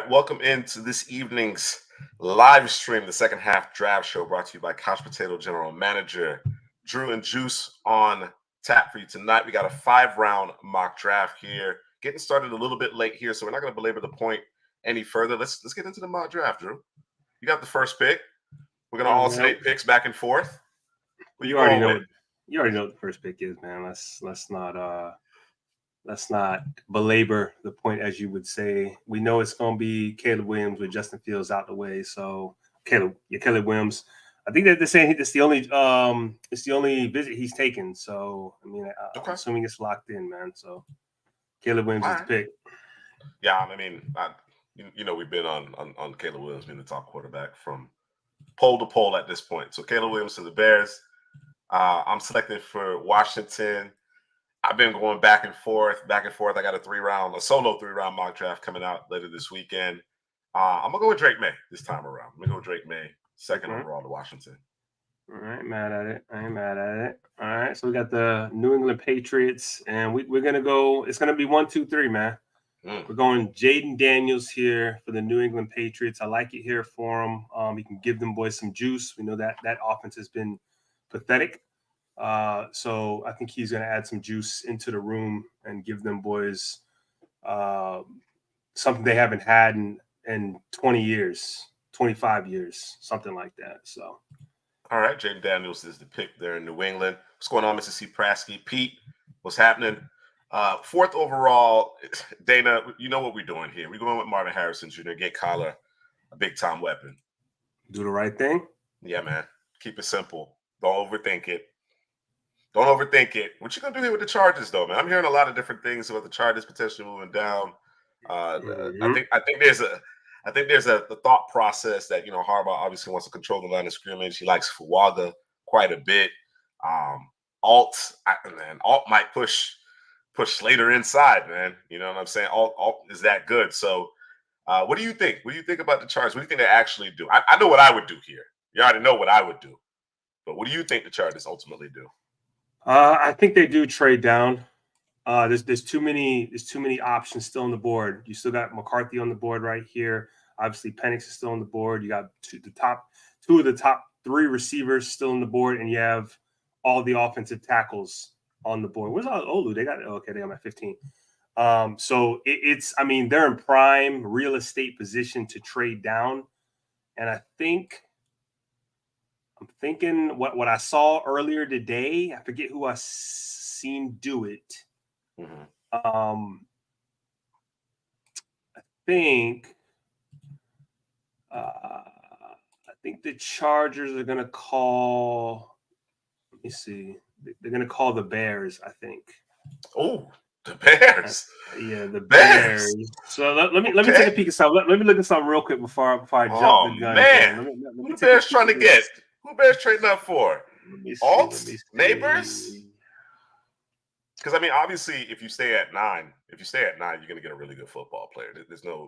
welcome into this evening's live stream, the second half draft show brought to you by Couch Potato General Manager Drew and Juice on tap for you tonight. We got a 5-round mock draft here, getting started a little bit late here, so we're not going to belabor the point any further. Let's get into the mock draft, Drew. You got the first pick. We're going to alternate picks back and forth. You already know what the first pick is, man. Let's not belabor the point, as you would say. We know it's going to be Caleb Williams with Justin Fields out the way. So Caleb Williams. I think that they're saying it's the only visit he's taken. So I mean, I'm assuming it's locked in, man. So Caleb Williams is the pick. Yeah, I mean, we've been on Caleb Williams being the top quarterback from poll to poll at this point. So Caleb Williams to the Bears. I'm selected for Washington. I've been going back and forth. I got a solo 3-round mock draft coming out later this weekend. I'm gonna go with Drake May this time around. I'm gonna go with Drake May, second overall to Washington. All right, mad at it. I ain't mad at it. All right, so we got the New England Patriots, and we're gonna go. It's gonna be 1, 2, 3, man. We're going Jaden Daniels here for the New England Patriots. I like it here for him. He can give them boys some juice. We know that offense has been pathetic. So I think he's going to add some juice into the room and give them boys something they haven't had in 20 years, 25 years, something like that. So, all right, Jaden Daniels is the pick there in New England. What's going on, Mr. C. Prasky? Pete, what's happening? 4th overall, Dana, you know what we're doing here. We're going with Marvin Harrison Jr., get Kyler a big-time weapon. Do the right thing? Yeah, man. Keep it simple. Don't overthink it. What you gonna do here with the Chargers, though, man? I'm hearing a lot of different things about the Chargers potentially moving down. I think there's a thought process that Harbaugh obviously wants to control the line of scrimmage. He likes Fuaga quite a bit. Alt might push Slater inside, man. You know what I'm saying? Alt is that good. So, what do you think? What do you think about the Chargers? What do you think they actually do? I know what I would do here. You already know what I would do. But what do you think the Chargers ultimately do? I think they do trade down. There's too many options still on the board. You still got McCarthy on the board right here. Obviously, Penix is still on the board. You got two of the top 3 receivers still on the board, and you have all the offensive tackles on the board. Where's Olu? They got them at 15. So they're in prime real estate position to trade down, and I'm thinking what I saw earlier today. I forget who I seen do it. Mm-hmm. I think the Chargers are gonna call. Let me see. They're gonna call the Bears. I think. Oh, the Bears. Yeah, the Bears. So let me take a peek at something. Let me look at something real quick before I jump the gun. Man. Who the Bears trying to get? Who Bears trading up for? Alts? Neighbors? Because obviously, if you stay at 9, you're going to get a really good football player. There's no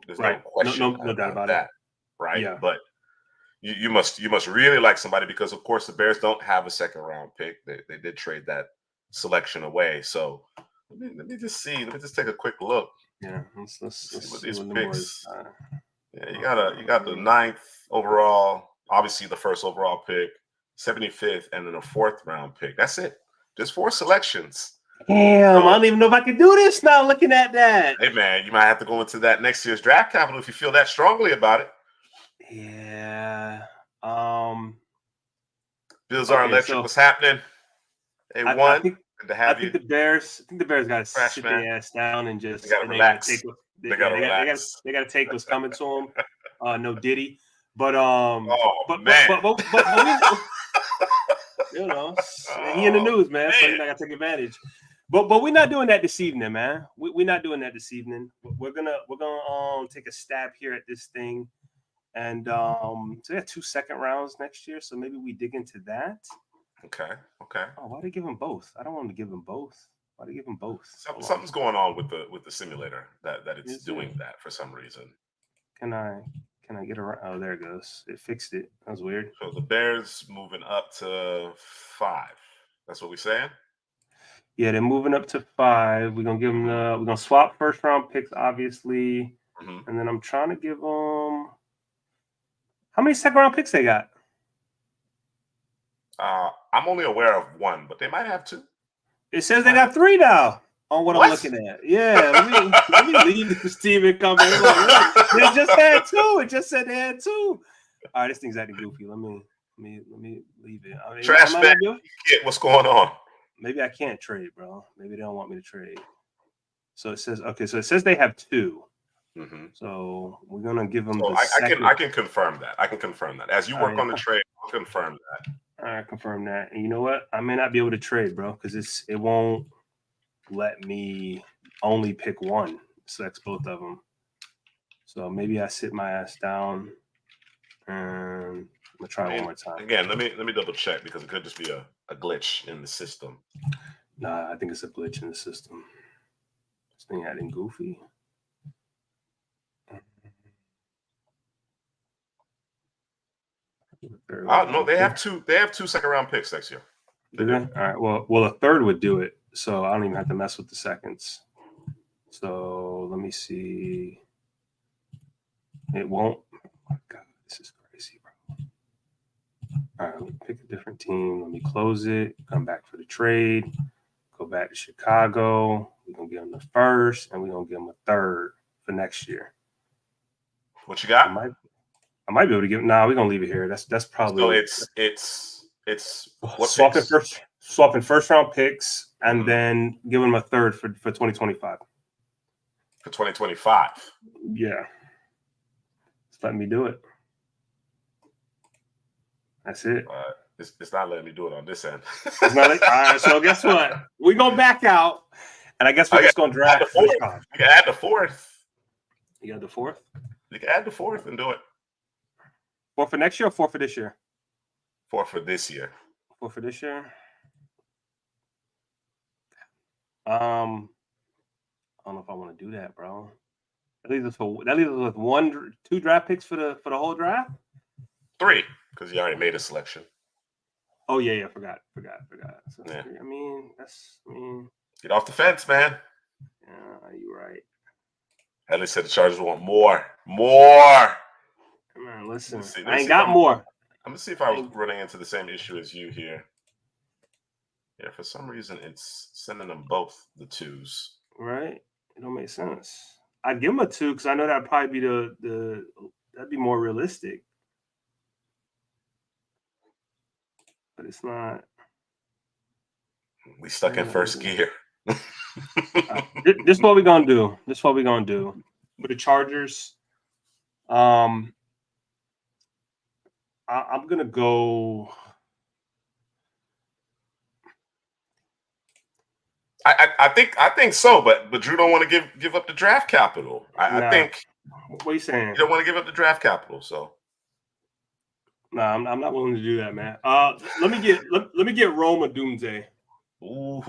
question no doubt about that, right? Yeah. But you must really like somebody because, of course, the Bears don't have a second-round pick. They did trade that selection away. So let me just see. Let me just take a quick look. Yeah, let's see what these picks. Yeah, you got the 9th overall. Obviously, the 1st overall pick, 75th, and then a 4th-round pick. That's it. Just 4 selections. Damn, I don't even know if I can do this now looking at that. Hey, man, you might have to go into that next year's draft capital if you feel that strongly about it. Yeah. Bills are electric. What's happening? They won. I think the Bears got to sit their ass down and just relax. They got to take what's coming to them. No Diddy. But he in the news, man. So you gotta take advantage. But we're not doing that this evening, man. We're not doing that this evening. We're gonna take a stab here at this thing, and so we have 2 second rounds next year. So maybe we dig into that. Okay. Oh, why they give them both? I don't want to give them both. Why they give them both? Something's going on with the simulator that it's doing that for some reason. Can I get around? Oh, there it goes. It fixed it. That was weird. So the Bears moving up to 5. That's what we're saying? Yeah, they're moving up to 5. We're gonna give them we're gonna swap 1st-round picks, obviously. And then I'm trying to give them. How many second round picks they got? I'm only aware of one, but they might have two. It says they got 3 now on what I'm What? looking at. Yeah, let me leave this team and come back. They just had 2. It just said they had 2. All right, this thing's acting goofy. Let me leave it. I mean, Trash bag. What's going on? Maybe I can't trade, bro. Maybe they don't want me to trade. So it says okay. So it says they have 2. So we're gonna give them. So I can confirm that. I can confirm that. As you work on the trade, I'll confirm that. I confirm that. And you know what? I may not be able to trade, bro, because it won't let me only pick one. Selects both of them. So maybe I sit my ass down and I'm gonna try one more time. Again, let me double check because it could just be a glitch in the system. Nah, I think it's a glitch in the system. This thing adding goofy. No, they have 2. They have 2 second round picks next year. Do they? All right. Well, a third would do it, so I don't even have to mess with the seconds. So let me see. It won't. Oh my God, this is crazy, bro. All right, let me pick a different team. Let me close it. Come back for the trade. Go back to Chicago. We're gonna give them the first, and we're gonna give them a third for next year. What you got? I might be able to give. Nah, we're gonna leave it here. That's probably. So it's swapping first round picks, and then give them a third for 2025. For 2025. Yeah. Just let me do it. That's it. It's not letting me do it on this end. It's not all right, so guess what? We're going to back out, and I guess we're just going to draft the 4th. You can add the 4th. You got the 4th? You can add the 4th and do it. 4 for next year or 4 for this year? 4 for this year. 4 for this year? I don't know if I want to do that, bro. That leaves us with 2 draft picks for the whole draft? 3, because you already made a selection. Oh yeah, forgot. So, yeah. I mean, get off the fence, man. Yeah, you're right. At least said the Chargers want more. Come on, listen. I ain't got more. I'm gonna see if I was running into the same issue as you here. Yeah, for some reason it's sending them both the 2s. Right? It don't make sense. I'd give them a 2 because I know that'd probably be that'd be more realistic. But it's not. We stuck in first gear. This is what we're gonna do. With the Chargers. I'm gonna go. I think so, but Drew don't want to give up the draft capital. I think. What are you saying? You don't want to give up the draft capital, so. No, I'm not willing to do that, man. Let me get Rome a Doomsday. Ooh,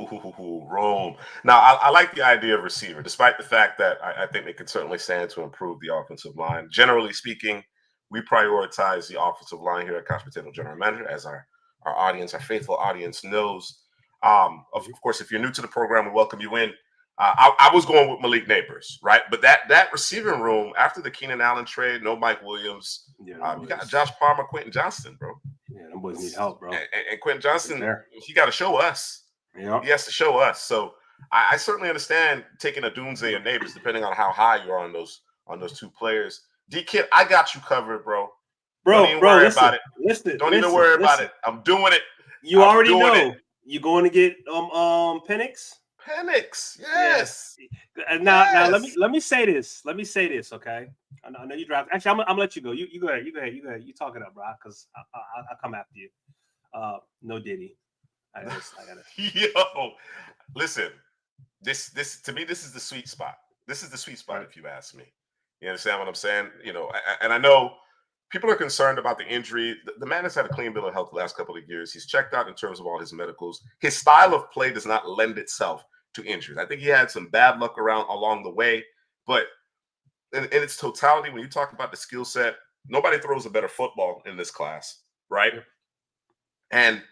Rome. Now I like the idea of receiver, despite the fact that I think they could certainly stand to improve the offensive line. Generally speaking, we prioritize the offensive line here at Couch Potato General Manager, as our audience, our faithful audience knows. Of course, if you're new to the program, we welcome you in. I was going with Malik Neighbors, right? But that receiving room after the Keenan Allen trade, no Mike Williams, you got Josh Palmer, Quentin Johnston, bro. Yeah, them boys need help, bro. And Quentin Johnston, he got to show us. Yeah, he has to show us. So I certainly understand taking a Doomsday or Neighbors, depending on how high you're on those 2 players. D-Kid, I got you covered, bro. Don't even worry about it. Don't even worry about it. I'm doing it. You already know. You going to get Penix? Penix, yes. Now let me say this. Okay. I know you drive. Actually, I'm gonna let you go. You go ahead. You talk it up, bro. Because I'll come after you. No Diddy. I gotta. Yo, listen. This to me, this is the sweet spot. This is the sweet spot, if you ask me. You understand what I'm saying? You know, and I know people are concerned about the injury. The man has had a clean bill of health the last couple of years. He's checked out in terms of all his medicals. His style of play does not lend itself to injuries. I think he had some bad luck along the way, but in its totality, when you talk about the skill set, nobody throws a better football in this class, right? And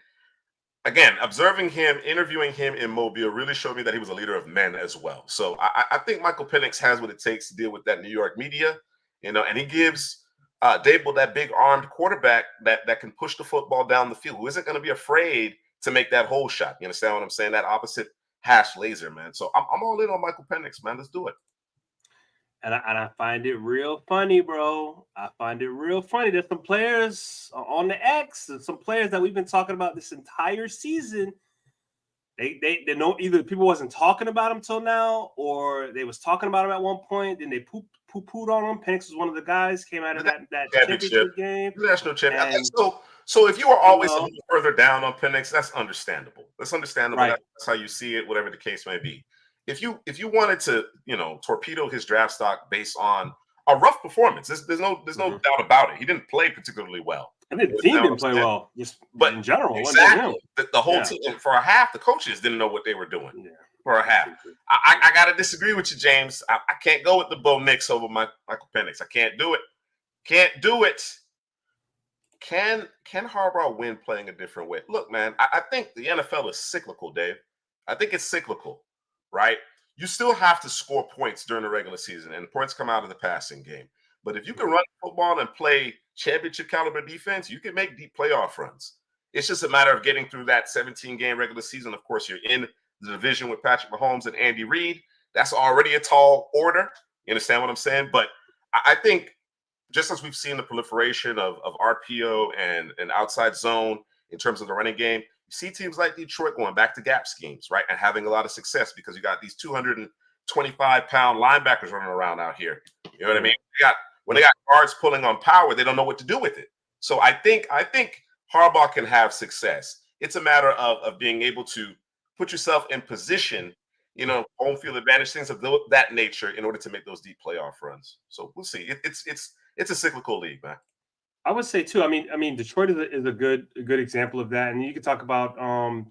again, observing him, interviewing him in Mobile really showed me that he was a leader of men as well. So I think Michael Penix has what it takes to deal with that New York media, and he gives Dable that big armed quarterback that can push the football down the field, who isn't going to be afraid to make that hole shot. You understand what I'm saying? That opposite hash laser, man. So I'm all in on Michael Penix, man. Let's do it. And I find it real funny, bro. I find it real funny. There's some players on the X and some players that we've been talking about this entire season. They know either people wasn't talking about them till now, or they was talking about them at one point. Then they poo-pooed on them. Penix was one of the guys, came out of that championship game. National champion. And, so if you were always a little further down on Penix, that's understandable. That's understandable. Right. That's how you see it, whatever the case may be. If you wanted to, torpedo his draft stock based on a rough performance, there's no doubt about it. He didn't play particularly well. And the team didn't play well, but in general. Exactly. The whole team, for a half, the coaches didn't know what they were doing. Yeah. For a half. I got to disagree with you, James. I can't go with the Bo Nix over Michael Penix. I can't do it. Can't do it. Can Harbaugh win playing a different way? Look, man, I think the NFL is cyclical, Dave. I think it's cyclical, right? You still have to score points during the regular season, and points come out of the passing game. But if you can run football and play championship caliber defense, you can make deep playoff runs. It's just a matter of getting through that 17-game regular season. Of course, you're in the division with Patrick Mahomes and Andy Reid. That's already a tall order. You understand what I'm saying? But I think just as we've seen the proliferation of RPO and outside zone in terms of the running game, you see teams like Detroit going back to gap schemes, right? And having a lot of success because you got these 225-pound linebackers running around out here. You know what I mean? When they got guards pulling on power, they don't know what to do with it. So I think Harbaugh can have success. It's a matter of being able to put yourself in position, home field advantage, things of that nature in order to make those deep playoff runs. So we'll see. It's a cyclical league, man. I would say too. I mean, Detroit is a good example of that, and you could talk about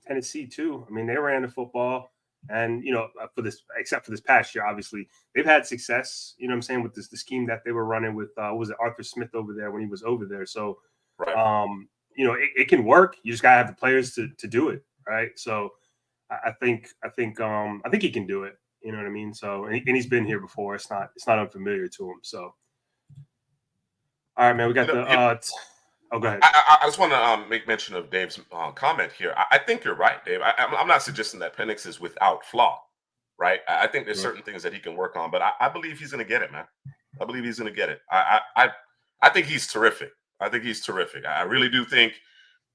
Tennessee too. I mean, they ran the football, and except for this past year, obviously they've had success. You know what I'm saying, with the scheme that they were running with was it Arthur Smith over there when he was over there. So, right. It can work. You just gotta have the players to do it, right? So, I think he can do it. You know what I mean? So, and he's been here before. It's not unfamiliar to him. So. All right, man. We got go ahead. I just want to make mention of Dave's comment here. I think you're right, Dave. I'm not suggesting that Penix is without flaw, right? I think there's certain things that he can work on, but I believe he's going to get it, man. I believe he's going to get it. I think he's terrific. I really do think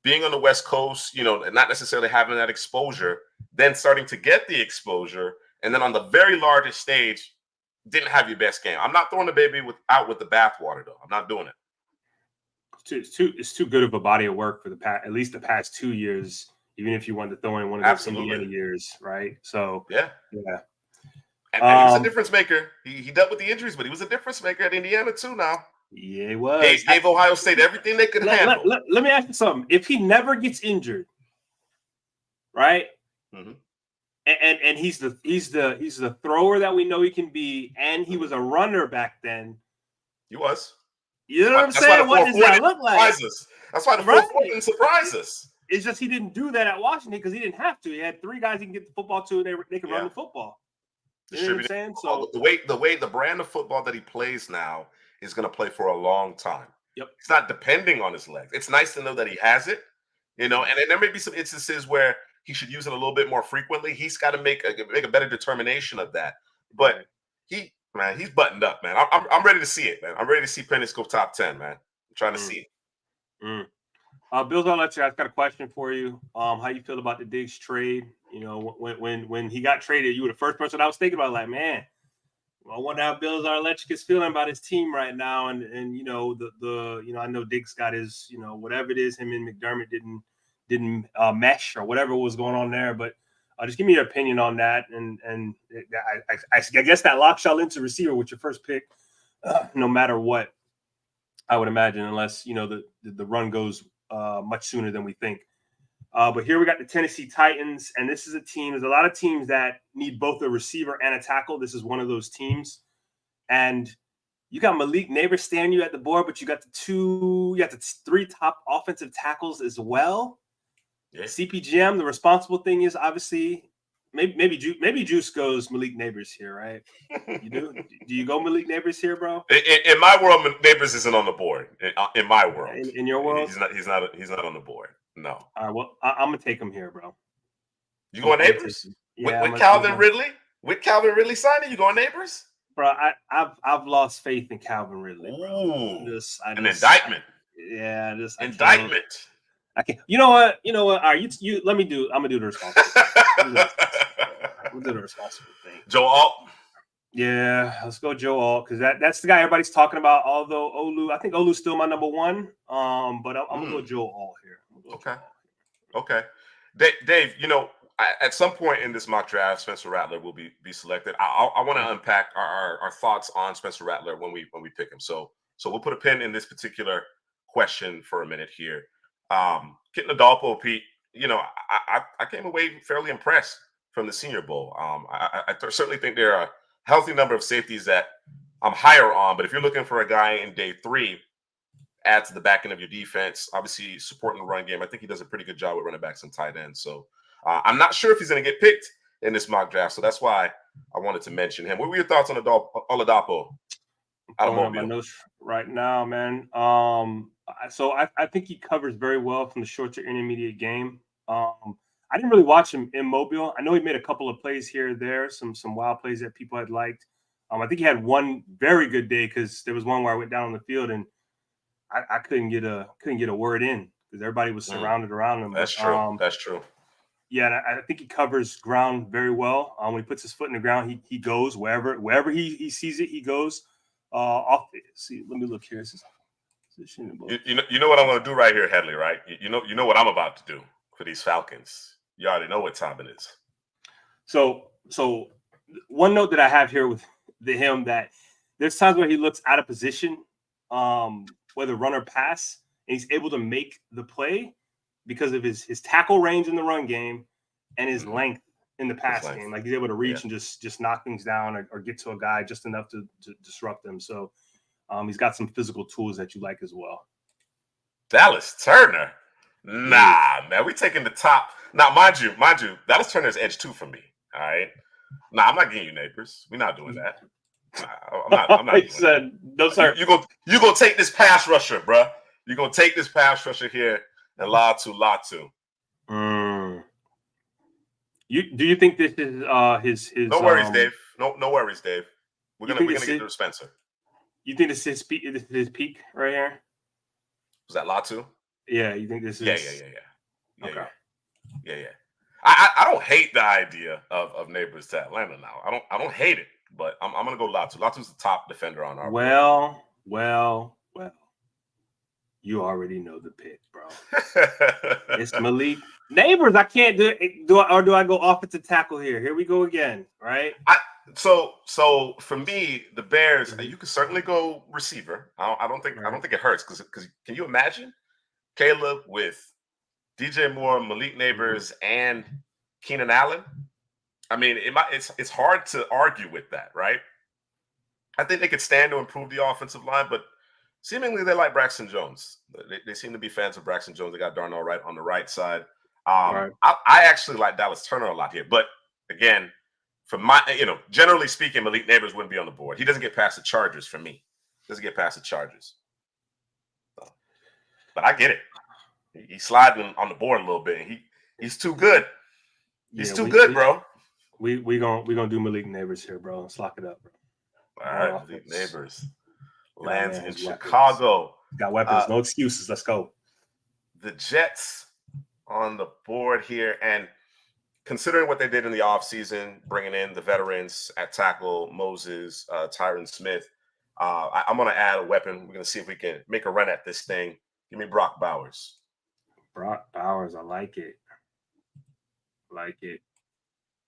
being on the West Coast, and not necessarily having that exposure, then starting to get the exposure, and then on the very largest stage, didn't have your best game. I'm not throwing the baby out with the bathwater, though. I'm not doing it. It's too good of a body of work for at least the past 2 years. Even if you wanted to throw in one of those Indiana years, right? So yeah. And he was a difference maker. He dealt with the injuries, but he was a difference maker at Indiana too. Now, yeah, he was. Gave Ohio State everything they could handle. Let me ask you something. If he never gets injured, right? Mm-hmm. And he's the thrower that we know he can be, and he was a runner back then. He was. You know what I'm saying? What does that look like? That's why the 4-4 didn't surprise us. It's just he didn't do that at Washington because he didn't have to. He had 3 guys he can get the football to, and they can run the football. You know what I'm saying? So the brand of football that he plays now is going to play for a long time. Yep. It's not depending on his legs. It's nice to know that he has it, and there may be some instances where he should use it a little bit more frequently. He's got to make a better determination of that. But he's buttoned up, man. I'm ready to see it, man. I'm ready to see Penix go top 10, man. I'm trying to see it. Bills, I'll let you. I've got a question for you. How you feel about the Diggs trade? When he got traded, you were the first person I was thinking about. Like, man, I wonder how Bills Arlecchik is feeling about his team right now. And I know Diggs got his, whatever it is, him and McDermott didn't mesh or whatever was going on there. But just give me your opinion on that. And I guess that locks y'all into receiver with your first pick, no matter what. I would imagine, unless the run goes much sooner than we think. But here we got the Tennessee Titans, and this is a team. There's a lot of teams that need both a receiver and a tackle. This is one of those teams, and you got Malik Neighbors staring you at the board, but you got the 3 top offensive tackles as well. Yeah. CPGM, the responsible thing is obviously maybe Juice goes Malik Neighbors here, right? You do? Do you go Malik Neighbors here, bro? In my world, Neighbors isn't on the board. In my world, in your world, he's not on the board. No. All right, well, I'm gonna take him here, bro. You going Neighbors? Yeah, with Calvin Ridley? With Calvin Ridley signing, you going Neighbors? Bro, I've lost faith in Calvin Ridley, bro. Ooh, an indictment. Indictment. I can't. You know what? All right, you let me do. I'm gonna do the responsible thing. We'll do the responsible thing. Joe Alt. Yeah, let's go Joe Alt because that's the guy everybody's talking about. Although I think Olu's still my number one. But I'm gonna go Joe Alt here. Okay. Dave, at some point in this mock draft, Spencer Rattler will be selected. I want to unpack our thoughts on Spencer Rattler when we pick him. So we'll put a pin in this particular question for a minute here. Getting Adolfo, Pete, I came away fairly impressed from the Senior Bowl. I certainly think there are a healthy number of safeties that I'm higher on, but if you're looking for a guy in day 3, add to the back end of your defense, obviously supporting the run game, I think he does a pretty good job with running backs and tight ends. So I'm not sure if he's going to get picked in this mock draft, so that's why I wanted to mention him. What were your thoughts on Oladapo? I'm pulling up my notes right now, man. So I think he covers very well from the short to intermediate game. I didn't really watch him in Mobile. I know he made a couple of plays here or there, some wild plays that people had liked. I think he had one very good day because there was one where I went down on the field and I couldn't get a word in because everybody was surrounded around him. That's true. That's true. Yeah, and I think he covers ground very well. When he puts his foot in the ground, he goes wherever he sees it, he goes. Off. See, let me look here. This is you know what I'm going to do right here, Headley. Right? You know what I'm about to do for these Falcons. You already know what time it is. So one note that I have here with him that there's times where he looks out of position, whether run or pass, and he's able to make the play because of his tackle range in the run game and his length in the pass game. Like he's able to reach and just knock things down or get to a guy just enough to disrupt them. So he's got some physical tools that you like as well. Dallas Turner. Nah, man, we taking the top. Now, mind you, Dallas Turner's edge 2 for me. All right. Nah, I'm not getting you Neighbors. We're not doing that. Nah, I'm not. He said, no, sir. You go take this pass rusher, bro. You're gonna take this pass rusher here and Latu. Do you think this is his? No worries, Dave. No worries, Dave. We're gonna get through Spencer. You think this is his peak right here? Was that Latu? Yeah, you think this is? Yeah. Okay. Yeah. I don't hate the idea of Neighbors to Atlanta now. I don't hate it, but I'm gonna go Latu. Latu's the top defender on our board. Well. You already know the pick, bro. It's Malik Neighbors. I can't do it. Do I go offensive tackle here? Here we go again, right? So for me, the Bears, you could certainly go receiver. I don't think it hurts because can you imagine Caleb with DJ Moore, Malik Neighbors, and Keenan Allen? I mean, it's hard to argue with that, right? I think they could stand to improve the offensive line, but seemingly they like Braxton Jones. They seem to be fans of Braxton Jones. They got Darnell Wright on the right side. I actually like Dallas Turner a lot here, but again, for my, generally speaking, Malik Neighbors wouldn't be on the board. He doesn't get past the Chargers for me. Doesn't get past the Chargers. So, but I get it. He's sliding on the board a little bit. He's too good. He's too good, bro. We gonna do Malik Neighbors here, bro. Let's lock it up, bro. All right, Malik Neighbors lands in Chicago. Got weapons, no excuses. Let's go. The Jets on the board here, and considering what they did in the offseason, bringing in the veterans at tackle, Moses, Tyron Smith, I'm going to add a weapon. We're going to see if we can make a run at this thing. Give me Brock Bowers. Brock Bowers, I like it.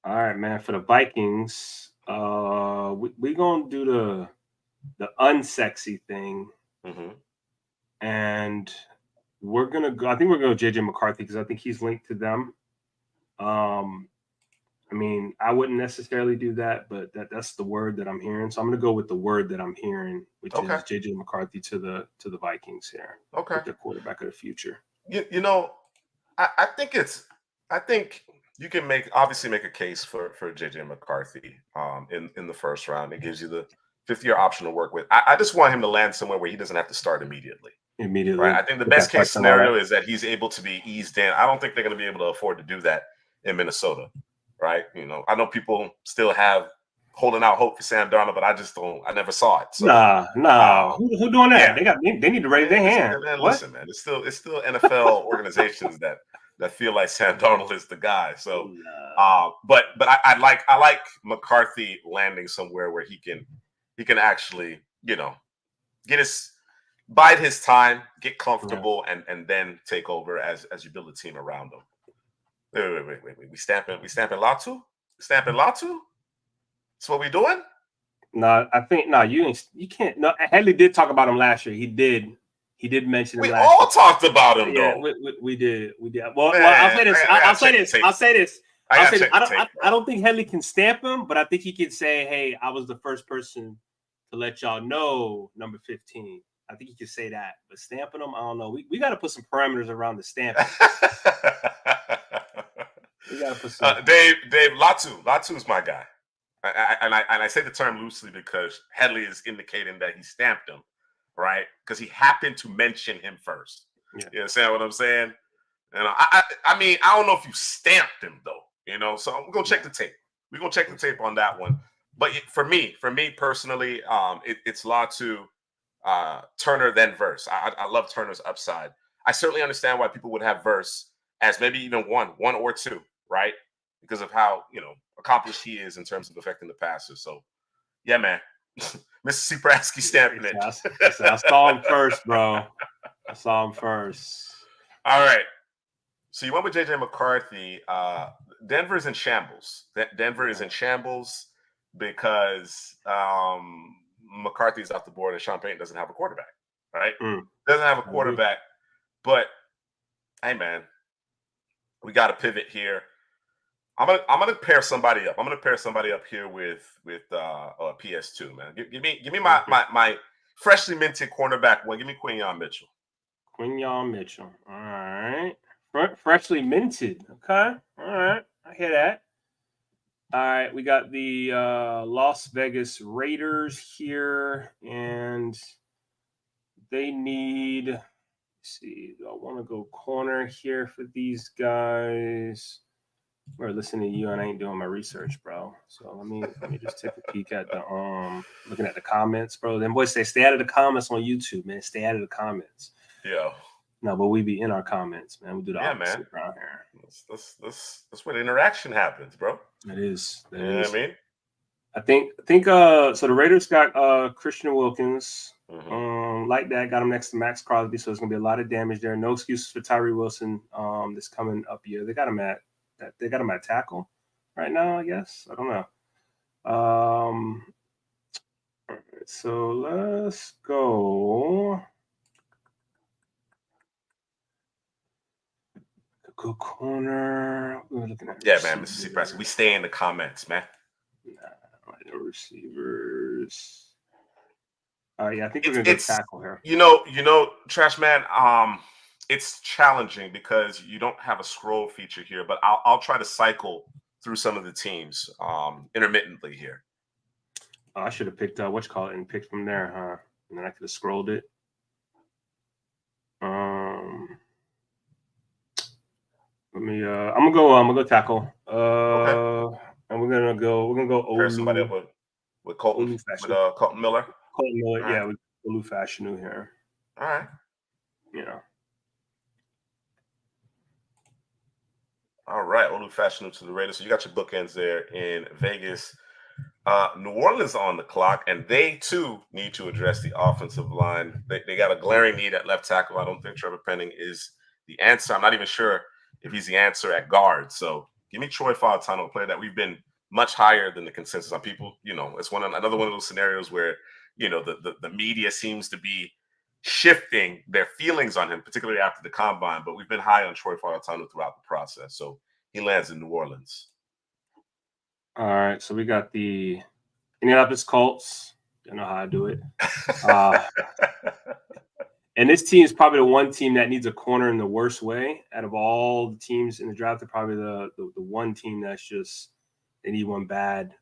All right, man. For the Vikings, we're going to do the unsexy thing. Mm-hmm. And we're going to go – I think we're going to go J.J. McCarthy because I think he's linked to them. I mean, I wouldn't necessarily do that, but that's the word that I'm hearing. So I'm going to go with the word that I'm hearing, which is J.J. McCarthy to the Vikings here. Okay. The quarterback of the future. You know, I think I think you can obviously make a case for JJ McCarthy in the first round. It gives you the 5th-year option to work with. I just want him to land somewhere where he doesn't have to start immediately. Right. I think the best case scenario is that he's able to be eased in. I don't think they're going to be able to afford to do that in Minnesota. Right. I know people still have holding out hope for Sam Darnold, but I just don't. I never saw it. So, who doing that? Yeah. They need to raise their hand. Man, listen, man, it's still NFL organizations that feel like Sam Darnold is the guy. So, but I like McCarthy landing somewhere where he can actually bide his time, get comfortable, and then take over as you build a team around him. Wait. We stamping Latu? We stamping Latu? That's what we doing? No, I think you can't. No, Headley did talk about him last year. He did mention him we last all year. Talked about him, though. We did. Well, I'll say this. I don't think Headley can stamp him, but I think he can say, "Hey, I was the first person to let y'all know number 15." I think he can say that, but stamping them, I don't know. We got to put some parameters around the stamping. We got to put some. Dave, Latu is my guy, and I say the term loosely because Headley is indicating that he stamped him, right? Because he happened to mention him first. Yeah. You understand what I'm saying? I mean, I don't know if you stamped him though. So we're gonna check the tape. We're gonna check the tape on that one. But for me personally, it's Latu. Turner then Verse. I love Turner's upside. I certainly understand why people would have Verse as maybe even one or two, right? Because of how accomplished he is in terms of affecting the passer. So, yeah, man, Mr. Ciprasky stamping it. I saw him first, bro. I saw him first. All right. So you went with JJ McCarthy. Denver's in shambles. Denver is in shambles because McCarthy's off the board and Sean Payton doesn't have a quarterback, right? Doesn't have a quarterback, but hey, man, we got to pivot here. I'm gonna pair somebody up. I'm gonna pair somebody up here with PS2, man. Give me my freshly minted cornerback one. Give me Quinyon Mitchell. Quinyon Mitchell. All right, freshly minted. Okay, all right, I hear that. All right, we got the Las Vegas Raiders here, and they need. Let's see, I want to go corner here for these guys. We're listening to you, and I ain't doing my research, bro. So let me just take a peek at the looking at the comments, bro. Them boys say stay out of the comments on YouTube, man. Stay out of the comments. Yeah. No, but we be in our comments, man. We do the opposite man. around here. That's where the interaction happens, bro. It is. You know what I mean? I think so the Raiders got Christian Wilkins. Like that, got him next to Max Crosby, so there's gonna be a lot of damage there. No excuses for Tyree Wilson this coming up year. They got him at tackle right now, I guess. I don't know. All right, so let's go. Good corner. We're looking at man, Mr. Ciprasky. We stay in the comments, man. No receivers. Yeah, I think we're gonna go tackle here. Trash Man. It's challenging because you don't have a scroll feature here, but I'll try to cycle through some of the teams intermittently here. I should have picked and picked from there, huh? And then I could have scrolled it. I'm gonna go tackle. Okay. And we're gonna go Pair somebody up with Colton Colton Miller. Colton Miller, right. Yeah, with Olu Fashanu here. All right. All right, Olu Fashanu to the Raiders. So you got your bookends there in Vegas. New Orleans on the clock, and they too need to address the offensive line. They got a glaring need at left tackle. I don't think Trevor Penning is the answer. I'm not even sure if he's the answer at guard. So give me Troy Fautano, a player that we've been much higher than the consensus on people. It's another one of those scenarios where the media seems to be shifting their feelings on him, particularly after the combine. But we've been high on Troy Fautano throughout the process. So he lands in New Orleans. All right, so we got the Indianapolis Colts. Don't know how I do it. And this team is probably the one team that needs a corner in the worst way. Out of all the teams in the draft, they're probably the one team that's just they need one bad.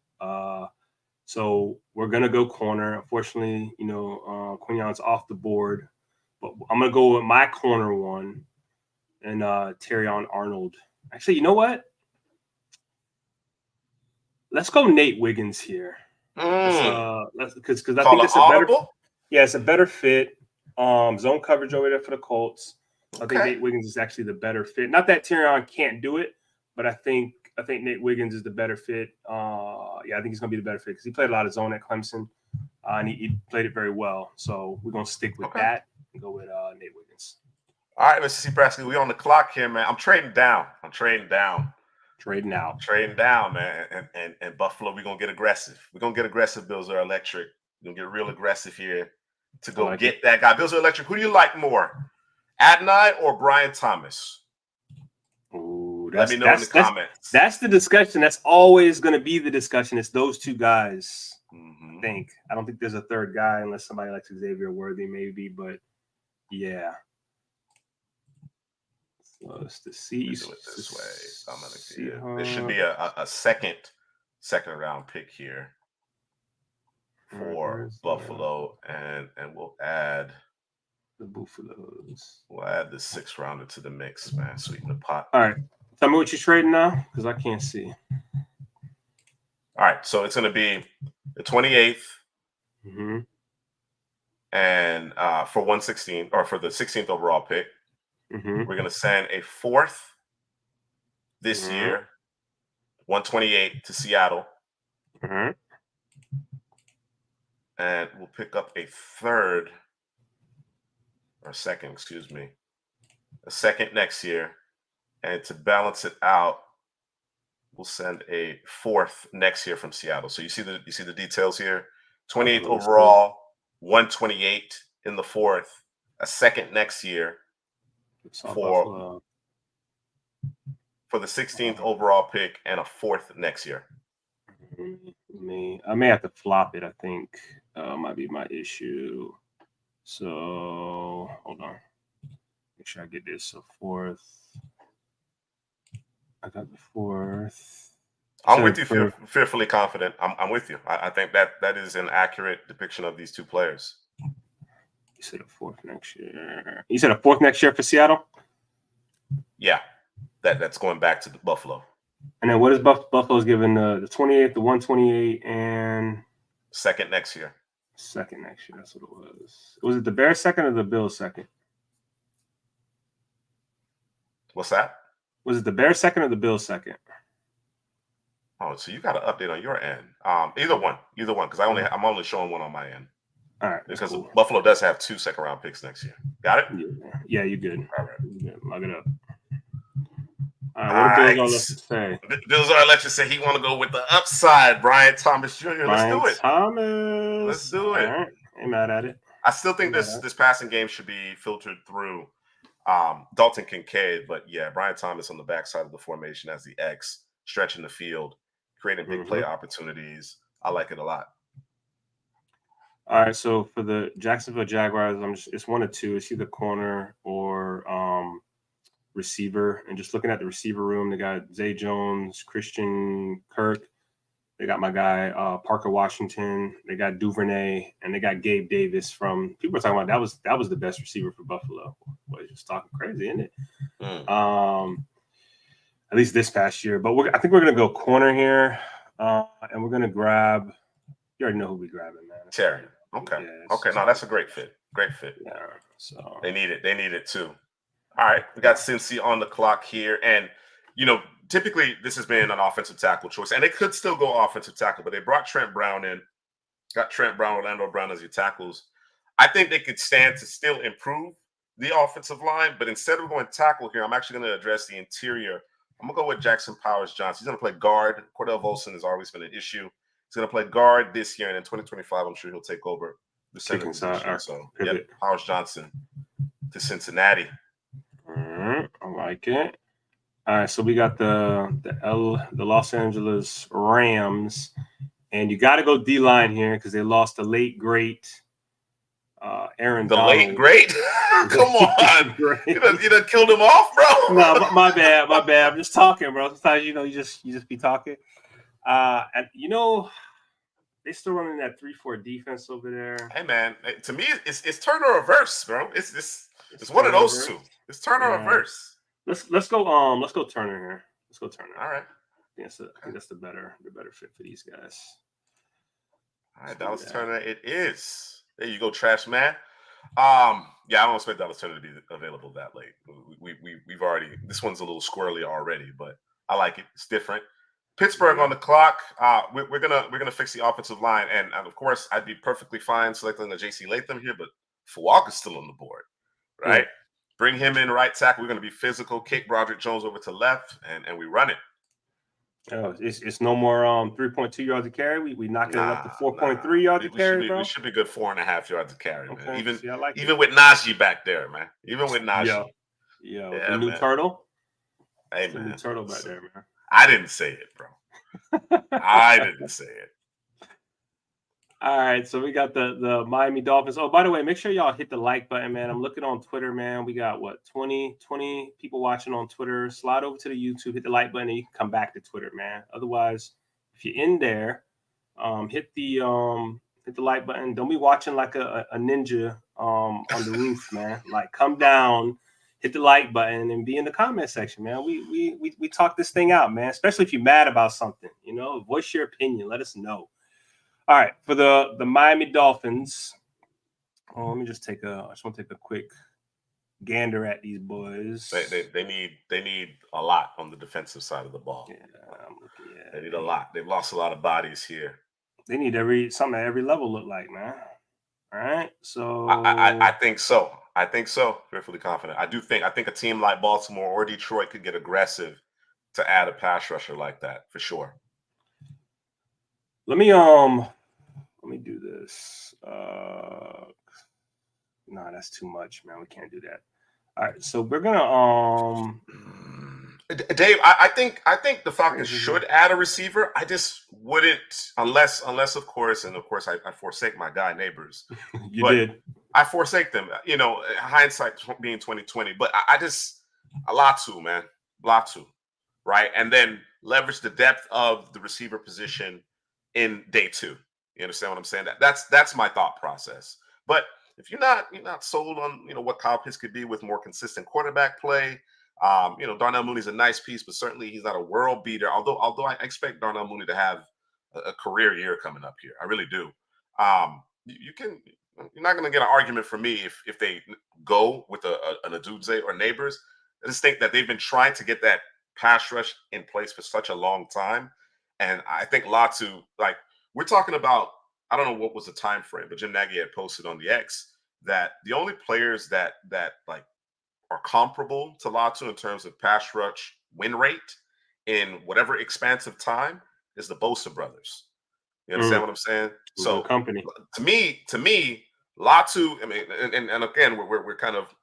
So we're gonna go corner. Unfortunately, Quinion's off the board, but I'm gonna go with my corner one and Terrion Arnold. Actually, you know what? Let's go Nate Wiggins here. Because I think that's a better. Yeah, it's a better fit. Zone coverage over there for the Colts. I think Nate Wiggins is actually the better fit. Not that Terrion can't do it, but I think Nate Wiggins is the better fit. I think he's going to be the better fit because he played a lot of zone at Clemson, and he played it very well. So we're going to stick with that and go with Nate Wiggins. All right, Mr. C. Brasky, we on the clock here, man. I'm trading down. Trading down, man. And Buffalo, we're going to get aggressive. We're going to get aggressive. Bills are electric. We're going to get real aggressive here to go get that guy. Bills are electric. Who do you like more, Adonai or Brian Thomas? Ooh, let me know in the comments. That's the discussion. That's always going to be the discussion. It's those two guys. I don't think there's a third guy unless somebody like Xavier Worthy, maybe. But yeah. So it's the C. Do it this way. I'm gonna see it. There should be a second round pick here for Buffalo, and we'll add the Buffaloes. We'll add the 6th rounder to the mix, man. Sweeten the pot. All right. Tell me what you're trading now, because I can't see. All right. So it's going to be the 28th. And for 116, or for the 16th overall pick, we're going to send a 4th this year, 128 to Seattle. And we'll pick up a 3rd. Or second, excuse me, a 2nd next year, and to balance it out, we'll send a 4th next year from Seattle. So you see the details here: 28th overall, 128 in the 4th, a 2nd next year for the 16th overall pick, and a 4th next year. I may have to flop it. I think might be my issue. So hold on. Make sure I get this. So 4th. I got the 4th. I'm with you, fearfully confident. I'm with you. I think that is an accurate depiction of these two players. You said a 4th next year. You said a 4th next year for Seattle? Yeah. That's going back to the Buffalo. And then what is Buffalo's given the 28th, the 128, and 2nd next year. 2nd next year. That's what it was. Was it the Bears 2nd or the Bills 2nd? What's that? Was it the Bears 2nd or the Bills 2nd? Oh, so you got an update on your end. Either one, because I'm only showing one on my end. All right. Because Buffalo does have 2 second-round picks next year. Got it? Yeah, you're good. All right. Lock it up. All right, what Bills say? Bills are electric. Say he want to go with the upside, Brian Thomas Jr. Let's do it. Let's do it. All right. Ain't mad at it. I still think this passing game should be filtered through Dalton Kincaid, but yeah, Brian Thomas on the backside of the formation as the X, stretching the field, creating big play opportunities. I like it a lot. All right, so for the Jacksonville Jaguars, it's one of two. It's either corner or receiver. And just looking at the receiver room, they got Zay Jones, Christian Kirk. They got my guy Parker Washington. They got Duvernay, and they got Gabe Davis from. People are talking about that was the best receiver for Buffalo. Boy, just talking crazy, isn't it? At least this past year. But I think we're gonna go corner here, and we're gonna grab. You already know who we grabbing, man. Terry. Okay. Yeah, okay. No, that's a great fit. Great fit. Yeah. So they need it. They need it too. All right, we got Cincy on the clock here, and typically this has been an offensive tackle choice, and they could still go offensive tackle, but they brought Trent Brown in, got Trent Brown, Orlando Brown as your tackles. I think they could stand to still improve the offensive line, but instead of going tackle here, I'm actually going to address the interior. I'm going to go with Jackson Powers-Johnson. He's going to play guard. Cordell Volson has always been an issue. He's going to play guard this year, and in 2025, I'm sure he'll take over the center position. So, Powers-Johnson to Cincinnati. I like it. All right, so we got the Los Angeles Rams, and you got to go D-line here because they lost the late great Aaron The Donald. late great. Come on, you done killed him off, bro. No, my bad. I'm just talking, bro. Sometimes you just be talking. And they still running that 3-4 defense over there. Hey man, to me, it's turn or reverse, bro. It's one of those two. It's turn or reverse. Let's go Turner here. Let's go Turner. All right. I think that's the better fit for these guys. All right, Dallas Turner. It is. There you go, trash man. Yeah, I don't expect Dallas Turner to be available that late. We've already. This one's a little squirrely already, but I like it. It's different. Pittsburgh on the clock. We're gonna fix the offensive line, and of course, I'd be perfectly fine selecting the J.C. Latham here, but Fuak is still on the board, right? Bring him in right tackle. We're gonna be physical. Kick Broderick Jones over to left, and we run it. Oh, it's no more 3.2 yards a carry. We knocking it up to 4.3 yards a carry, bro. We should be good 4.5 yards a carry, man. Okay. Even with Najee back there, man. Even with Najee. Yeah, the new turtle. Hey, man. The new turtle back there, man. I didn't say it, bro. I didn't say it. All right, so we got the Miami Dolphins. Oh, by the way, make sure y'all hit the like button, man. I'm looking on Twitter, man. We got 20 people watching on Twitter. Slide over to the YouTube, hit the like button, and you can come back to Twitter, man. Otherwise, if you're in there, hit the like button. Don't be watching like a ninja on the roof, man. Like, come down, hit the like button, and be in the comment section, man. We talk this thing out, man. Especially if you're mad about something, voice your opinion. Let us know. All right, for the Miami Dolphins. Let me just I just want to take a quick gander at these boys. They need a lot on the defensive side of the ball. Yeah, I'm looking at. They need a lot. They've lost a lot of bodies here. They need something at every level look like, man. All right, so I think so. I think so. Fearfully confident. I think a team like Baltimore or Detroit could get aggressive to add a pass rusher like that for sure. Let me do this. No, that's too much, man. We can't do that. All right, so we're gonna Dave, I think the Falcons should add a receiver. I just wouldn't unless of course, I forsake my guy neighbors. You did. I forsake them. Hindsight being 2020, but I just Latu, man. Latu, right? And then leverage the depth of the receiver position in day 2. You understand what I'm saying? That's my thought process. But if you're not sold on what Kyle Pitts could be with more consistent quarterback play, Darnell Mooney's a nice piece, but certainly he's not a world beater. Although I expect Darnell Mooney to have a career year coming up here, I really do. You're not going to get an argument from me if they go with an Adudze or Neighbors. I just think that they've been trying to get that pass rush in place for such a long time, and I think Latu, like, we're talking about, I don't know what was the time frame, but Jim Nagy had posted on the X that the only players that like are comparable to Latu in terms of pass rush win rate in whatever expansive time is the Bosa brothers. You understand what I'm saying? So company. To me, Latu, I mean, and again, we're kind of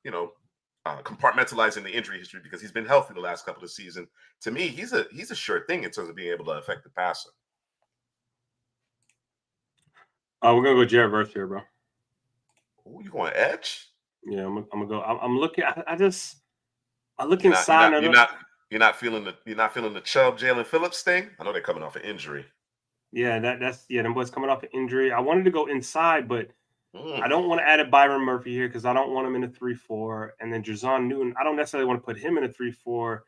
compartmentalizing the injury history because he's been healthy the last couple of seasons. To me, he's a sure thing in terms of being able to affect the passer. We're gonna go Jared Verse here, bro. Oh, you going edge? Yeah, I'm gonna go. I'm looking. I look inside. You're not feeling the Chubb Jalen Phillips thing. I know they're coming off an injury. Yeah, them boys coming off an injury. I wanted to go inside, but I don't want to add a Byron Murphy here because I don't want him in a 3-4. And then Jazon Newton, I don't necessarily want to put him in a 3-4.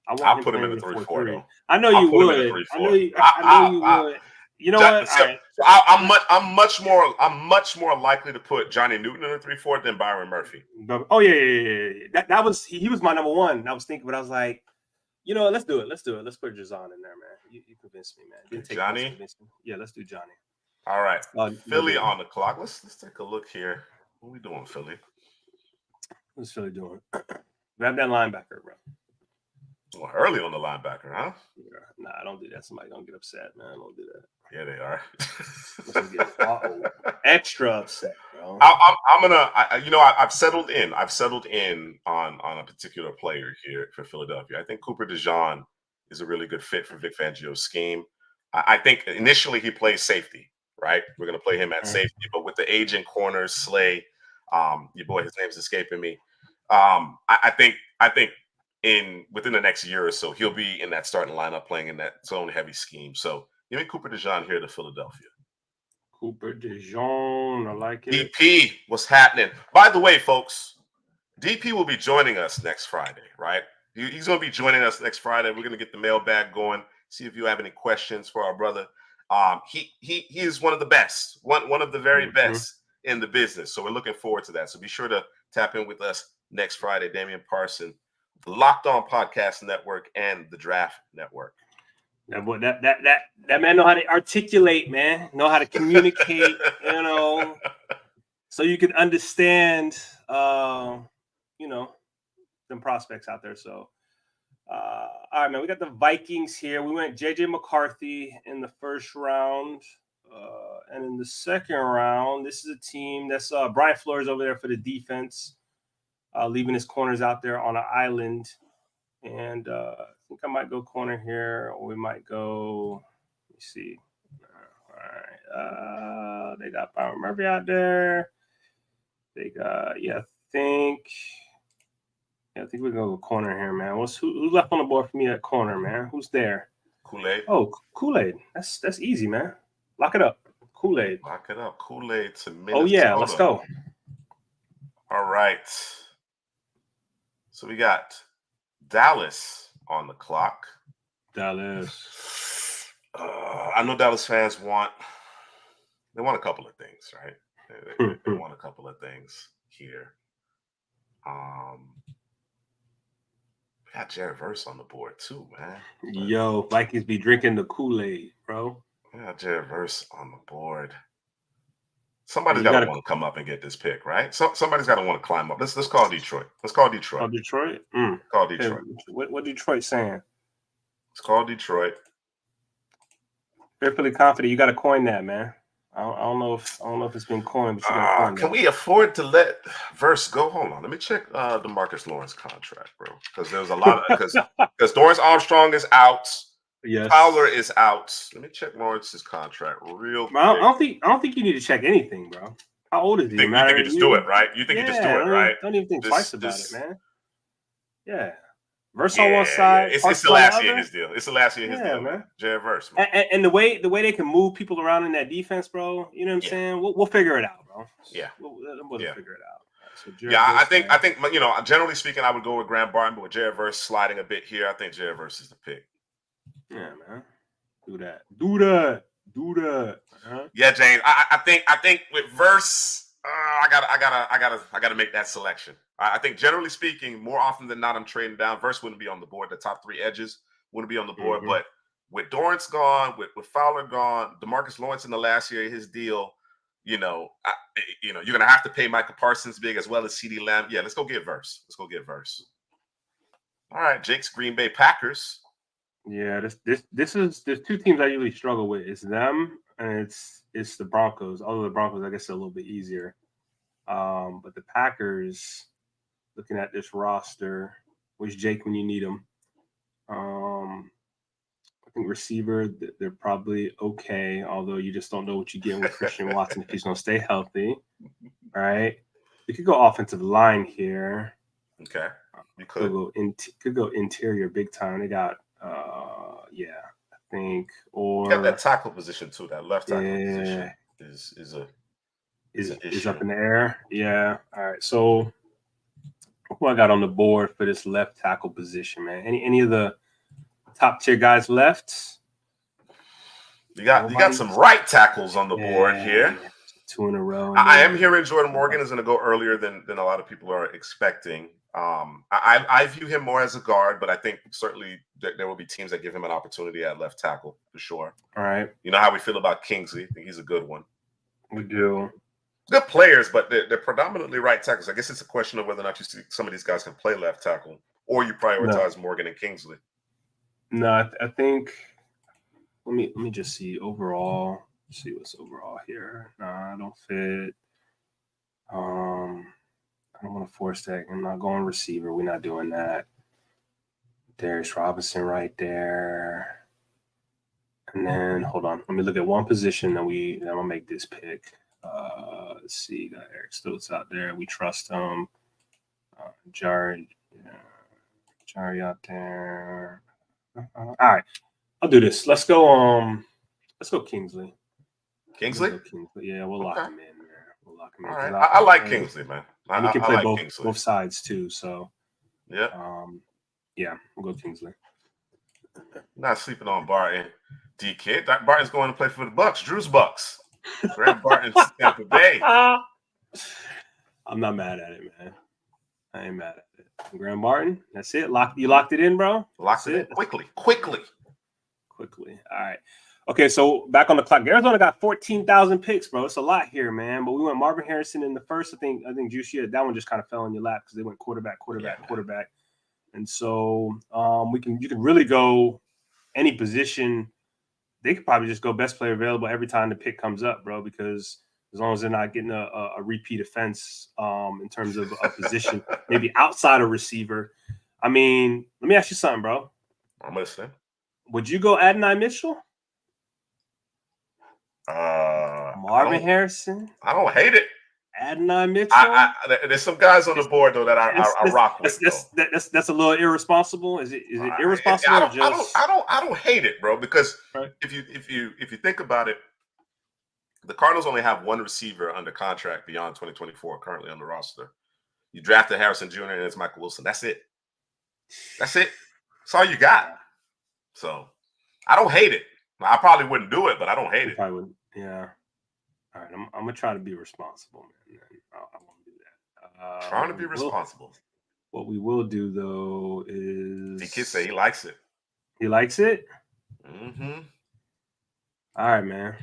I'll put him in a 3-4. I know you would. I know you would. You know what? So I'm much more likely to put Johnny Newton in a 3-4 than Byron Murphy. Oh yeah. That was he was my number one. I was thinking, but I was like, let's do it. Let's put Jazon in there, man. You convinced me, man. Johnny? Yeah, let's do Johnny. All right. Philly on the clock. Let's take a look here. What are we doing, Philly? What's Philly doing? Grab that linebacker, bro. Well, early on the linebacker, huh? Yeah. Nah, don't do that. Somebody gonna get upset, man. Don't do that. Yeah, they are. Extra upset, bro. I've settled in. I've settled in on a particular player here for Philadelphia. I think Cooper DeJean is a really good fit for Vic Fangio's scheme. I think initially he plays safety, right? We're going to play him at safety, but with the aging corners, Slay, Your boy, his name's escaping me. I think within the next year or so, he'll be in that starting lineup playing in that zone heavy scheme. So give me Cooper DeJean here to Philadelphia. Cooper DeJean, I like it. DP, what's happening? By the way, folks, DP will be joining us next Friday, right? He's going to be joining us next Friday. We're going to get the mailbag going. See if you have any questions for our brother. He is one of the best, one of the very best in the business. So we're looking forward to that. So be sure to tap in with us next Friday. Damian Parson, the Locked On Podcast Network and the Draft Network. That boy, that man know how to articulate, man. Know how to communicate, so you can understand, them prospects out there. So, all right, man, we got the Vikings here. We went JJ McCarthy in the first round, and in the second round, this is a team that's Brian Flores over there for the defense, leaving his corners out there on an island. And I think I might go corner here, or we might go. Let me see. All right. They got Byron Murphy out there. They got, I think we're gonna go corner here, man. Who's left on the board for me at corner, man? Who's there? Kool-Aid. Oh, Kool-Aid. That's easy, man. Lock it up. Kool-Aid. Lock it up. Kool-Aid to Minnesota. Oh yeah, let's go. All right. So we got Dallas on the clock. Dallas. I know Dallas fans want a couple of things, right? They want a couple of things here. We got Jared Verse on the board too, man. Yo, Vikings be drinking the Kool-Aid, bro. We got Jared Verse on the board. Somebody's got to want to come up and get this pick, right? Somebody's got to want to climb up. Let's call Detroit. Let's call Detroit. Oh, Detroit? Call Detroit. What Detroit saying? Let's call Detroit. Fearfully confident. You got to coin that, man. I don't know if it's been coined, but you got to coin that. Can we afford to let Verse go? Hold on. Let me check the Marcus Lawrence contract, bro. Because there's a lot of because Dorrance Armstrong is out. Yes. Fowler is out. Let me check Lawrence's contract real quick. I don't think you need to check anything, bro. How old is he? You think you just do it, right? You think you just do it, right? Don't even think twice about it, man. Yeah. Verse on one side. Yeah. It's the last year of his deal. It's the last year of his deal, man. Jared Verse, man. And the way they can move people around in that defense, bro. You know what I'm saying? We'll figure it out, bro. Yeah. We'll figure it out. So I think generally speaking, I would go with Graham Barton, but with Jared Verse sliding a bit here, I think Jared Verse is the pick. Yeah, man. Do that. Uh-huh. Yeah, James. I think with Verse, I gotta make that selection. I think generally speaking, more often than not, I'm trading down. Verse wouldn't be on the board. The top three edges wouldn't be on the board. But with Dorrance gone, with Fowler gone, DeMarcus Lawrence in the last year of his deal, you're gonna have to pay Michael Parsons big as well as CeeDee Lamb. Yeah, let's go get Verse. All right, Jake's Green Bay Packers. Yeah, there's two teams I usually struggle with. It's them and it's the Broncos. Although the Broncos, I guess, are a little bit easier. But the Packers, looking at this roster, where's Jake when you need him? I think receiver, they're probably okay. Although you just don't know what you get with Christian Watson if he's going to stay healthy. All right, we could go offensive line here. Okay, you could go interior big time. They got. I think, or you got that tackle position too. That left tackle position is up in the air. Yeah. All right. So, who I got on the board for this left tackle position, man? Any of the top tier guys left? You got some right tackles on the board here. 2 in a row. I am hearing Jordan Morgan is going to go earlier than a lot of people are expecting. I view him more as a guard, but I think certainly there will be teams that give him an opportunity at left tackle for sure. All right. You know how we feel about Kingsley. I think he's a good one. We do. Good players, but they're predominantly right tackles. I guess it's a question of whether or not you see some of these guys can play left tackle, or you prioritize Morgan and Kingsley. No, I think. Let me just see overall. See what's overall here. I don't fit. I don't want to force that. I'm not going receiver. We're not doing that. Darius Robinson right there. And then hold on. Let me look at one position that I'm gonna make this pick. Let's see, got Eric Stokes out there. We trust him. Jari out there. All right, I'll do this. Let's go. Let's go Kingsley. Kingsley? Yeah, we'll lock him in, man. We'll lock him in. All right. I like Kingsley, man. And we can play like both sides too. So yeah. Yeah, we'll go Kingsley. Not sleeping on Barton. D Kid. Doc Barton's going to play for the Bucks. Drew's Bucks. Graham Barton's Tampa Bay. I'm not mad at it, man. I ain't mad at it. Graham Barton. That's it. You locked it in, bro. Locked it in quickly. All right. Okay, so back on the clock. Arizona got 14,000 picks, bro. It's a lot here, man. But we went Marvin Harrison in the first. I think Juicy, that one just kind of fell in your lap because they went quarterback. And so you can really go any position. They could probably just go best player available every time the pick comes up, bro, because as long as they're not getting a repeat offense in terms of a position, maybe outside of receiver. I mean, let me ask you something, bro. I'm listening. Would you go Adonai Mitchell? Marvin Harrison? I don't hate it. Adonai Mitchell? There's some guys on the board though that I rock with. That's a little irresponsible. Is it irresponsible? I don't hate it, bro. Because right. if you think about it, the Cardinals only have one receiver under contract beyond 2024 currently on the roster. You drafted Harrison Jr. and it's Michael Wilson. That's it. That's all you got. So I don't hate it. I probably wouldn't do it, but I don't hate it. I wouldn't. Yeah. All right. I'm gonna try to be responsible, man. I won't do that. Trying to be responsible. What we will do though is the kid say he likes it. He likes it. Mm-hmm. All right, man.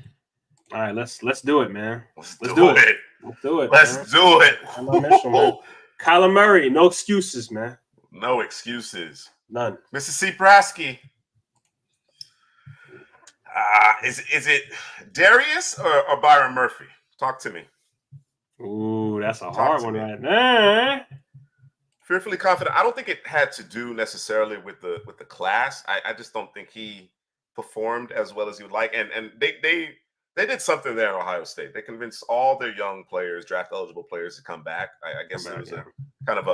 All right, let's do it, man. Let's do it. Let's do it. Let's do it. Kyler Murray, no excuses, man. No excuses. None. Mr. C. Prasky. Is it Darius or Byron Murphy? Talk to me. Ooh, that's a hard one right now. Fearfully confident. I don't think it had to do necessarily with the class. I just don't think he performed as well as he would like. And they did something there in Ohio State. They convinced all their young players, draft eligible players, to come back. I guess it was a kind of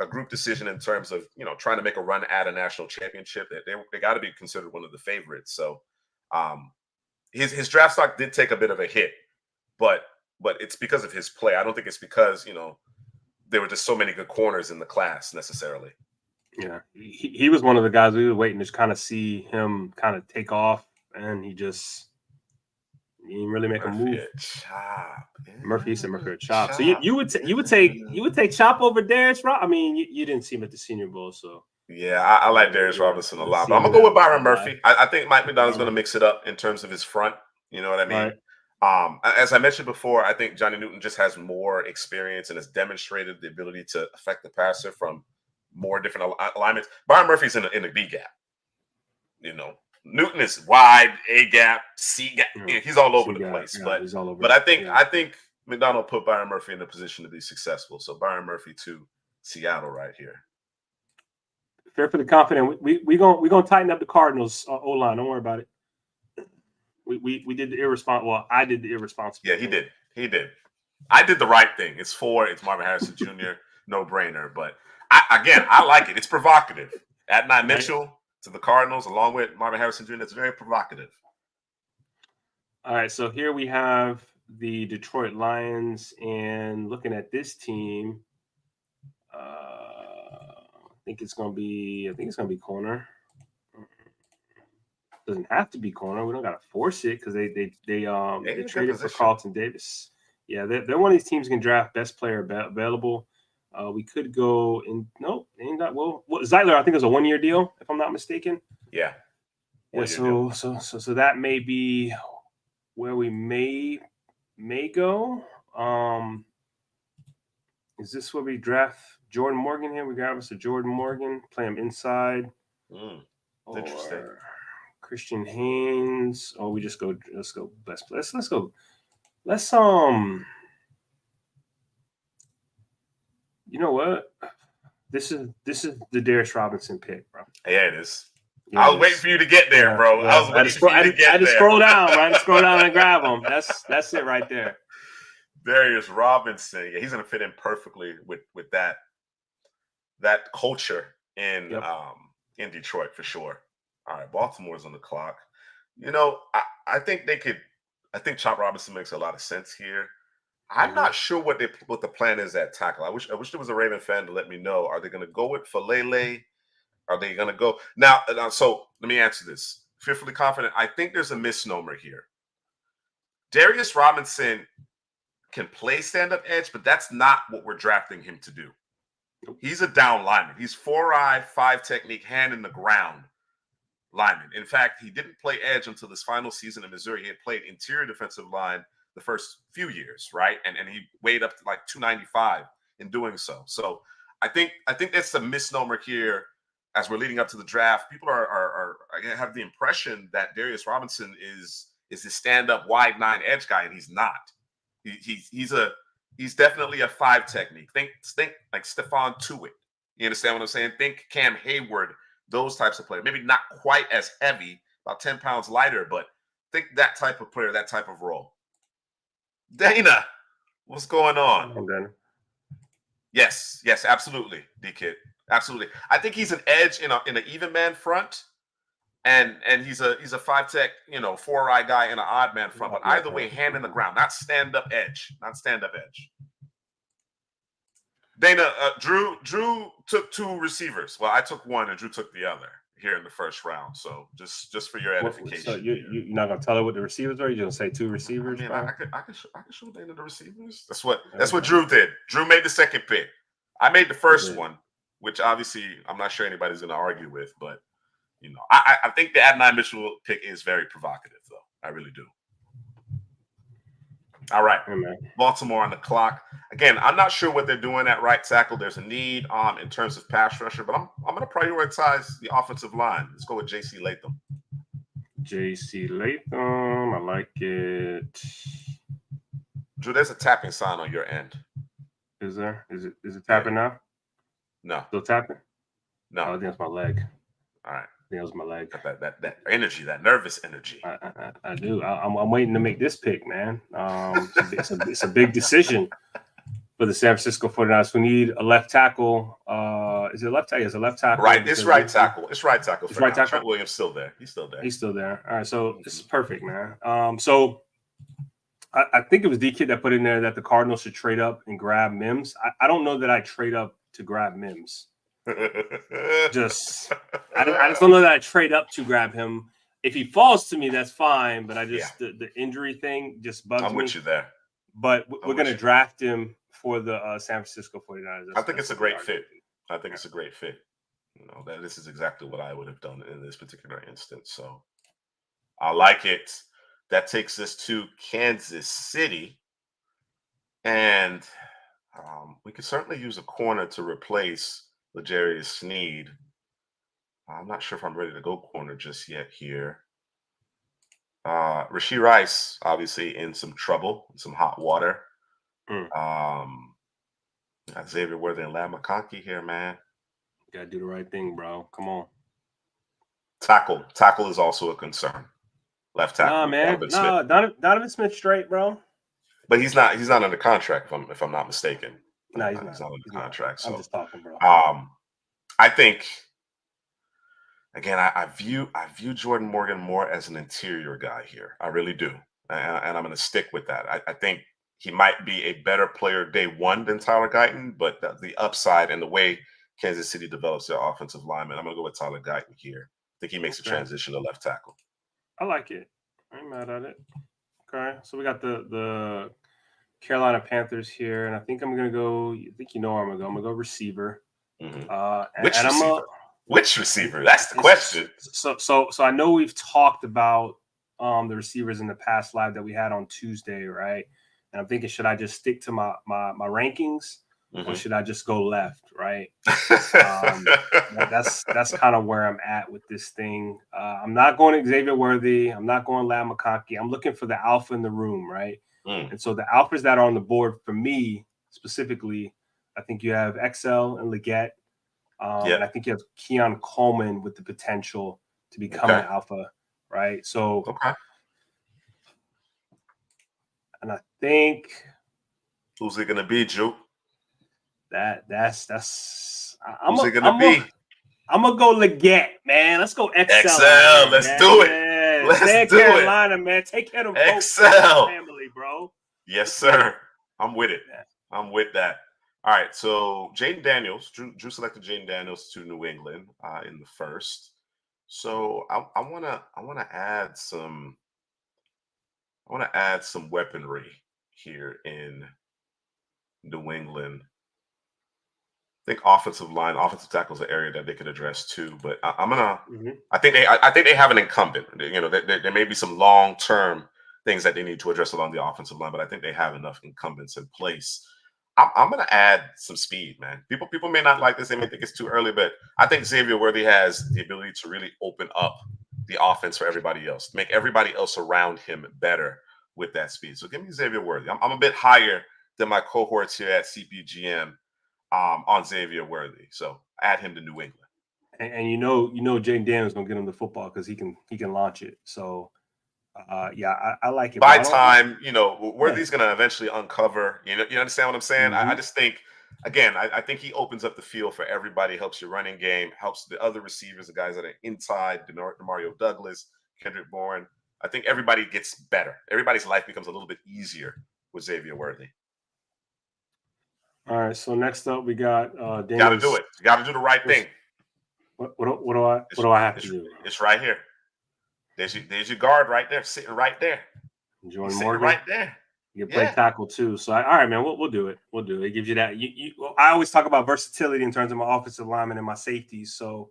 a group decision in terms of trying to make a run at a national championship. They got to be considered one of the favorites. So his draft stock did take a bit of a hit, but it's because of his play. I don't think it's because there were just so many good corners in the class necessarily. Yeah, he was one of the guys we were waiting to kind of see him kind of take off, and he didn't really make a move. Murphy said Murphy a chop. So you would take Chop over Darius Robinson? I mean, you didn't see him at the Senior Bowl, so. Yeah, I like Darius Robinson a lot, but I'm gonna go with Byron Murphy. I think Mike McDonald's gonna mix it up in terms of his front. You know what I mean? Right. As I mentioned before, I think Johnny Newton just has more experience and has demonstrated the ability to affect the passer from more different alignments. Byron Murphy's in the B gap. Newton is wide, A gap, C gap. He's all over the place. But I think McDonald put Byron Murphy in a position to be successful. So Byron Murphy to Seattle right here. Fearfully confident. We gonna tighten up the Cardinals O-line. Don't worry about it. We did the irresponsible. Well, I did the irresponsible. Yeah, he did. I did the right thing. It's Marvin Harrison Jr. No brainer. But I like it. It's provocative. Adonai Mitchell to the Cardinals, along with Marvin Harrison Jr. It's very provocative. All right, so here we have the Detroit Lions, and looking at this team, I think it's gonna be corner. Doesn't have to be corner. We don't gotta force it because they traded for Carlton Davis. Yeah, they're one of these teams can draft best player available. We could go in. Nope, ain't that well. Zeitler, I think, is a 1-year deal, if I'm not mistaken. Yeah. So that may be where we may go. Is this where we draft Jordan Morgan here? We grab us a Jordan Morgan, play him inside. Interesting. Or Christian Haynes. Or we just go. Let's go best player. Let's go. You know what? This is the Darius Robinson pick, bro. Yeah, it is. Yeah, I was waiting for you to get there, bro. Yeah. I had to scroll down, right? Scroll down and grab him. That's it right there. Darius Robinson. Yeah, he's going to fit in perfectly with that culture in Detroit for sure. All right, Baltimore's on the clock. I think they could. I think Chop Robinson makes a lot of sense here. I'm not sure what the plan is at tackle. I wish there was a Raven fan to let me know. Are they going to go with Falele? Are they going to go now? So let me answer this. Fearfully confident. I think there's a misnomer here. Darius Robinson can play stand-up edge, but that's not what we're drafting him to do. He's a down lineman. He's 4-eye, 5 technique, hand in the ground lineman. In fact, he didn't play edge until this final season in Missouri. He had played interior defensive line the first few years, right? And he weighed up to like 295 in doing so. So I think that's a misnomer here as we're leading up to the draft. People are have the impression that Darius Robinson is a stand-up wide 9 edge guy, and he's not. He's definitely a 5 technique. Think like Stephon Tuitt. You understand what I'm saying? Think Cam Hayward, those types of players. Maybe not quite as heavy, about 10 pounds lighter, but think that type of player, that type of role. Dana, what's going on? Yes, absolutely, D-Kid. Absolutely. I think he's an edge in an even man front. And he's a 5 tech, 4-eye guy in an odd man front. But either way, hand in the ground, not stand up edge. Dana, Drew took 2 receivers. Well, I took 1 and Drew took the other here in the first round. So just for your edification. So you're not gonna tell her what the receivers are? You're gonna say 2 receivers? I mean, I could show Dana the receivers. That's what Drew did. Drew made the second pick. I made the first one, which obviously I'm not sure anybody's gonna argue with, but I think the Adonai Mitchell pick is very provocative, though. I really do. All right. Baltimore on the clock. Again, I'm not sure what they're doing at right tackle. There's a need in terms of pass rusher, but I'm going to prioritize the offensive line. Let's go with J.C. Latham. J.C. Latham. I like it. Drew, there's a tapping sign on your end. Is there? Is it tapping now? No. Still tapping? No. I think it's my leg. All right. That was my leg. That energy, that nervous energy. I do. I'm waiting to make this pick, man. It's a big decision for the San Francisco 49ers. We need a left tackle. Is it left tackle? Is it left tackle? Right. It's right tackle. It's right tackle. It's right tackle. Trent Williams still there. He's still there. All right. So this is perfect, man. So I think it was D-Kid that put in there that the Cardinals should trade up and grab Mims. I don't know that I trade up to grab Mims. I just don't know that I trade up to grab him. If he falls to me, that's fine. But the injury thing just bugs me. I'm with you there. But we're going to draft him for the San Francisco 49ers. I think it's a great fit. It's a great fit. This is exactly what I would have done in this particular instance. So I like it. That takes us to Kansas City. And we could certainly use a corner to replace L'Jarius Sneed. I'm not sure if I'm ready to go corner just yet here. Rashee Rice, obviously in some trouble, in some hot water. Xavier Worthy and Lam McConkey here, man. You gotta do the right thing, bro. Come on. Tackle is also a concern. Left tackle. Nah, man. Donovan Smith straight, bro. But he's not under contract if I'm not mistaken. No, he's not under contract. So I'm just talking, bro. I think again, I view Jordan Morgan more as an interior guy here. I really do. And I'm going to stick with that. I think he might be a better player day one than Tyler Guyton, but the upside and the way Kansas City develops their offensive lineman, I'm going to go with Tyler Guyton here. I think he makes a transition to left tackle. I like it. I ain't mad at it. Okay. So we got the Carolina Panthers here, and I think I'm going to go – I think you know where I'm going to go. I'm going to go receiver. Mm-hmm. Which receiver? That's the question. So I know we've talked about the receivers in the past live that we had on Tuesday, right? And I'm thinking, should I just stick to my rankings, or should I just go left, right? That's kind of where I'm at with this thing. I'm not going Xavier Worthy. I'm not going Lam McConkey. I'm looking for the alpha in the room, right? And so the alphas that are on the board for me specifically, I think you have XL and Leggett. And I think you have Keon Coleman with the potential to become an alpha, right? So, and I think Who's it gonna be, Juke? That's. Who's it gonna be? I'm gonna go Leggett, man. Let's go XL. Let's do it. Yeah. Let's Stay in do Carolina, man. Take care of them folks, XL family, bro. Yes, sir. I'm with it. I'm with that. All right. So Jaden Daniels, Drew selected Jaden Daniels to New England in the first. So I wanna add some weaponry here in New England. I think offensive tackle is an area that they could address too. But I think they have an incumbent. You know, there may be some long term things that they need to address along the offensive line, but I think they have enough incumbents in place. I'm going to add some speed, man. People may not like this; they may think it's too early, but I think Xavier Worthy has the ability to really open up the offense for everybody else, make everybody else around him better with that speed. So give me Xavier Worthy. I'm a bit higher than my cohorts here at CPGM. On Xavier Worthy, so add him to New England. And you know, Jaden Daniels gonna get him the football because he can launch it. So, yeah, I like it. By time Worthy's gonna eventually uncover. You understand what I'm saying? I just think, again, I think he opens up the field for everybody. Helps your running game. Helps the other receivers, the guys that are inside. Demario Douglas, Kendrick Bourne. I think everybody gets better. Everybody's life becomes a little bit easier with Xavier Worthy. All right, so next up we got Daniels. You gotta do it. You gotta do the right thing. What do I have to do? It's right here. There's your guard right there, sitting right there. Jordan Morgan right there. You play tackle too. So all right, man, we'll do it. We'll do it. It gives you that. I always talk about versatility in terms of my offensive lineman and my safeties. So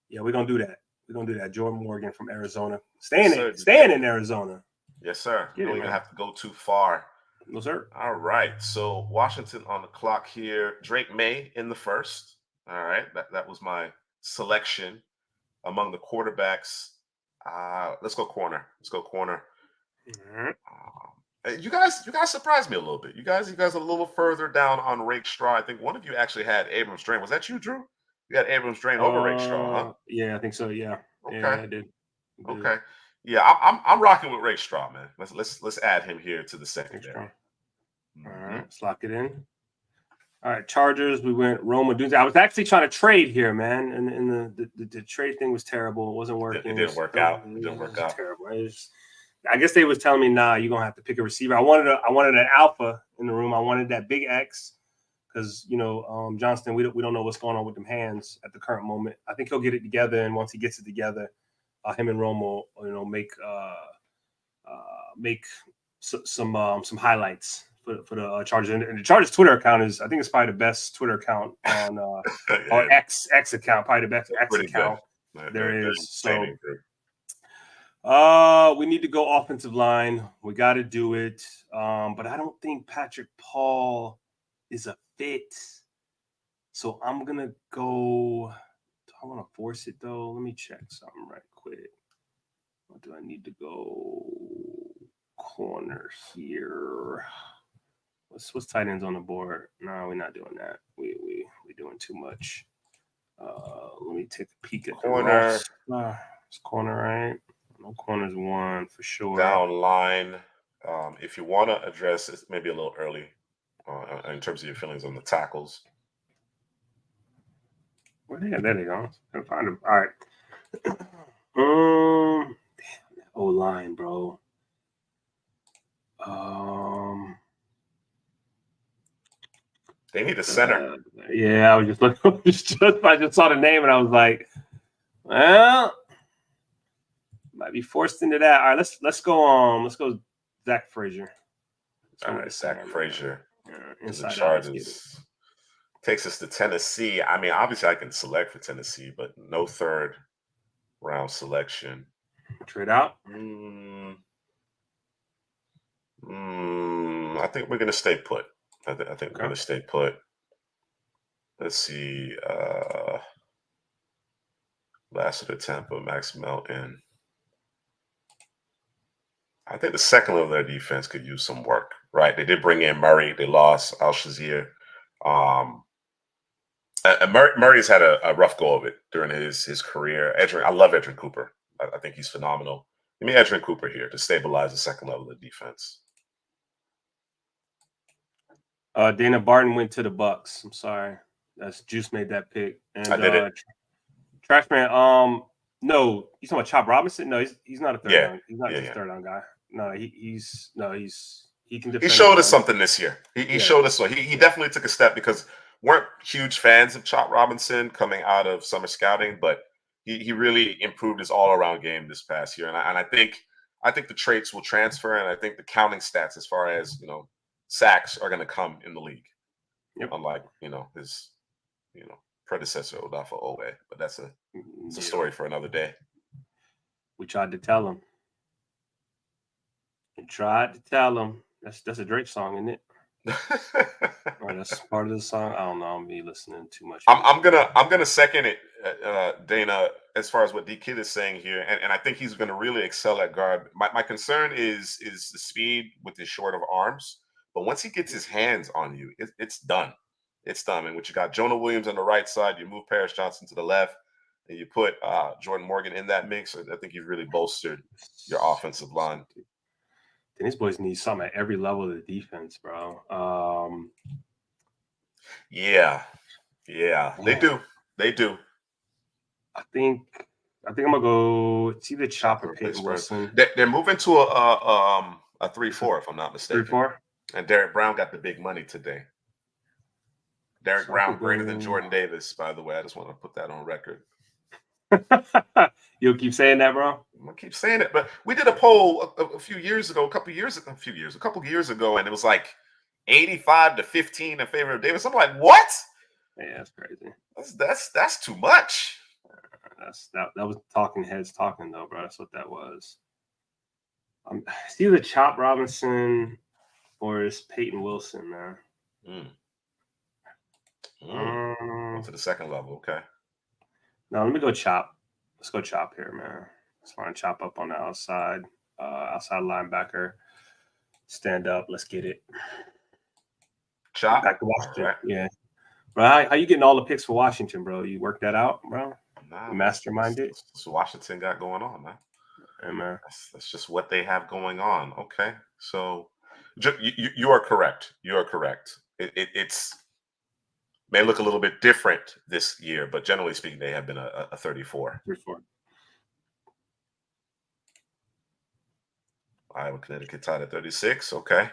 yeah, we're gonna do that. We're gonna do that. Jordan Morgan from Arizona, staying in Arizona. Yes, sir. You don't even have to go too far. No, sir. All right. So Washington on the clock here. Drake May in the first. All right. That was my selection among the quarterbacks. Let's go corner. You guys surprised me a little bit. You guys a little further down on Rake Straw. I think one of you actually had Abrams Drain. Was that you, Drew? You had Abrams Drain over Rake Straw, huh? Yeah, I think so. Yeah. Okay. Yeah, I did. Okay. Yeah, I'm rocking with Rake Straw, man. Let's add him here to the secondary. All right, let's lock it in. All right, Chargers. We went Roma Dunze. I was actually trying to trade here, man, and the trade thing was terrible. It wasn't working. It didn't work out. It didn't work out. Terrible. I guess they was telling me, nah, you're gonna have to pick a receiver. I wanted an alpha in the room. I wanted that big X because Johnston. We don't know what's going on with them hands at the current moment. I think he'll get it together, and once he gets it together, him and Roma, make some highlights for the Chargers. And the Chargers Twitter account is, I think it's probably the best Twitter account on or X account, probably the best X account there is. So we need to go offensive line. We got to do it. But I don't think Patrick Paul is a fit. So I'm gonna go. Do I want to force it though? Let me check something right quick. What do I need to go? Corner here. What's tight ends on the board? No, we're not doing that. We doing too much. Let me take a peek at corner. It's corner, right? No, corner's one for sure. Down line. If you want to address it, maybe a little early in terms of your feelings on the tackles. Well, yeah, there they go. I'll find them. All right. O-line, bro. They need a center. Yeah, I was just looking. I just saw the name and I was like, well, might be forced into that. All right, let's go. Let's go, Zach Frazier. All right, Zach Frazier. Inside the Chargers takes us to Tennessee. I mean, obviously, I can select for Tennessee, but no third round selection. Trade out. I think we're gonna stay put. I think we're gonna stay put. Let's see. Lassiter, Tampa, Max Melton. I think the second level of their defense could use some work, right? They did bring in Murray. They lost Al-Shazier. Murray's had a rough go of it during his career. I love Edrin Cooper. I think he's phenomenal. Give me Edrin Cooper here to stabilize the second level of defense. Dana Barton went to the Bucks. I'm sorry. That's Juice made that pick. And I did it. Trash Man. No, you talking about Chop Robinson? No, he's not a third down. He's not just a third down guy. No, he can defend. He showed us something this year. He showed us. He definitely took a step because weren't huge fans of Chop Robinson coming out of summer scouting, but he really improved his all around game this past year, and I think the traits will transfer, and I think the counting stats as far as sacks are going to come in the league, unlike his predecessor Odafe Owe, but that's a story for another day. We tried to tell him. That's a Drake song, isn't it? That's part of the song. I don't know. I'm be listening too much. I'm gonna second it, Dana, as far as what D Kid is saying here, and I think he's gonna really excel at guard. My concern is the speed with his short of arms, but once he gets his hands on you, it's done. It's done. And what you got, Jonah Williams on the right side, you move Paris Johnson to the left, and you put Jordan Morgan in that mix. I think you've really bolstered your offensive line. And these boys need something at every level of the defense, bro. Yeah, they do. They do. I think I'm gonna go. It's either Chop or Peyton Wilson. They're moving to a 3-4, if I'm not mistaken. 3-4. And Derek Brown got the big money today. Derek Brown greater than Jordan Davis, by the way. I just want to put that on record. You'll keep saying that, bro? I'm gonna keep saying it, but we did a poll a couple years ago, and it was like 85-15 in favor of Davis. I'm like, what? Yeah, that's crazy. That's too much. That was talking heads talking though, bro. That's what that was. It's either Chop Robinson or it's Peyton Wilson, man. To the second level, okay. No, let me go Chop. Let's go Chop here, man. Let's find Chop up on the outside linebacker. Stand up. Let's get it. Chop back to Washington. Right. Yeah, bro. How you getting all the picks for Washington, bro? You worked that out, bro? Nah, masterminded. That's what Washington got going on, man. Hey, man. That's just what they have going on. Okay, so you are correct. You are correct. It's may look a little bit different this year, but generally speaking, they have been a 34. 34. Iowa, Connecticut tied at 36. Okay.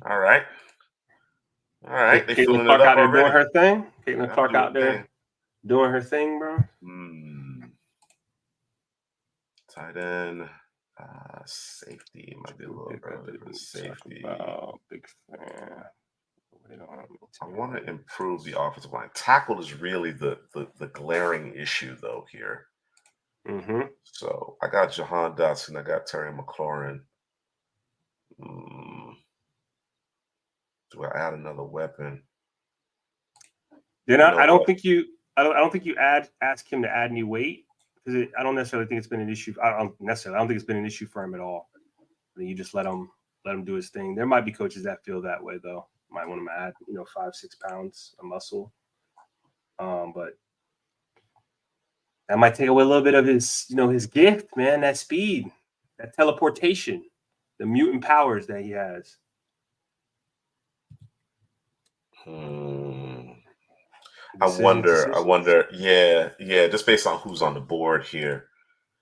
All right. They Caitlin Clark out there doing her thing. Caitlin Clark out there doing her thing, bro. Tight end, safety might be a little early. Safety. Big fan. I want to improve the offensive line. Tackle is really the glaring issue, though, here. So I got Jahan Dotson. I got Terry McLaurin. Do I add another weapon? Then I don't think you ask him to add any weight because I don't necessarily think it's been an issue. I don't think it's been an issue for him at all. I think you just let him do his thing. There might be coaches that feel that way though. Might want him to add 5-6 pounds of muscle, but that might take away a little bit of his his gift, man. That speed, that teleportation, the mutant powers that he has. I wonder. Yeah. Just based on who's on the board here,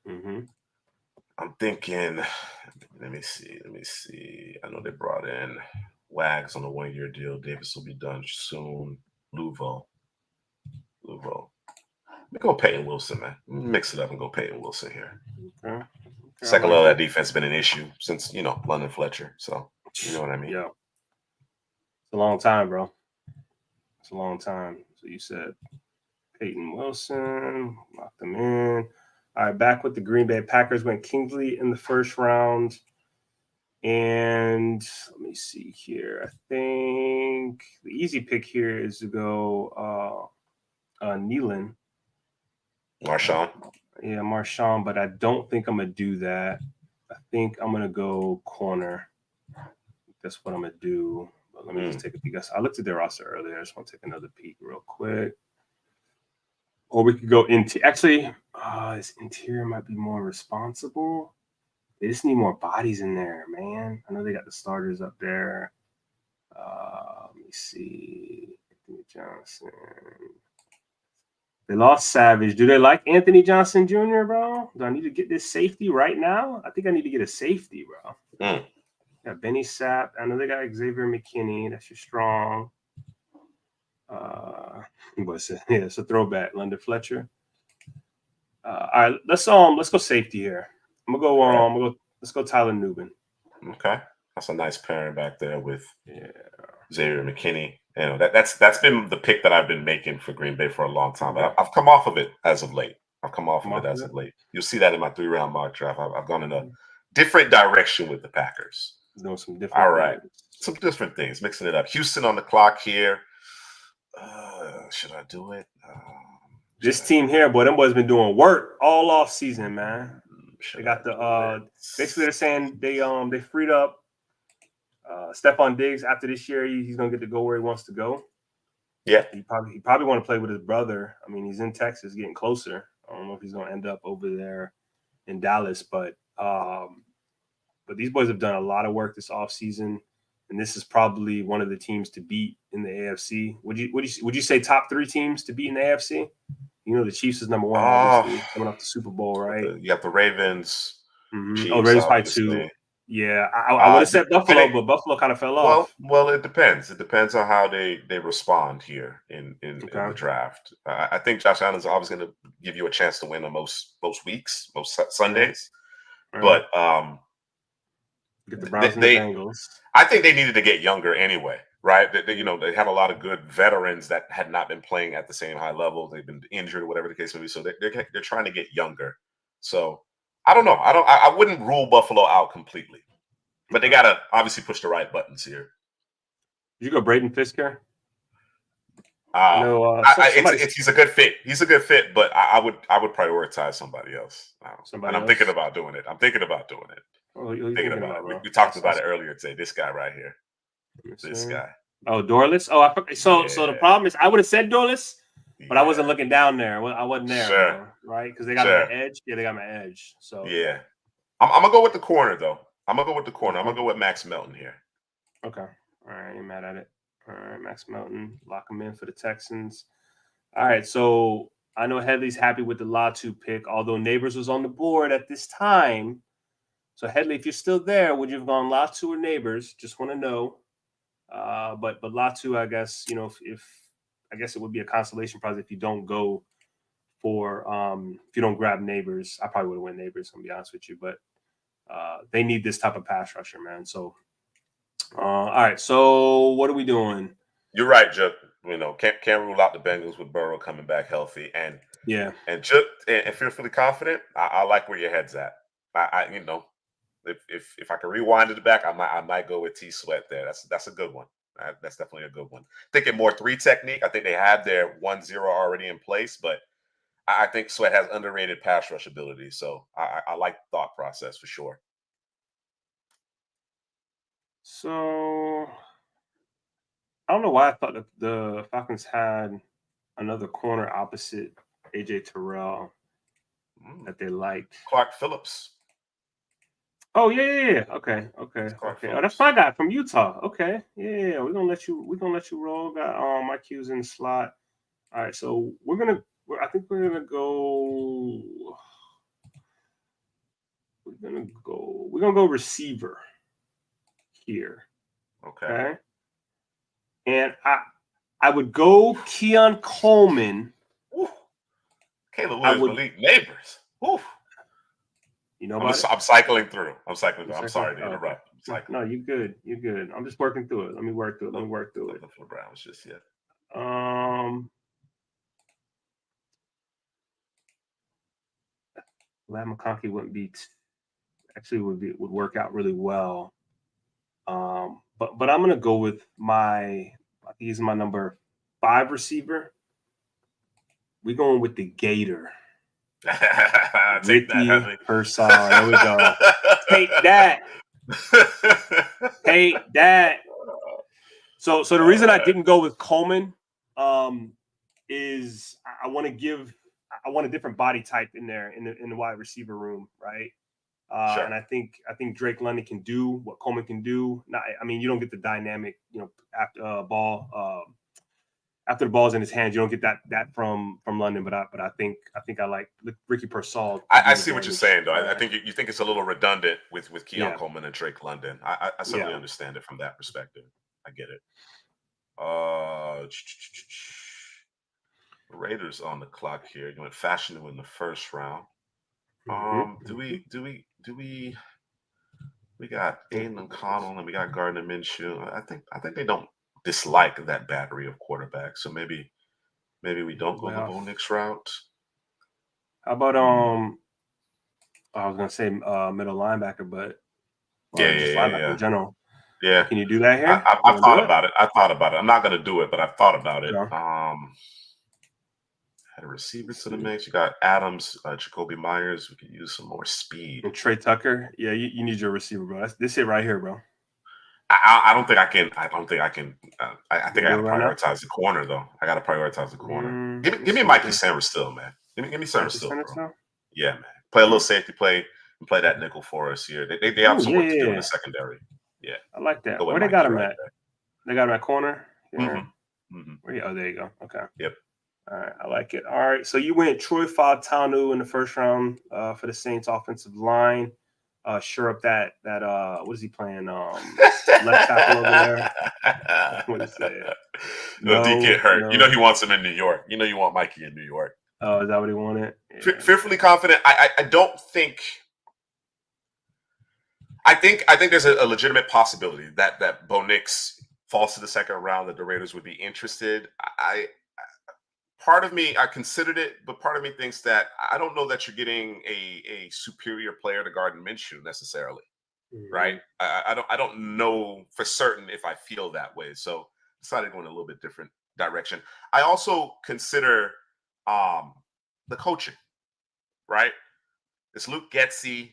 I'm thinking. Let me see. I know they brought in Wags on a 1-year deal. Davis will be done soon. Luvo. Let me go Peyton Wilson, man. Mix it up and go Peyton Wilson here. Okay. Second level of that defense has been an issue since London Fletcher. So you know what I mean. Yeah. It's a long time, bro. It's a long time. So you said Peyton Wilson, lock them in. All right, back with the Green Bay Packers. Went Kingsley in the first round. And let me see here. I think the easy pick here is to go Nealon. Marshawn. Yeah, Marshawn, but I don't think I'm going to do that. I think I'm going to go corner. That's what I'm going to do. But let me just take a peek. I looked at their roster earlier. I just want to take another peek real quick. Or we could go into actually, this interior might be more responsible. They just need more bodies in there, man. I know they got the starters up there. Let me see. Anthony Johnson. They lost Savage. Do they like Anthony Johnson Jr., bro? Do I need to get this safety right now? I think I need to get a safety, bro. Got Benny Sapp. I know they got Xavier McKinney. That's your strong. What's it? Yeah, it's a throwback. London Fletcher. All right, let's go safety here. Let's go Tyler Nubin. Okay, that's a nice pairing back there with Xavier McKinney. You know, that's been the pick that I've been making for Green Bay for a long time. But I've come off of it as of late. You'll see that in my 3-round mock draft. I've gone in a different direction with the Packers. Doing some different. All right, some different things, mixing it up. Houston on the clock here. Should I do it? This team here, boy, them boys been doing work all off season, man. They got the basically they're saying they freed up Stephon Diggs after this year. He's gonna get to go where he wants to go. Yeah, he probably want to play with his brother. I mean, he's in Texas, getting closer. I don't know if he's gonna end up over there in Dallas, but these boys have done a lot of work this offseason, and this is probably one of the teams to beat in the AFC. Would you say top 3 teams to beat in the AFC? You know, the Chiefs is number 1, obviously, coming off the Super Bowl, right? You have the Ravens. Chiefs, Ravens by 2. Yeah, I would have said Buffalo, but Buffalo kind of fell off. Well, it depends. It depends on how they respond here in the draft. I think Josh Allen is always going to give you a chance to win on most weeks, most Sundays. Right. But get the Browns and the Bengals. I think they needed to get younger anyway, right? They have a lot of good veterans that had not been playing at the same high level. They've been injured or whatever the case may be. So they're trying to get younger. So I don't know. I wouldn't rule Buffalo out completely, but they gotta obviously push the right buttons here. Did you go Braden Fisk here? He's a good fit. He's a good fit, but I would prioritize somebody else. I'm thinking about doing it. Oh, thinking about it. We talked about it earlier today. This guy right here. This guy. Oh, Dorless. Oh, so the problem is I would have said Dorless, but I wasn't looking down there. I wasn't there, sure. Right? Because they got my edge. Yeah, they got my edge. So yeah, I'm gonna go with the corner though. I'm gonna go with Max Melton here. Okay. All right, ain't mad at it. All right, Max Melton, lock him in for the Texans. All right, so I know Headley's happy with the Latu pick, although Neighbors was on the board at this time. So Headley, if you're still there, would you have gone Latu or Neighbors? Just want to know. But Latu, I guess, if I guess it would be a consolation prize if you don't go for if you don't grab Neighbors. I probably would have went Neighbors, I'm gonna be honest with you, but they need this type of pass rusher, man. So all right, so what are we doing? You're right, Judd. Can't rule out the Bengals with Burrow coming back healthy, and Judd, and if you're feeling confident, I like where your head's at. If I can rewind it back, I might go with T Sweat there. That's a good one. That's definitely a good one. Thinking more 3 technique. I think they have their 1-0 already in place, but I think Sweat has underrated pass rush ability. So I like the thought process for sure. So I don't know why I thought that the Falcons had another corner opposite AJ Terrell that they liked. Clark Phillips. Oh yeah. Okay. Oh, that's my guy from Utah. Okay. Yeah. We're gonna let you roll. Got my Q's in the slot. All right. So we're gonna go receiver here. Okay. And I would go Keon Coleman. Ooh. Caleb Williams, Malik Neighbors. Ooh. I'm cycling through. I'm sorry to interrupt. No, you're good. I'm just working through it. Let me work through it. For the Browns just yet. Ladd McConkey would work out really well. But I'm gonna go with I think he's my number 5 receiver. We're going with the Gator. Take that, Persall. There we go. Take that. Take that. So the reason I didn't go with Coleman is I want a different body type in there in the wide receiver room, right? Sure. And I think Drake London can do what Coleman can do. You don't get the dynamic, after after the ball's in his hands, you don't get that from London. But I think I like Ricky Pearsall. I see what you're saying, though. I think you think it's a little redundant with Keon Coleman and Drake London. I certainly understand it from that perspective. I get it. Raiders on the clock here. You went fashionable in the first round. Do we got Aiden O'Connell and we got Gardner Minshew. I think they don't dislike that battery of quarterbacks. So maybe we don't go the Bo Nix route. How about I was gonna say middle linebacker, but linebacker in general. Yeah. Can you do that here? I've thought about it. I'm not gonna do it, but I've thought about it. Had a receiver to the mix. You got Adams, Jacoby Myers. We could use some more speed. And Trey Tucker. Yeah, you need your receiver, bro. This it right here, bro. I don't think I can. I think I got to prioritize the corner, though. I got to prioritize the corner. Give me Mikey Sanders still, man. Give me Sanders still, bro. Yeah, man. Play a little safety play and play that nickel for us here. They have some work to do in the secondary. Yeah, I like that. Where they got him at? They got him at corner. Yeah. Oh, there you go. Okay. Yep. All right, I like it. All right, so you went Troy Fautanu in the first round for the Saints offensive line. Sure up that what is he playing? Left tackle over there. What is that? No, D get hurt. No. You know he wants him in New York. You know you want Mikey in New York. Oh, is that what he wanted? Yeah. Fearfully confident. I don't think. I think there's a legitimate possibility that Bo Nix falls to the second round, that the Raiders would be interested. Part of me, I considered it, but part of me thinks that I don't know that you're getting a superior player to Gardner Minshew necessarily, right? I don't know for certain if I feel that way. So decided to go in a little bit different direction. I also consider the coaching, right? This Luke Getsy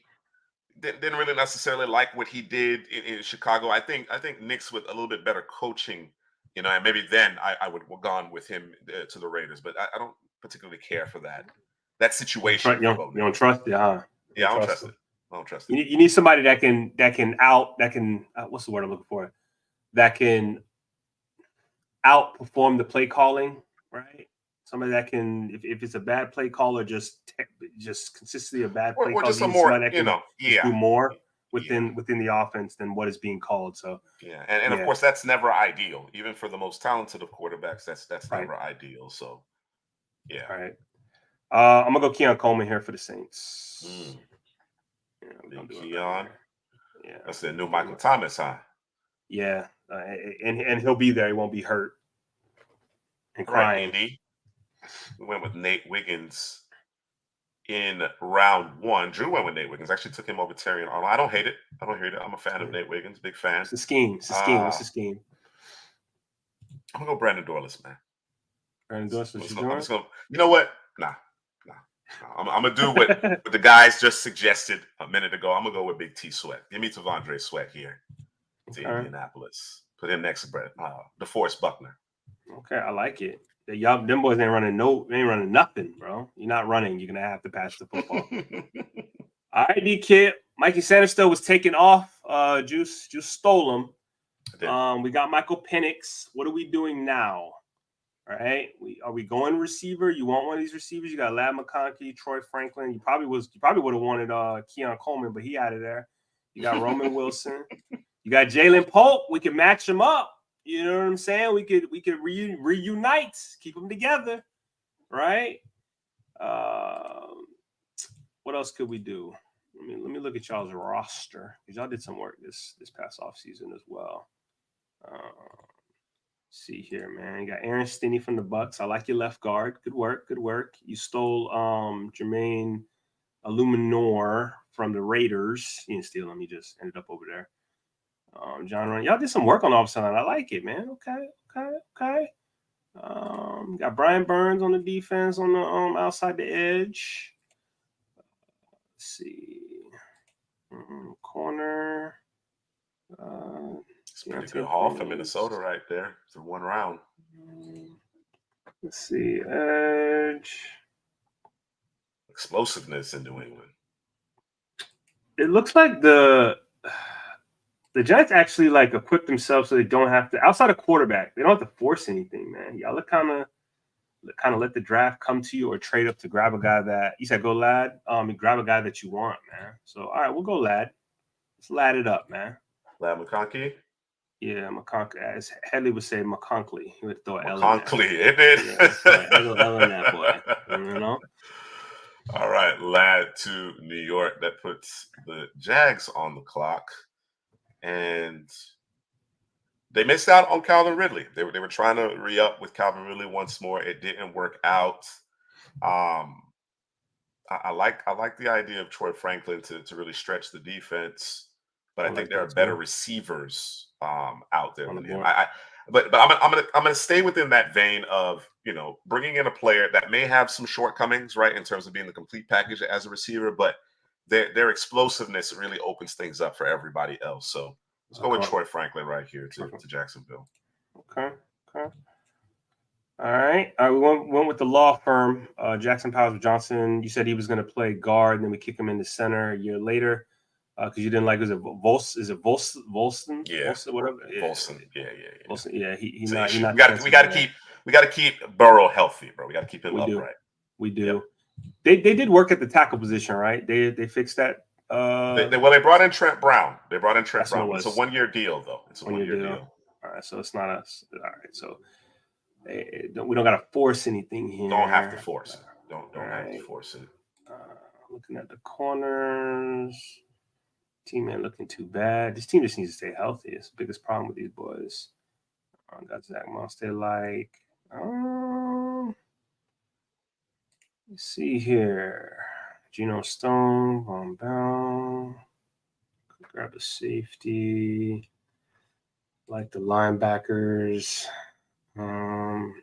didn't really necessarily like what he did in Chicago. I think Nix with a little bit better coaching. And maybe then I would have gone with him to the Raiders, but I don't particularly care for that situation. You don't trust it, huh? Yeah, I don't trust it. I don't trust it. You need somebody that can what's the word I'm looking for? That can outperform the play calling, right? Somebody that can, if it's a bad play caller, just consistently a bad play caller, or just a more, do more within the offense than what is being called. So and of course that's never ideal, even for the most talented of quarterbacks. That's never ideal. So all right, I'm gonna go Keon Coleman here for the Saints. Keon, that's the new Michael Thomas, huh? Yeah, and he'll be there. He won't be hurt and crying. Indy. We went with Nate Wiggins in round 1. Drew went with Nate Wiggins. Actually took him over Terry and Arnold. I don't hate it. I'm a fan of Nate Wiggins. Big fan. It's a scheme. What's the scheme? I'm gonna go Brandon Dorless, man. Brandon Dorless, I'm just gonna. You know what? Nah. I'm gonna do what the guys just suggested a minute ago. I'm gonna go with Big T Sweat. Give me Tavondre Sweat here to Indianapolis. Put him next to DeForest Buckner. Okay, I like it. Them boys ain't running nothing, bro. You're not running. You're gonna have to pass the football. All right, D-Kid. Mikey Sanders still was taken off. Juice stole him. We got Michael Penix. What are we doing now? All right. Are we going receiver? You want one of these receivers? You got Lab McConkey, Troy Franklin. You probably would have wanted Keon Coleman, but he out of there. You got Roman Wilson. You got Jalen Pope. We can match him up. You know what I'm saying? We could reunite, keep them together, right? What else could we do? Let me look at y'all's roster, because y'all did some work this past offseason as well. See here, man. You got Aaron Stinney from the Bucks. I like your left guard. Good work. You stole Jermaine Illuminor from the Raiders. You didn't steal him. He just ended up over there. John Ryan. Y'all did some work on the offensive line. I like it, man. Okay. Got Brian Burns on the defense on the outside the edge. Let's see. Corner. It's pretty good haul for Minnesota right there. It's a 1 round. Let's see. Edge. Explosiveness in New England. It looks like the Giants actually like equip themselves so they don't have to, outside of quarterback, they don't have to force anything, man. Y'all look kind of let the draft come to you or trade up to grab a guy that you said go lad. Grab a guy that you want, man. So all right, we'll go lad. Let's lad it up, man. Lad McConkey? Yeah, McConkey. As Headley would say, McConkey. He would throw an L in there. McConkey, it did. Yeah, L in that boy. You know. All right, lad to New York. That puts the Jags on the clock, and they missed out on Calvin Ridley. They were trying to re-up with Calvin Ridley once more. It didn't work out. I like the idea of Troy Franklin to really stretch the defense, but I think there are better receivers out there than him. But I'm gonna stay within that vein of bringing in a player that may have some shortcomings, right, in terms of being the complete package as a receiver, but their explosiveness really opens things up for everybody else. So let's go with Troy Franklin right here to Jacksonville. Okay. All right. We went with the law firm, Jackson Powers Johnson. You said he was going to play guard, and then we kick him into center a year later because you didn't like. Is it Volson? Yeah, whatever. Volson. Yeah. Volson. Yeah, he's so not. We got to keep Burrow healthy, bro. We got to keep him upright. We do. Yep. They did work at the tackle position, right? They fixed that. They brought in Trent Brown. It's a 1 year deal, though. It's a 1 year deal. All right, so it's not us. All right, so. We don't got to force anything here. Don't have to force it. Don't have to force it. Looking at the corners. Team ain't looking too bad. This team just needs to stay healthy. It's the biggest problem with these boys. Got Zach Moss they like. Let's see here. Geno Stone, Von Bell. Grab a safety. Like the linebackers. Tom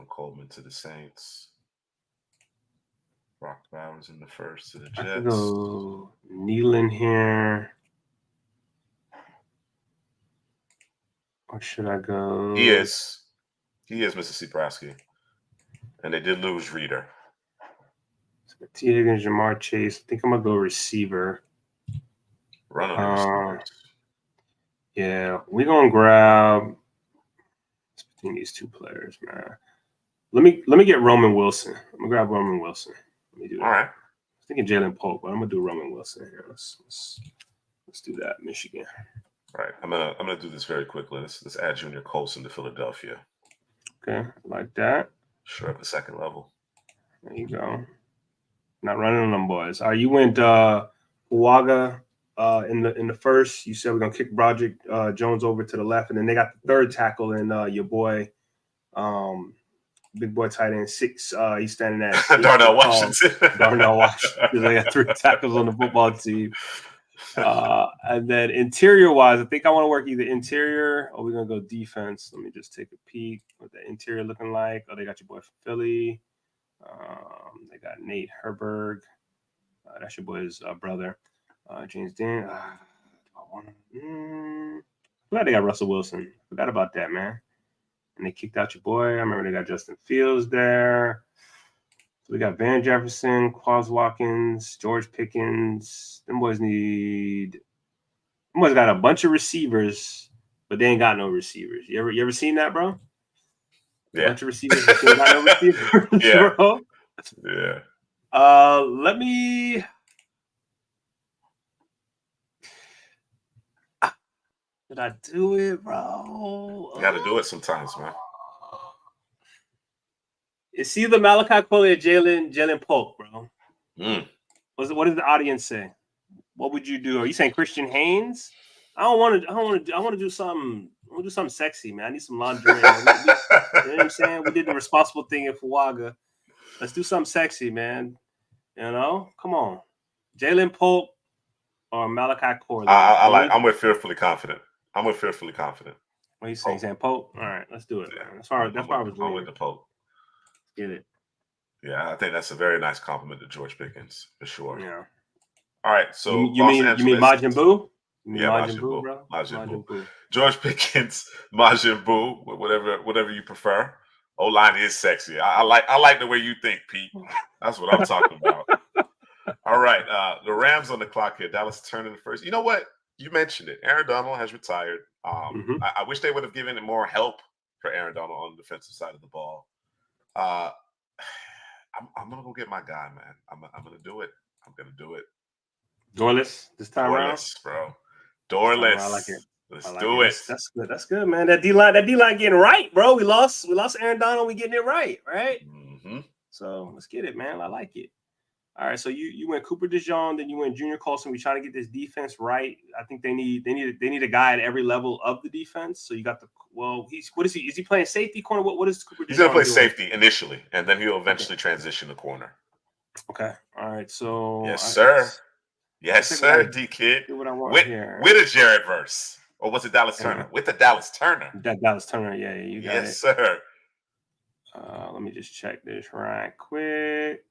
Coleman to the Saints. Brock Bowers in the first to the Jets. I could go Nealon here. Or should I go? He is Mr. Seabrowski. And they did lose Reader. T. Higgins, Jamar Chase. I think I'm gonna go receiver. Run on the receivers. Yeah, we're gonna grab between these two players, man. Let me get Roman Wilson. I'm gonna grab Roman Wilson. Let me do that. All right. I was thinking Jalen Polk, but I'm gonna do Roman Wilson here. Let's do that, Michigan. All right. I'm gonna do this very quickly. Let's add Junior Colson to Philadelphia. Okay, like that. Sure, at the second level. There you go. Not running on them boys. You went Huaga in the first. You said we're gonna kick Broderick Jones over to the left, and then they got the third tackle in your boy, big boy tight end 6. He's standing at Darnell Washington. Darnell Washington. They got 3 tackles on the football team. And then interior wise, I think I want to work either interior or we're gonna go defense. Let me just take a peek what the interior looking like. Oh, they got your boy from Philly. They got Nate Herberg. That's your boy's brother. James Dan. Glad they got Russell Wilson. Forgot about that, man. And they kicked out your boy. I remember they got Justin Fields there. So we got Van Jefferson, Quaz Watkins, George Pickens. Them boys got a bunch of receivers, but they ain't got no receivers. You ever seen that, bro? Yeah. A bunch of receivers, but they ain't got no receivers, yeah. Bro. Yeah. Let me. Did I do it, bro? You got to do it sometimes, man. It's either Malachi Coley or Jalen Polk, bro. What does the audience say? What would you do? Are you saying Christian Haynes? I want to do something. I want to do something sexy, man. I need some lingerie. You know what I'm saying? We did the responsible thing in Fuaga. Let's do something sexy, man. You know, come on, Jalen Polk or Malachi Coley. I'm with Fearfully Confident. What are you saying? He's saying Polk? All right, let's do it. Yeah. Man. That's why I was I'm with the Polk. Get it. Yeah, I think that's a very nice compliment to George Pickens for sure. Yeah. All right, so you mean Majin Buu? Majin Buu, bro. Majin Buu. George Pickens, Majin Buu, whatever you prefer. O-line is sexy. I like the way you think, Pete. That's what I'm talking about. All All right. The Rams on the clock here. Dallas turning the first. You know what? You mentioned it. Aaron Donald has retired. I wish they would have given it more help for Aaron Donald on the defensive side of the ball. I'm gonna go get my guy, man. I'm gonna do it. I'm gonna do it. Doorless this time around. Doorless, bro. Doorless. I like it. Let's do it. That's good. That's good, man. That D line getting right, bro. We lost Aaron Donald. We getting it right? Mm-hmm. So let's get it, man. I like it. All right. So you went Cooper DeJean, then you went Junior Colson. We trying to get this defense right. I think they need a guy at every level of the defense. So you got what is he? Is he playing safety corner? What is Cooper DeJean? He's gonna play safety initially, and then he'll eventually transition to corner. Okay. All right. So yes, sir. Yes, sir, D Kid. Do what I want with a Jared verse. Or was it Dallas Turner? With the Dallas Turner. That Dallas Turner, yeah, you got it. Yes, sir. Let me just check this right quick.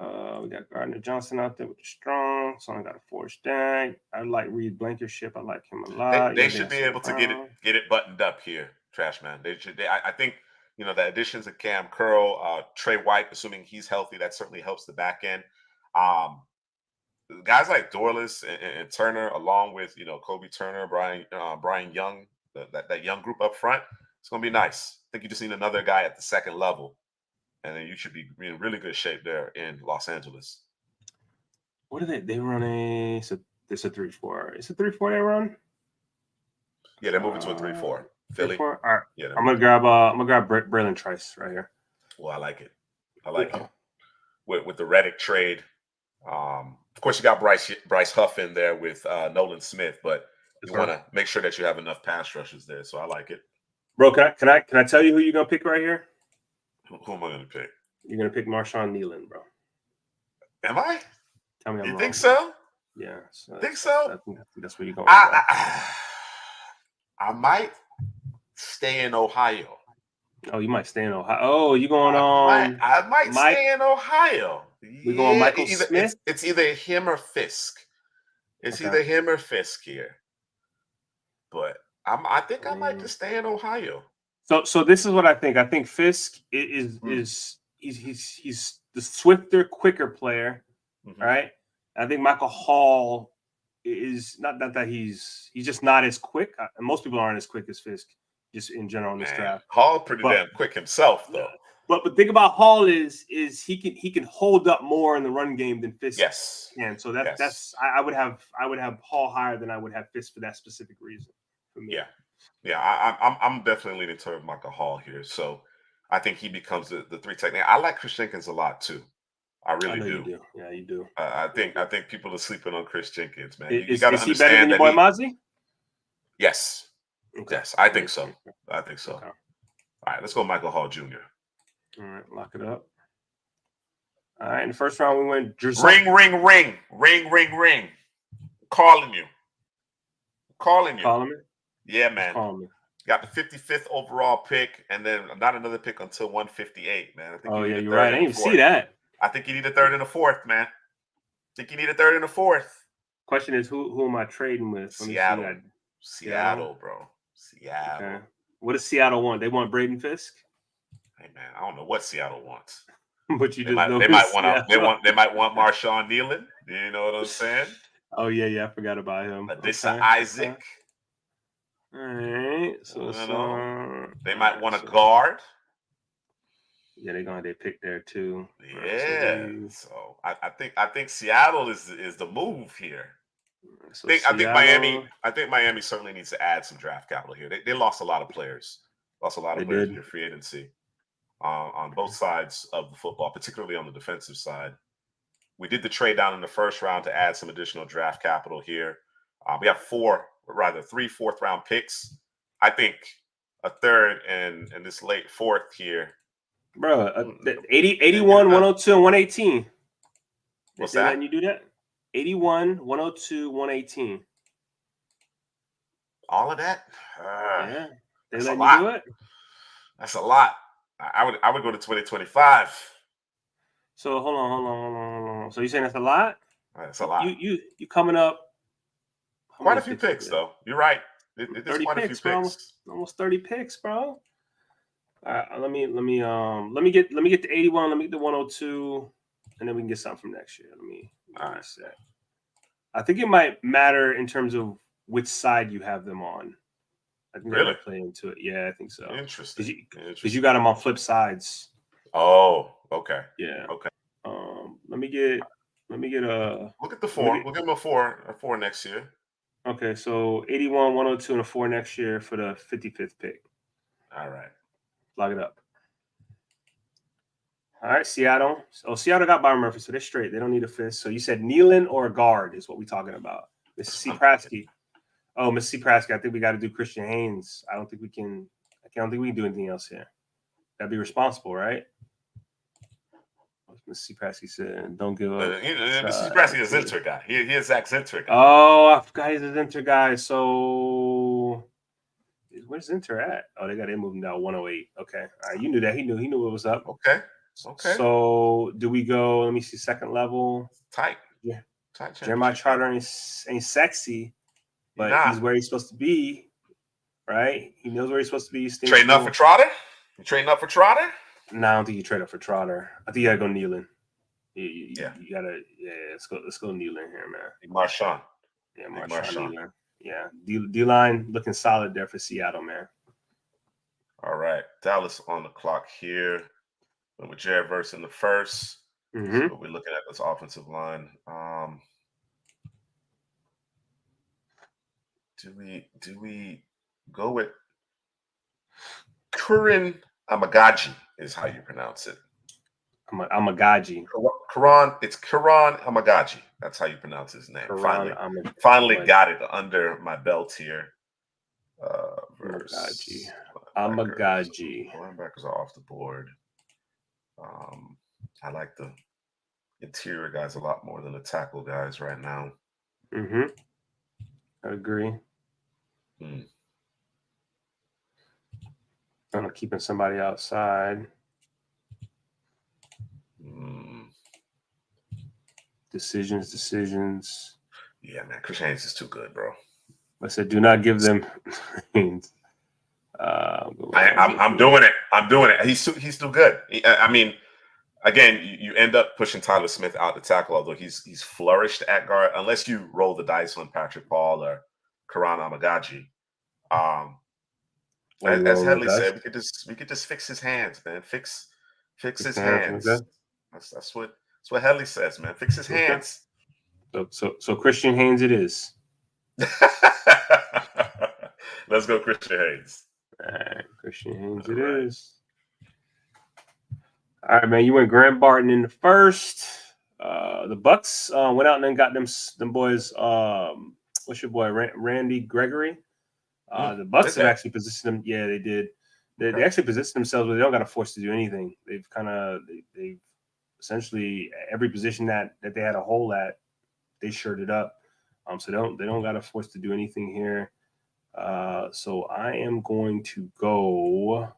We got Gardner Johnson out there with the strong. So I got a forced down. I like Reed Blankenship. I like him a lot. They should be able to get it buttoned up here, Trash Man. They should. I think the additions of Cam Curl, Trey White, assuming he's healthy, that certainly helps the back end. Guys like Doorless and Turner, along with Kobe Turner, Brian Young, that young group up front, it's gonna be nice. I think you just need another guy at the second level, and then you should be in really good shape there in Los Angeles. What are they run it's a 3-4. It's a 3-4 they run. Yeah, they're moving to a 3-4. Philly. 3-4? All right. Yeah, I'm gonna grab Braylon Trice right here. Well, I like it. With the Reddick trade. Of course, you got Bryce Huff in there with Nolan Smith, but you want to make sure that you have enough pass rushers there. So I like it, bro. Can I tell you who you're gonna pick right here? Who am I gonna pick? You're gonna pick Marshawn Nealon, bro. Am I? Tell me I'm wrong. Think so? Yeah. Think so? I think that's where you're going. I might stay in Ohio. Oh, you might stay in Ohio. Oh, you going on? I might stay in Ohio. We going Michael Smith? It's either him or Fisk. It's either him or Fisk here. But I think I might just stay in Ohio. So this is what I think. I think Fisk is he's the swifter, quicker player, right? I think Michael Hall is not that he's just not as quick. Most people aren't as quick as Fisk, just in general in this draft. Hall pretty damn quick himself, though. But think about Hall is he can hold up more in the run game than Fisk can. So that's I would have Hall higher than I would have Fisk for that specific reason. For me. Yeah. I'm definitely leaning toward Michael Hall here. So I think he becomes the 3 technique. I like Chris Jenkins a lot too. I really do. You do. Yeah, you do. I think people are sleeping on Chris Jenkins, man. Is he better than your boy Mozzie? Yes. Okay. Yes, I think so. Okay. All right, let's go Michael Hall Jr. All right, lock it up. All right, in the first round we went Ring. Calling you. Calling me? Yeah, man. Calling me. Got the 55th overall pick, and then not another pick until 158, man. I think you're right. I didn't even see that. I think you need a third and a fourth, man. Question is, who am I trading with? Seattle, bro. Seattle. Okay. What does Seattle want? They want Braden Fisk? Hey, man, I don't know what Seattle wants. But they might want Marshawn Nealon. You know what I'm saying? Oh yeah, I forgot about him. Adissa Isaac. All right. So they might want a guard. Yeah, they pick there too. Yeah. So I think Seattle is the move here. So I think Miami certainly needs to add some draft capital here. They lost a lot of players. In their free agency on both sides of the football, particularly on the defensive side. We did the trade down in the first round to add some additional draft capital here. We have 3 fourth-round picks. I think a third and this late fourth here. Bro, 81, 102, and 118. What's that? Letting you do that? 81, 102, 118. All of that? Yeah. They letting you do it? That's a lot. I would go to 2025. So hold on. So you're saying that's a lot? That's a lot. You coming up? Quite a few picks, though. You're right. There's quite a few picks. Bro. Almost 30 picks, bro. All right, let me get the 81. Let me get the 102. and then we can get something from next year. Let me All right. reset. I think it might matter in terms of which side you have them on. I think that might play into it. Yeah, I think so. Interesting. Because you got them on flip sides. Oh, okay. Yeah. Okay. Let me get a look at the 4. We'll give him a 4 next year. Okay, so 81, 102, and a 4 next year for the 55th pick. All right. Lock it up. All right, Seattle. Oh, Seattle got Byron Murphy, so they're straight. They don't need a fifth. So you said Nealon or a guard is what we're talking about. Mrs. Prasky. Oh, Mrs. Prasky. I think we got to do Christian Haynes. I don't think we can do anything else here. That'd be responsible, right? Mrs. Prasky said, "Don't give up." Mrs. Prasky is a Zinter guy. He is Zach Zinter guy. Oh, I forgot he's a Zinter guy. So where's Zinter at? Oh, they got him moving down 108. Okay, all right. You knew that. He knew what was up. Okay. So do we go? Let me see. Second level. Tight. Yeah. Jeremiah Trotter ain't sexy, but he's where he's supposed to be, right? He knows where he's supposed to be. Trading up for Trotter? You trading up for Trotter? No, I don't think you trade up for Trotter. I think you gotta go Nealon. You gotta. Yeah, let's go Nealon here, man. Marshawn. Yeah, Marshawn Nealon. Yeah, D line looking solid there for Seattle, man. All right, Dallas on the clock here. With Jared Verse in the first. Mm-hmm. So we're looking at this offensive line. Do we go with Kurin Amagaji is how you pronounce it. Amagaji. It's Kuran Amagaji. That's how you pronounce his name. Finally got it under my belt here. Amagaji. Linebackers are off the board. I like the interior guys a lot more than the tackle guys right now. Mm-hmm. I agree. I'm keeping somebody outside. Decisions. Yeah, man. Chris Haynes is too good, bro. I said, do not give them. I'm doing it. He's too good. I mean, again, you end up pushing Tyler Smith out the tackle, although he's flourished at guard, unless you roll the dice on Patrick Paul or Karan Amagaji. As Headley said, we could just fix his hands, man. Fix his hands. That's what Headley says, man. Fix his hands. So Christian Haynes it is. Let's go, Christian Haynes. All right, Christian Haynes it is. All right, man. You went Grant Barton in the first. The Bucks went out and then got them boys. What's your boy, Randy Gregory? The Bucks have actually positioned them. Yeah, they did. They actually positioned themselves where they don't got to force to do anything. They've they've essentially every position that they had a hole at, they shirted up. So they don't got to force to do anything here. So I am going to go.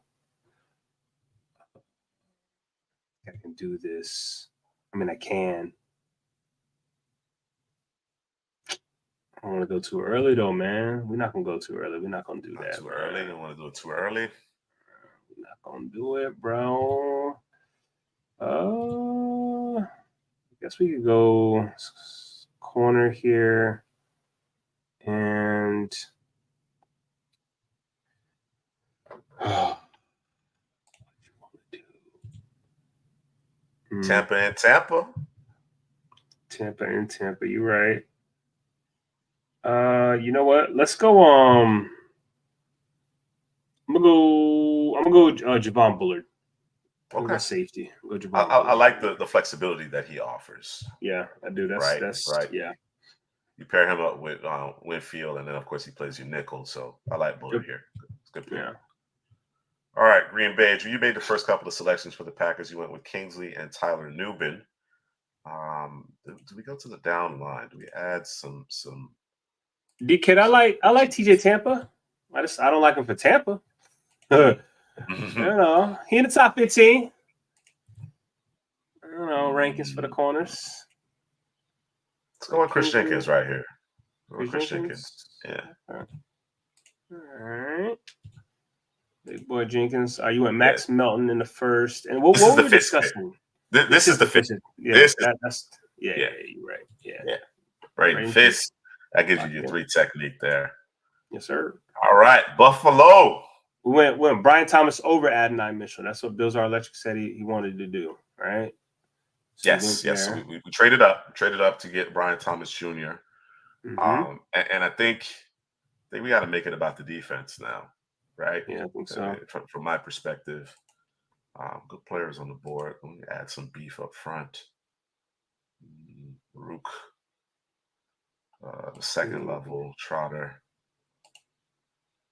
I can do this. I mean, I can. I don't want to go too early though, man. We're not gonna go too early. We're not gonna do that. Too early. You don't want to do it too early. We're not gonna do it, bro. I guess we could go corner here, and what you want to do? Tampa and Tampa. Tampa and Tampa. You're right. You know what? Let's go. I'm gonna go Javon Bullard. Okay. Safety. Go I like the flexibility that he offers. Yeah, I do. That's right. Yeah. You pair him up with Winfield, and then of course he plays you nickel. So I like Bullard here. It's good pick. Yeah. All right, Green Bay. You made the first couple of selections for the Packers. You went with Kingsley and Tyler Nubin. Do we go to the down line? Do we add some? Kid, I like TJ Tampa. I don't like him for Tampa. I don't know. He in the top 15. I don't know rankings for the corners. Let's go with Chris Jenkins right here. Chris Jenkins. Yeah. All right. Big boy Jenkins. You went Max Melton in the first. And what were we discussing? This is the fit. Yeah, This that's yeah. You're right. Yeah. Right in fist. That gives you your 3 technique there. Yes, sir. All right, Buffalo. We went Brian Thomas over Adonai Mitchell. That's what Bills Are Electric said he wanted to do. Right. So yes. So we traded up to get Brian Thomas Jr. And I think we got to make it about the defense now, right? Yeah, I think so. From my perspective, good players on the board. Let me add some beef up front. Rook, the second level, Trotter,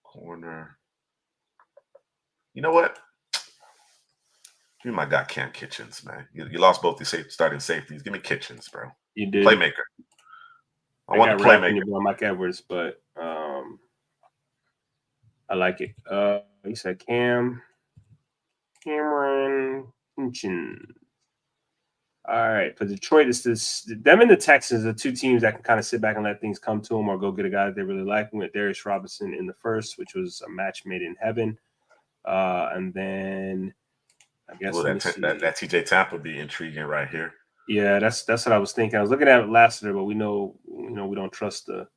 corner. You know what? Give me my guy Cam Kitchens, man. You lost both the starting safeties. Give me Kitchens, bro. You did. Playmaker. I want the playmaker. Mike Edwards, but I like it. You said Cameron Kitchens. All right, for Detroit, it's them and the Texans are 2 teams that can kind of sit back and let things come to them, or go get a guy that they really like. We went Darius Robinson in the first, which was a match made in heaven, and then I guess that TJ Tampa would be intriguing right here. Yeah, that's what I was thinking. I was looking at it last year, but we know we don't trust the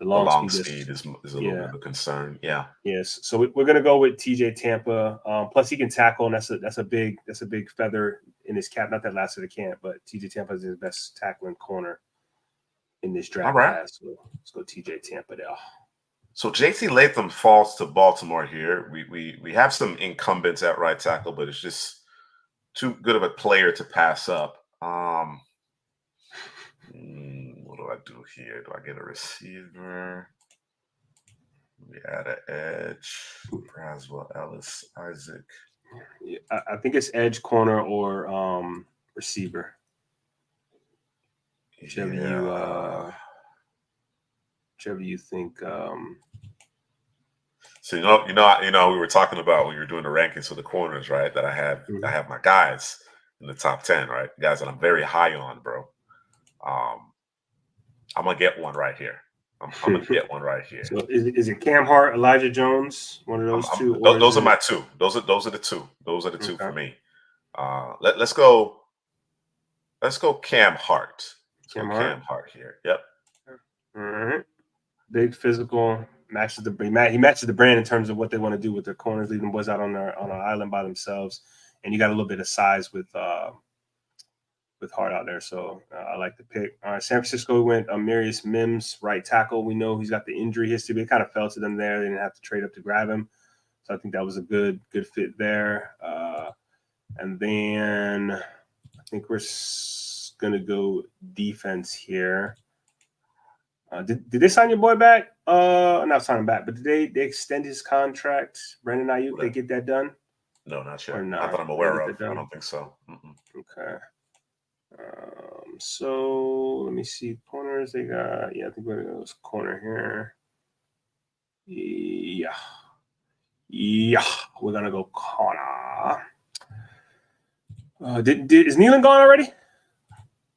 long speed is a little bit of a concern. Yeah. Yes. So we're gonna go with TJ Tampa. Plus he can tackle, and that's a big feather in his cap. Not that last year can't, but TJ Tampa is his best tackling corner in this draft class. So let's go TJ Tampa there. So JT Latham falls to Baltimore here. We have some incumbents at right tackle, but it's just too good of a player to pass up. What do I do here? Do I get a receiver? We add an edge. Braswell, Ellis, Isaac. Yeah, I think it's edge, corner, or receiver. Whichever you think. So we were talking about when you were doing the rankings for the corners, right? That I have my guys in the top 10, right? Guys that I'm very high on, bro. I'm gonna get one right here. I'm gonna get one right here. So is it Cam Hart, Elijah Jones, one of those two? Those are my 2. Those are the 2. Those are the 2 for me. Let's go Cam Hart. Cam Hart here. Yep. All right. Big physical, matches he matches the brand in terms of what they want to do with their corners, leaving boys out on an island by themselves, and you got a little bit of size with Hart out there, so I like the pick. All right, San Francisco went Marius Mims, right tackle. We know he's got the injury history, but it kind of fell to them there. They didn't have to trade up to grab him, so I think that was a good fit there. And then I think we're gonna go defense here. Did they sign your boy back? Not sign him back, but did they extend his contract? Brandon Ayuk, they get that done? No, not sure. Not that I'm aware of. I don't think so. Okay. So let me see corners they got. I think we're gonna go corner here. Yeah, we're gonna go corner. Is Nealon gone already?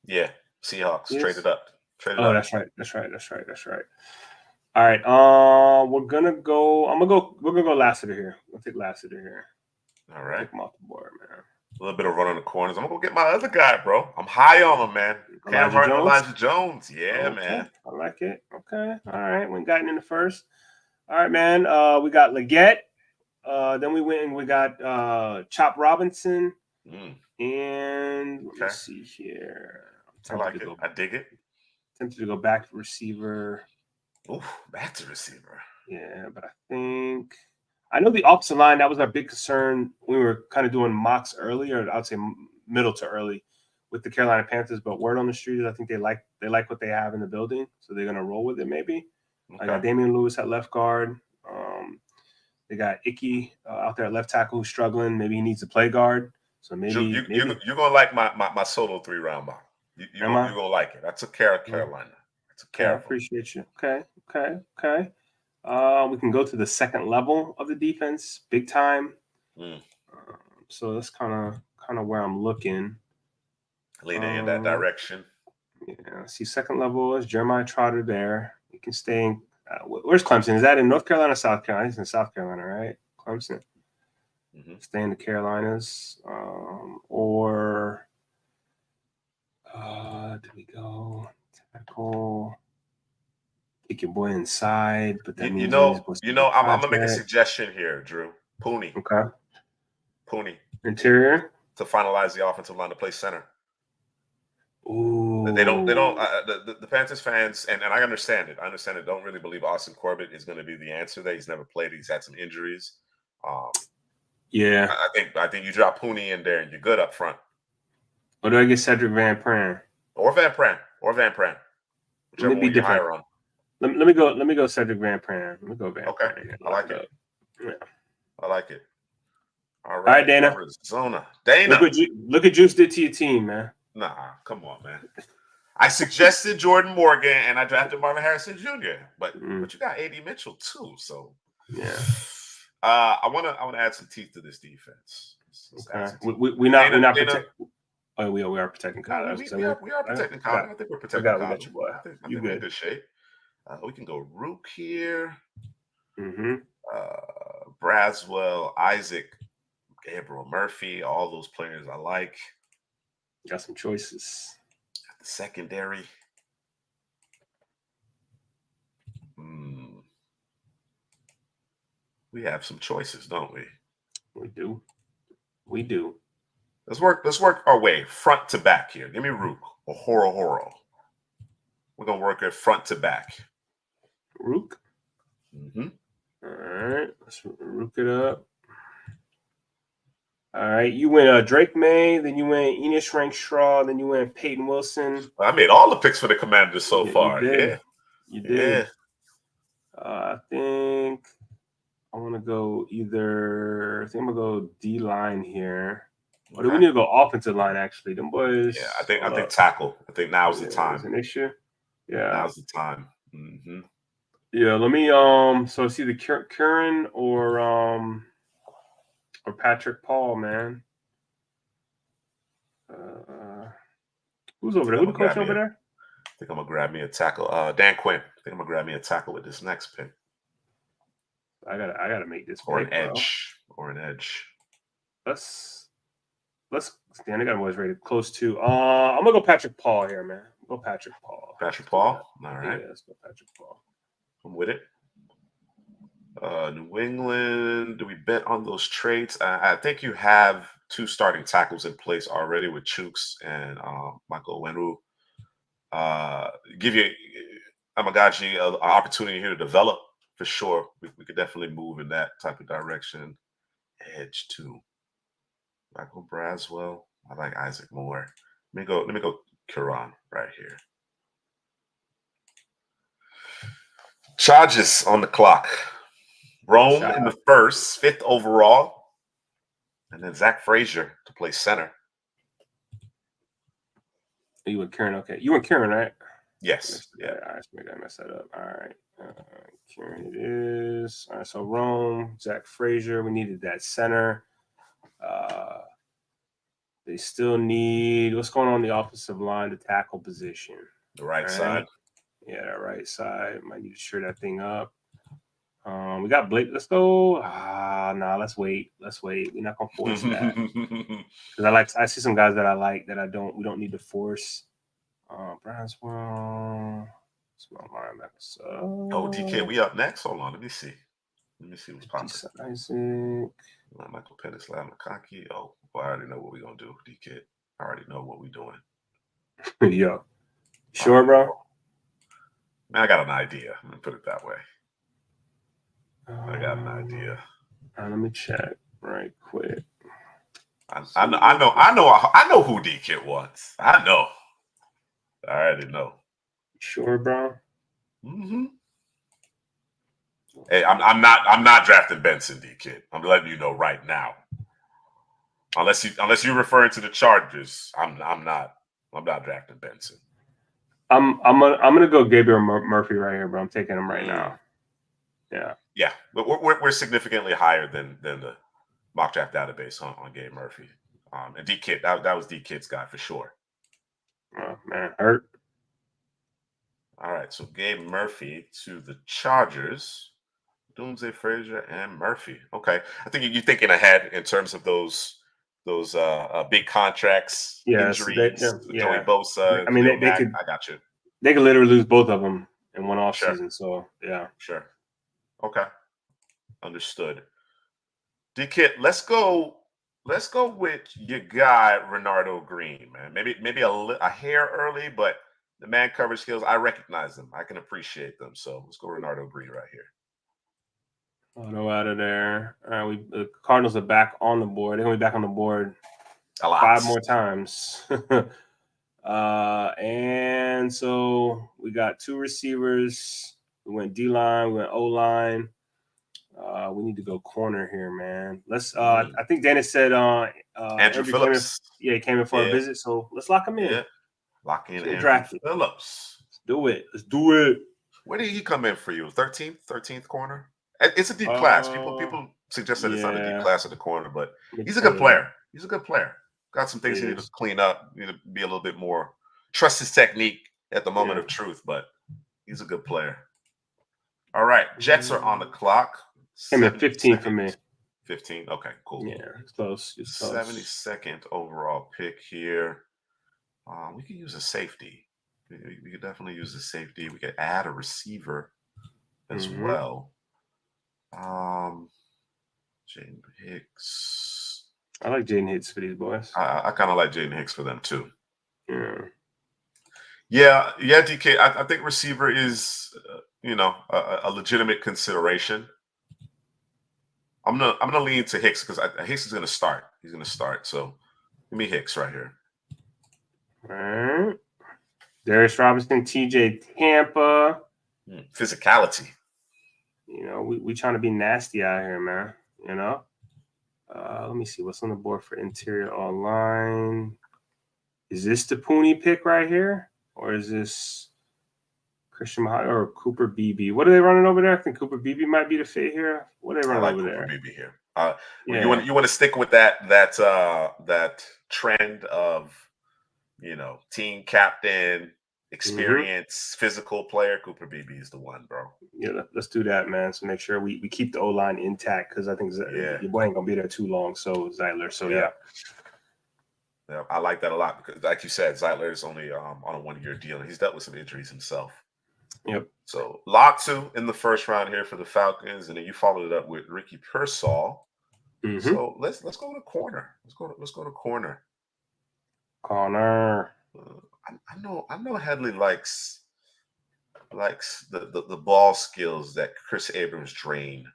Yeah, Seahawks traded up. That's right. All right. We're gonna go. We're gonna go Lassiter here. We'll take Lassiter here. All right. Take him off the board, man. A little bit of run on the corners. I'm gonna go get my other guy, bro. I'm high on him, man. Elijah Jones. Yeah, man. I like it. Okay. All right. We got in the first. All right, man. We got Leggett. Then we went and we got Chop Robinson. And let me see here. I like it. I dig it. Tempted to go back to receiver. Oof, back to receiver. Yeah, but I know the offensive line, that was our big concern. We were kind of doing mocks early, or I'd say middle to early with the Carolina Panthers. But word on the street is I think they like what they have in the building, so they're gonna roll with it maybe. Okay. I got Damian Lewis at left guard. They got Icky out there at left tackle who's struggling. Maybe he needs to play guard. So maybe you're gonna like my solo 3-round mock. You're gonna like it. I took care of Carolina. I appreciate you. Okay. We can go to the second level of the defense, big time. So that's kind of where I'm looking. Leaning in that direction. Yeah. See, second level is Jeremiah Trotter there. You can stay in. Where's Clemson? Is that in North Carolina, South Carolina? It's in South Carolina, right? Clemson. Stay in the Carolinas, or Did we go tackle? Kick your boy inside, but that means he's supposed to be I'm gonna make a suggestion here, Drew. Pooney. Okay. Pooney. Interior to finalize the offensive line to play center. Ooh. They don't. The Panthers fans, and I understand it. Don't really believe Austin Corbett is going to be the answer. That he's never played. He's had some injuries. Yeah. I think you drop Pooney in there and you're good up front. Or do I get Cedric Van Pran? Or Van Pran. Whichever one you hire on. Let me go Cedric Van Pran. Let me go Van Okay. Pran. I like it. Yeah. I like it. All right, Dana. Arizona. Dana. Look what Juice did to your team, man. Nah, come on, man. I suggested Jordan Morgan and I drafted Marvin Harrison Jr. But you got A.D. Mitchell too, so yeah. I wanna add some teeth to this defense. Okay. We are protecting Kyle. We are protecting Kyle. I think we're protecting Kyle. I think we're in good shape. We can go Rook here. Mm-hmm. Braswell, Isaac, Gabriel Murphy, all those players I like. Got some choices. At the secondary. We have some choices, don't we? We do. Let's work our way front to back here. Give me Rook or Horo. We're gonna work it front to back. Rook. Mm-hmm. All right, let's Rook it up. All right, you went Drake May, then you went Enos Rank-Shaw, then you went Peyton Wilson. I made all the picks for the Commanders so far. You did. I think I want to go I think I'm gonna go D line here. Or do we need to go offensive line? Actually, them boys. Yeah, I think tackle. I think now's the time. Is an issue. Yeah, now's the time. Mm-hmm. Yeah, let me so it's either Curran or Patrick Paul, man. Who's over there? Who's the coach over there? I think I'm gonna grab me a tackle. Dan Quinn. I think I'm gonna grab me a tackle with this next pick. I gotta make this or pick, an edge. Bro. Or an edge. Let's stand. I got boys ready. Close to. I'm gonna go Patrick Paul here, man. Go Patrick Paul. Patrick Paul. All right. Yeah, let's go Patrick Paul. I'm with it. New England. Do we bet on those trades? I think you have 2 starting tackles in place already with Chooks and Michael Wenru. Give you Amagaji an opportunity here to develop for sure. We could definitely move in that type of direction. Edge too. Michael Braswell. I like Isaac more. Let me go Curran right here. Charges on the clock. Rome in the first, 5th overall. And then Zach Frazier to play center. You went Karen, okay. You went Karen, right? Yes. Yeah. I messed that up. All right. Karen it is. All right, so Rome, Zach Frazier. We needed that center. They still need what's going on the offensive line, the tackle position. The right side. Yeah, that right side. Might need to shore that thing up. We got Blake. Let's go. Let's wait. We're not gonna force that. Because I see some guys that I like that we don't need to force. Braswell. Small linebackers. DK, we up next. Hold on, let me see what's popping. Isaac. Michael Pennis, Makaki. Oh, well, I already know what we're gonna do, DK. I already know what we're doing. Yo. Sure, bro? Man, I got an idea. Let me put it that way. I got an idea. Let me check right quick. I know who D-Kid wants. I know. I already know. Sure, bro. Mm-hmm. Hey, I'm not drafting Benson, D-Kid. I'm letting you know right now. Unless you're referring to the Chargers, I'm not drafting Benson. I'm gonna go Gabriel Murphy right here, bro. I'm taking him right now. Yeah, but we're significantly higher than the mock draft database on Gabe Murphy. And D-Kid, that was D-Kid's guy for sure. Oh man, hurt. All right, so Gabe Murphy to the Chargers. Doomsday, Frazier, and Murphy. Okay, I think you're thinking ahead in terms of those big contracts, Yes, injuries, Joey yeah. Bosa, I and mean, Khalil they Mack. could I got you. literally lose both of them in one off Sure, season. So yeah. sure. Okay, understood. D-Kit, let's go. Let's go with your guy Renardo Green, man. Maybe a hair early, but the man coverage skills, I recognize them. I can appreciate them. So let's go Renardo Green right here. Auto out of there. The Cardinals are back on the board. They're gonna be back on the board A lot. 5 more times. And so we got 2 receivers. We went D line. We went O line. We need to go corner here, man. Let's. I think Dennis said Andrew Phillips. He came in for a visit. So let's lock him in. Yeah, lock in Andrew drafted. Phillips. Let's do it. Let's do it. Where did he come in for you? 13th corner. It's a deep class. People suggest that it's not a deep class at the corner, but he's a good player. He's a good player. Got some things he need to clean up. Need to be a little bit more. Trust his technique at the moment of truth, but he's a good player. All right, Jets are on the clock. Came in 15 for me. 15. Okay, cool. Yeah, it's close. 72nd overall pick here. We could use a safety. We could definitely use a safety. We could add a receiver as well. Jaden Hicks. I like Jaden Hicks for these boys. I kind of like Jaden Hicks for them too. Yeah, DK. I think receiver is a legitimate consideration. I'm gonna lean to Hicks because Hicks is gonna start. He's gonna start. So give me Hicks right here. All right. Darius Robinson, TJ Tampa. Physicality. We trying to be nasty out here, man. Let me see what's on the board for interior online. Is this the Pooney pick right here, or is this Christian Mahomes or Cooper BB? What are they running over there? I think Cooper BB might be the fit here. What are they running over there? Cooper BB here. You want to stick with that trend of team captain, experience, physical player. Cooper BB is the one, bro. Yeah, let's do that, man. So make sure we keep the O-line intact because I think your boy ain't gonna be there too long. So Zeitler. So yeah, I like that a lot because, like you said, Zeitler is only on a 1-year deal, and he's dealt with some injuries himself. Yep. So Latu in the first round here for the Falcons, and then you followed it up with Ricky Pearsall. So let's go to corner. Let's go to corner. Corner. I know Headley likes the ball skills that Chris Abrams Drain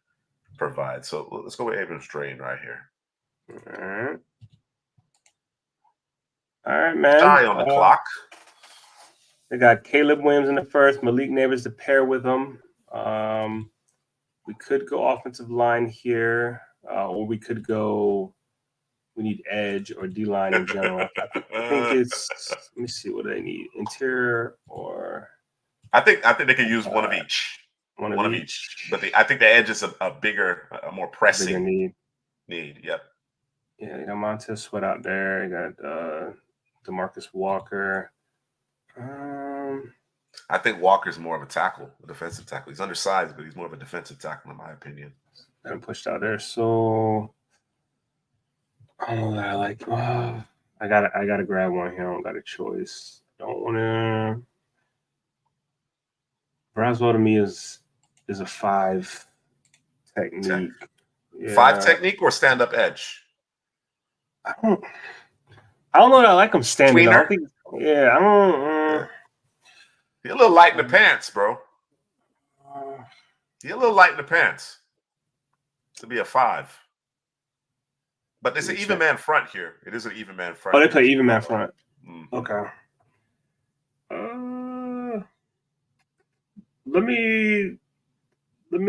provides. So let's go with Abrams Drain right here. All right, man. Shy on the clock. They got Caleb Williams in the first, Malik Neighbors to pair with him. We could go offensive line here, or we could go. We need edge or D line in general. I think it's. Let me see what they need: interior or. I think they could use one of each. One of each. But I think the edge is a bigger, a more pressing need. Yep. Yeah, you got Montez Sweat out there. You got DeMarcus Walker. I think Walker's more of a defensive tackle. He's undersized, but he's more of a defensive tackle, in my opinion. And pushed out there. So I don't know that I like. I gotta grab one here. I don't got a choice. Don't want to. Braswell to me is a 5 technique. Yeah. 5 technique or stand up edge? I don't know that I like him standing up. I don't. You're a little light in the pants, bro. You're a little light in the pants to be a 5. But there's an even man front here. It is an even man front. Oh, they play even man front. Okay. Let me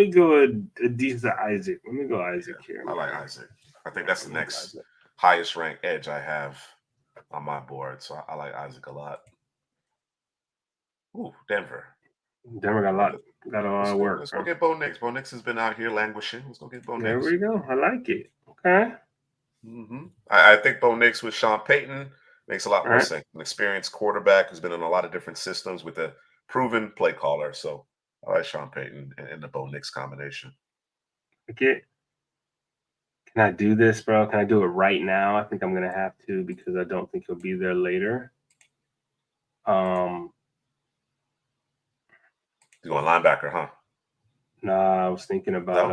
go Adisa Isaac. Let me go Isaac here. I like Isaac. I think that's the next highest ranked edge I have on my board. So I like Isaac a lot. Ooh, Denver got a lot of work. Let's go get Bo Nix. Bo Nix has been out here languishing. Let's go get Bo Nix. There we go. I like it. Okay. I think Bo Nix with Sean Payton makes a lot more sense. An experienced quarterback who's been in a lot of different systems with a proven play caller. So I like Sean Payton and the Bo Nix combination. Okay. Can I do this, bro? Can I do it right now? I think I'm gonna have to because I don't think he'll be there later. You going linebacker, huh? Nah, I was thinking about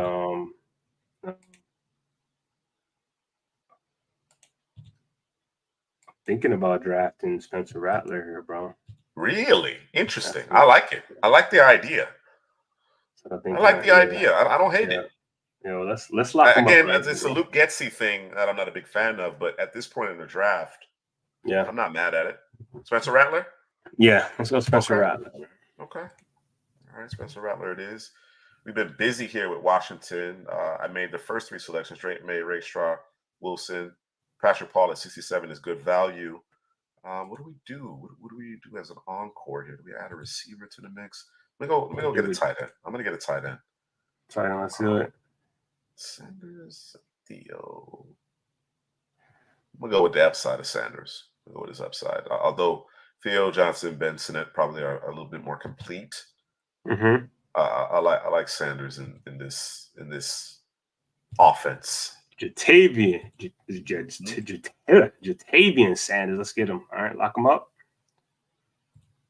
drafting Spencer Rattler here, bro. Really interesting. I like it. I like the idea. I like the idea. I don't hate it. Yeah, well, let's lock him Again, up. Right, it's a Luke Getsy thing that I'm not a big fan of, but at this point in the draft, yeah, I'm not mad at it. Spencer Rattler? Yeah, let's go Spencer Rattler. Okay. All right, Spencer Rattler it is. We've been busy here with Washington. I made the first 3 selections. Drake May, Ray Straw, Wilson. Patrick Paul at 67 is good value. What do we do? What do we do as an encore here? Do we add a receiver to the mix? Let me go get a tight end. I'm going to get a tight end. Tight end, let's do it. Sanders, Theo. I'm going to go with the upside of Sanders. I'm going to go with his upside. Although Theo, Johnson, Ben Sinnott probably are a little bit more complete. Mm-hmm. I like Sanders in this offense. Jatavian Sanders. Let's get him. All right, lock him up.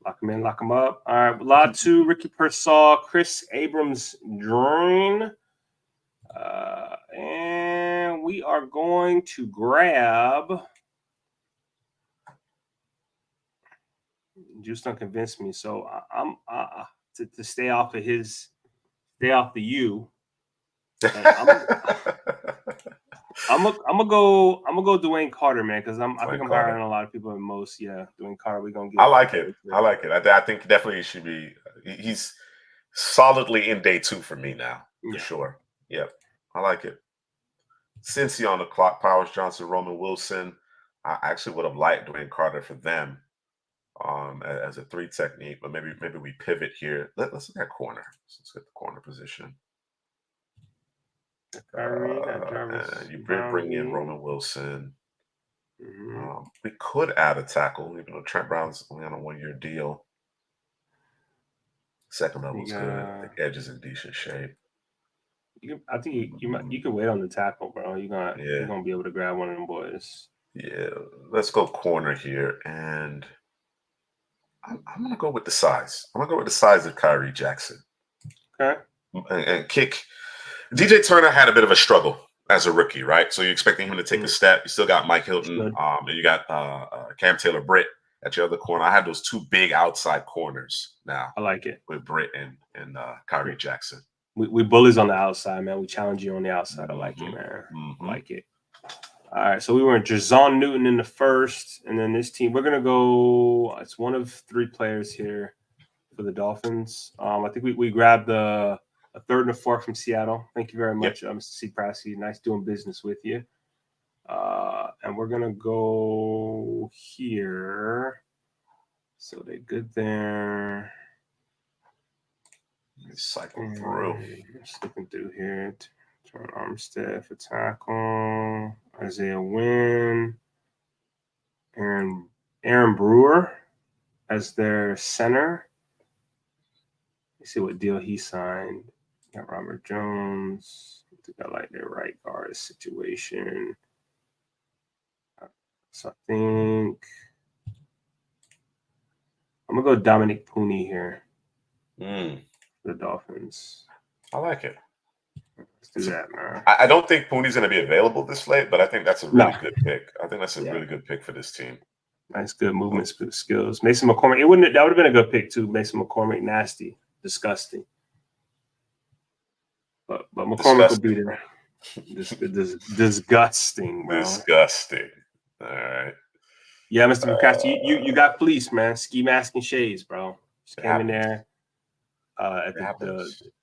Lock him in, lock him up. All right, Latu, Ricky Pearsall, Chris Abrams, Drain. And we are going to grab. Juice don't convince me, so I'm to stay off of the U. I'm gonna go Dwayne Carter, man, because I think I'm higher than a lot of people in most. Yeah, Dwayne Carter, we're gonna get. I like it. I think definitely he should be. He's solidly in day 2 for me now, for sure. Yep, I like it. Cincy on the clock, Powers Johnson, Roman Wilson. I actually would have liked Dwayne Carter for them as a 3 technique, but maybe we pivot here. Let's look at corner. Let's get the corner position. And you bring in Roman Wilson. Mm-hmm. We could add a tackle, even though Trent Brown's only on a 1-year deal. Second level's good. The edge is in decent shape. I think you can wait on the tackle, bro. You're gonna be able to grab one of them boys. Yeah, let's go corner here, and I'm gonna go with the size. I'm gonna go with the size of Kyrie Jackson. Okay. And kick. DJ Turner had a bit of a struggle as a rookie, right? So you're expecting him to take a step. You still got Mike Hilton, and you got Cam Taylor-Britt at your other corner. I have those 2 big outside corners now. I like it with Britt and Kyrie Jackson. We bullies on the outside, man. We challenge you on the outside. I like it, man. I like it. All right, so we were in Jazon Newton in the first, and then this team, we're going to go, it's one of 3 players here for the Dolphins. I think we grabbed a 3rd and a 4th from Seattle. Thank you very much, Mr. C. Prasky. Nice doing business with you. And we're going to go here. So they're good there. Cycle through. Slipping through here. John Armstead for tackle. Isaiah Wynn. Aaron Brewer as their center. Let's see what deal he signed. Got Robert Jones. I think I like their right guard situation. So I think I'm gonna go Dominic Pooney here. The Dolphins. I like it. Let's do that, man. I don't think Pooney's going to be available this late, but I think that's a really good pick. I think that's a really good pick for this team. Nice, good movement skills. Mason McCormick. That would have been a good pick too. Mason McCormick, nasty, disgusting. But McCormick will be there. Disgusting, bro. Disgusting. All right. Yeah, Mr. McCasty, you got fleeced, man. Ski mask and shades, bro. Just came in there.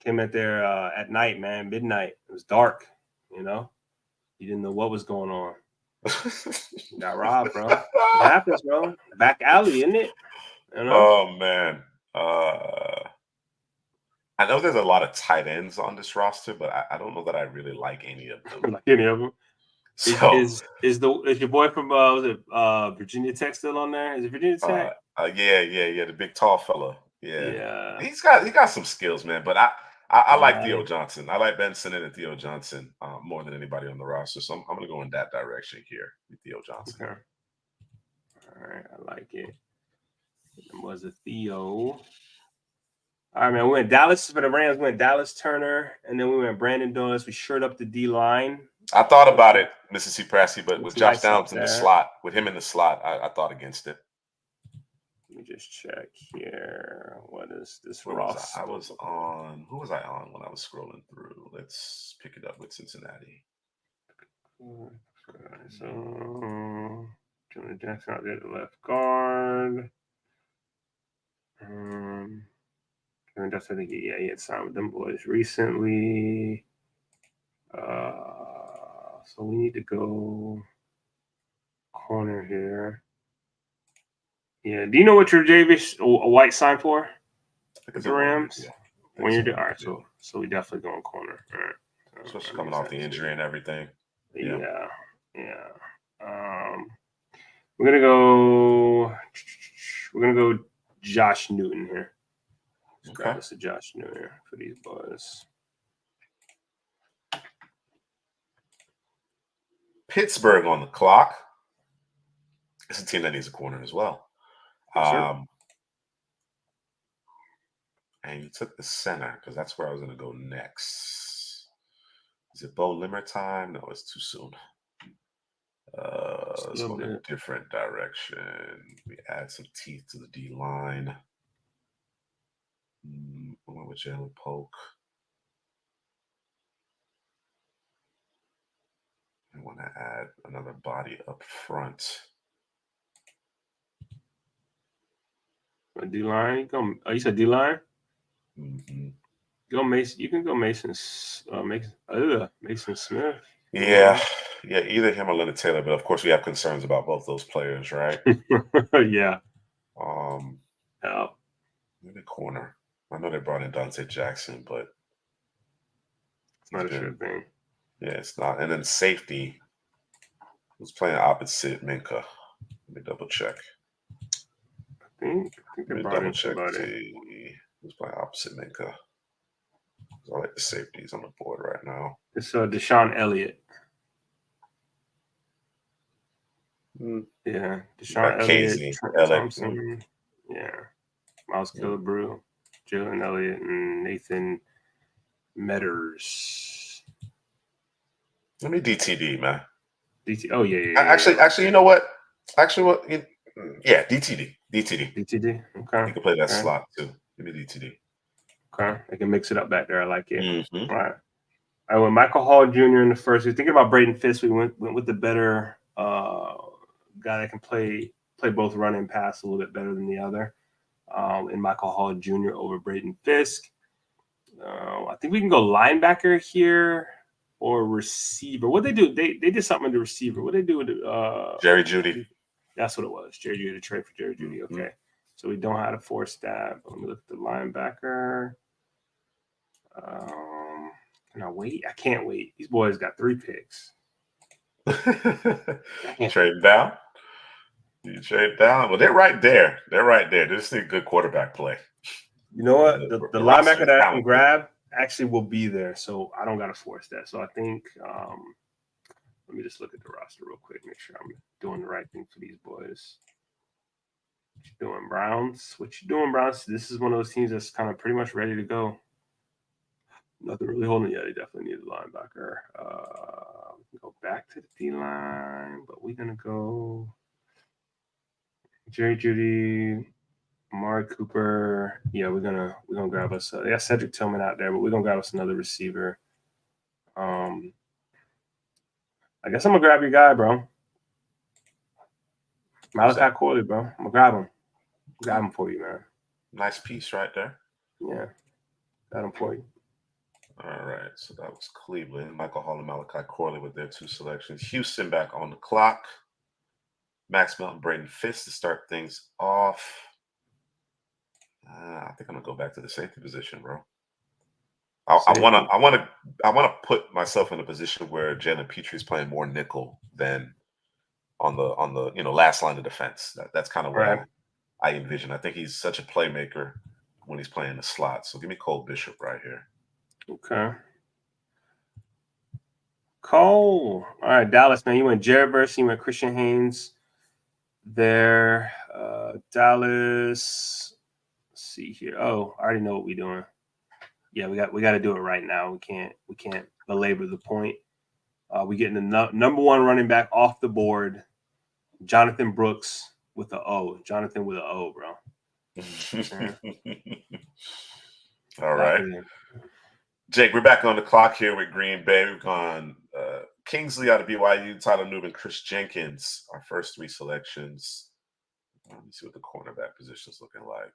Came in there at night, man, midnight. It was dark, you know. You didn't know what was going on. You got robbed, bro. It happens, bro. Back alley, isn't it? You know? Oh man. I know there's a lot of tight ends on this roster, but I don't know that I really like any of them. Like any of them. So, is your boy from Virginia Tech still on there? Is it Virginia Tech? Yeah, the big tall fella. Yeah. He's got some skills, man. But I like Theo Johnson. I like Ben Sinnott and Theo Johnson more than anybody on the roster. So I'm going to go in that direction here with Theo Johnson. Okay. All right, I like it. It was a Theo. All right, man. We went Dallas for the Rams. We went Dallas Turner, and then we went Brandon Douglas. We shored up the D line. I thought about it, Mississippi Pressy, but with Josh Downs in the there. slot, with him in the slot, I thought against it. Let me just check here. What is this roster? I was on. Who was I on when I was scrolling through? Let's pick it up with Cincinnati. So, Jonah Jackson out there, the left guard. That's, I think, yeah, he had signed with them boys recently. So we need to go corner here. Yeah. Do you know what your Javis White signed for? With the Rams? Yeah. When you're all right, so we definitely going corner. All right. Especially coming off the injury and everything. Yeah. We're gonna go Josh Newton here. Let's grab us a Josh Newton here for these boys. Pittsburgh on the clock. It's a team that needs a corner as well. Sure. And you took the center because that's where I was going to go next. Is it Bo Limmer time? No, it's too soon. Let's go in a different direction. We add some teeth to the D line. We went with Jalen Polk. I want to add another body up front. A D line? You said D line? Mm-hmm. Go Mason. You can go Mason Smith. Yeah. Either him or Leonard Taylor, but of course we have concerns about both those players, right? Yeah. Maybe corner. I know they brought in Dante Jackson, but it's not a sure thing. Yeah, it's not. And then safety was playing opposite Minka. Let me double check. I think they brought in somebody. Who's playing opposite Minka? I like the safeties on the board right now. It's Deshaun Elliott. Yeah, Deshaun Elliott, Trent Thompson. Yeah, Miles Killebrew, Jalen Elliott, and Nathan Metters. Let me DTD, man. Oh yeah. Actually, you know what? Yeah, DTD. DTD. Okay. You can play that slot too. Give me DTD. Okay, I can mix it up back there. I like it. Mm-hmm. All right. I went Michael Hall Jr. in the first. We were thinking about Braden Fisk. We went with the better guy that can play both run and pass a little bit better than the other. And Michael Hall Jr. over Braden Fisk. I think we can go linebacker here or receiver. What they do? They did something with the receiver. What they do with Jerry Jeudy? That's what it was. Jerry Jeudy, trade for Jerry Jeudy. Okay. Mm-hmm. So we don't know how to force that. But let me look at the linebacker. Can I wait? I can't wait. These boys got 3 picks. Trade down? You trade down? Well, they're right there. They just need good quarterback play. You know what? The linebacker that I can grab actually will be there, so I don't got to force that. So I think let me just look at the roster real quick, make sure I'm doing the right thing for these boys. What you doing, Browns? This is one of those teams that's kind of pretty much ready to go. Nothing really holding yet. They definitely need a linebacker. We can go back to the D line, but we're gonna go Jerry Jeudy, Amari Cooper. Yeah, we're gonna grab us. They got Cedric Tillman out there, but we're gonna grab us another receiver. I guess I'm gonna grab your guy, bro. Malachi Corley, bro. I'm gonna grab him. Grab him for you, man. Nice piece right there. Yeah, got him for you. All right, so that was Cleveland. Michael Hall and Malachi Corley with their 2 selections. Houston back on the clock. Max Melton, Braden Fisk to start things off. I think I'm gonna go back to the safety position, bro. I want to put myself in a position where Jalen Petrie is playing more nickel than on the last line of defense. That's kind of what I envision. I think he's such a playmaker when he's playing the slot. So give me Cole Bishop right here. Okay. Cole. All right, Dallas, man. You went Jared Verse, you went Christian Haynes there. Dallas. Let's see here. Oh, I already know what we're doing. Yeah, we got to do it right now. We can't belabor the point. We getting the number one running back off the board, Jonathan Brooks with the O. Jonathan with an O, bro. All right. Jake, we're back on the clock here with Green Bay. We've gone Kingsley out of BYU, Tyler Newman, Chris Jenkins, our first three selections. Let me see what the cornerback position is looking like.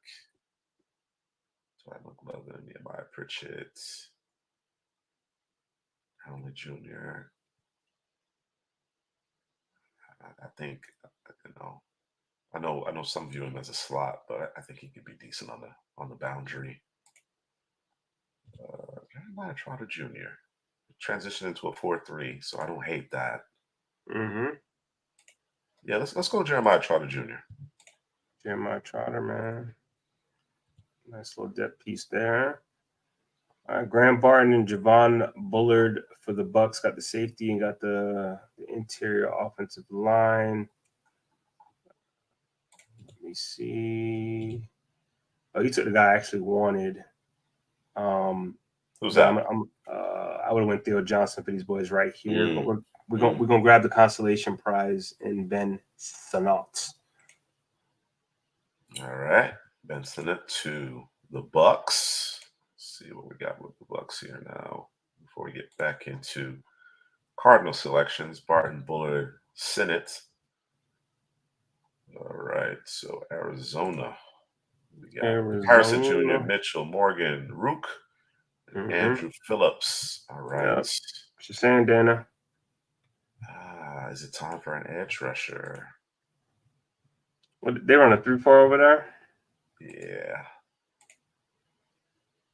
Dwight McLovin, Nehemiah Pritchett, Helmet Jr. I think, I know some view him as a slot, but I think he could be decent on the boundary. Jeremiah Trotter Jr. transitioned into a 4-3, so I don't hate that. Mm-hmm. Yeah, let's go Jeremiah Trotter Jr. Jeremiah Trotter, man. Nice little depth piece there. All right, Graham Barton and Javon Bullard for the Bucks got the safety and got the interior offensive line. Let me see. Oh, he took the guy I actually wanted. Who's that? I would have went Theo Johnson for these boys right here, but we're gonna grab the consolation prize in Ben Sinnott. All right, Ben Sinnott to the Bucks. Let's see what we got with the Bucks here now. Before we get back into Cardinal selections, Barton, Bullard, Sinnott. All right, so Arizona. We got Harrison Jr., Mitchell, Morgan, Rook, Andrew Phillips. All right. Yep. What you saying, Dana? Is it time for an edge rusher? What, they run a 3-4 over there? Yeah.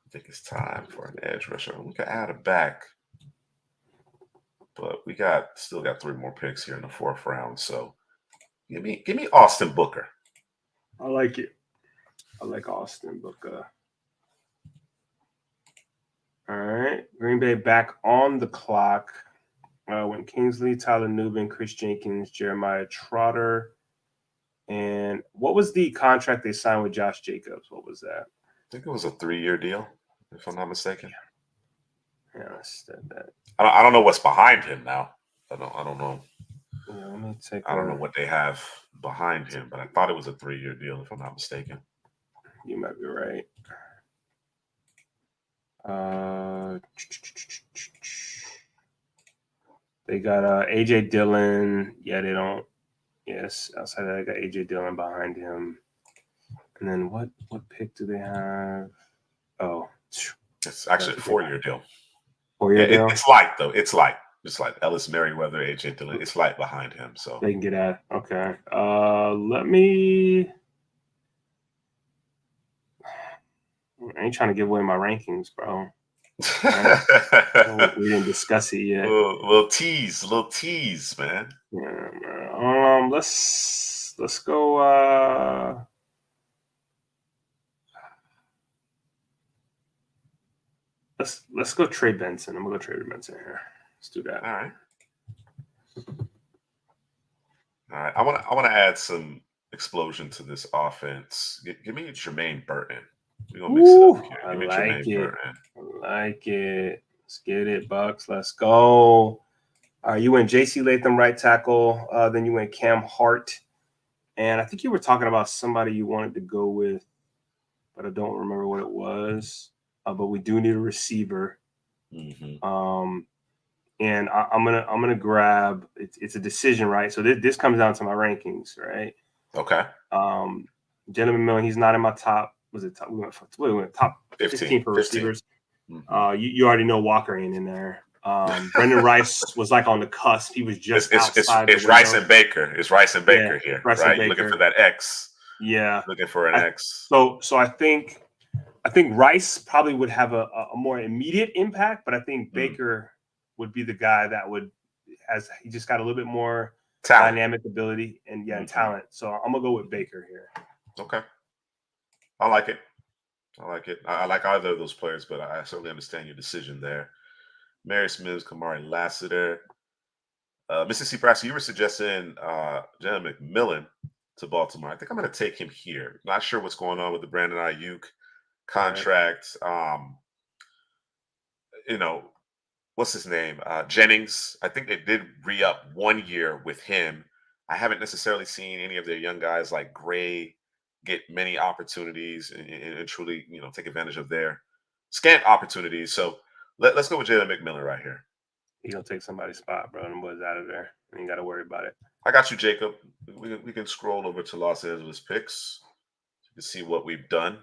I think it's time for an edge rusher. We could add a back, but we still got 3 more picks here in the 4th round. So give me Austin Booker. I like it. I like Austin Booker. All right. Green Bay back on the clock. Went Kingsley, Tyler Newman, Chris Jenkins, Jeremiah Trotter. And what was the contract they signed with Josh Jacobs? What was that? I think it was a 3-year deal, if I'm not mistaken. Yeah, I said that. I don't know what's behind him now. I don't know. Yeah, let me take. I don't know what they have behind him, but I thought it was a 3-year deal, if I'm not mistaken. You might be right. They got AJ Dillon. Yeah, they don't. Yes, outside of that, they got AJ Dillon behind him. And then what pick do they have? Oh, it's actually a 4-year deal. 4-year deal. It's light though. It's light. It's like Ellis Merriweather, AJ Dillon. It's light behind him, so they can get at. Okay. Let me. I ain't trying to give away my rankings, bro. We didn't discuss it yet. Little tease, man. Yeah, man. Let's go. Let's go Trey Benson. I'm gonna go Trey Benson here. Let's do that. All right. I want to add some explosion to this offense. Give me Jermaine Burton. We're gonna mix it up here. Give me Jermaine Burton. I like it. Let's get it, Bucks. Let's go. You went JC Latham, right tackle. Then you went Cam Hart. And I think you were talking about somebody you wanted to go with, but I don't remember what it was. But we do need a receiver. Mm-hmm. And I'm gonna grab. It's a decision, right? So this comes down to my rankings, right? Okay. Gentleman Mill, he's not in my top. Was it top? We went top 15 for receivers. Mm-hmm. You already know Walker ain't in there. Brendan Rice was like on the cusp. He was just outside. It's Rice and Baker. It's Rice and Baker here, Rice right? And Baker. You're looking for that X. Yeah, looking for an X. So I think Rice probably would have a more immediate impact, but I think Baker would be the guy that he just got a little bit more dynamic ability and talent. So I'm gonna go with Baker here. Okay, I like it. I like it. I like either of those players, but I certainly understand your decision there. Marius Mims, Kamari Lassiter. Mississippi Press, you were suggesting Jalen McMillan to Baltimore. I think I'm going to take him here. Not sure what's going on with the Brandon Ayuk contract. You know, what's his name? Jennings. I think they did re-up 1 year with him. I haven't necessarily seen any of their young guys like Gray get many opportunities and truly, take advantage of their scant opportunities. So let's go with Jalen McMillan right here. He's gonna take somebody's spot, bro. And boys out of there. You ain't got to worry about it. I got you, Jacob. We can scroll over to Los Angeles picks to see what we've done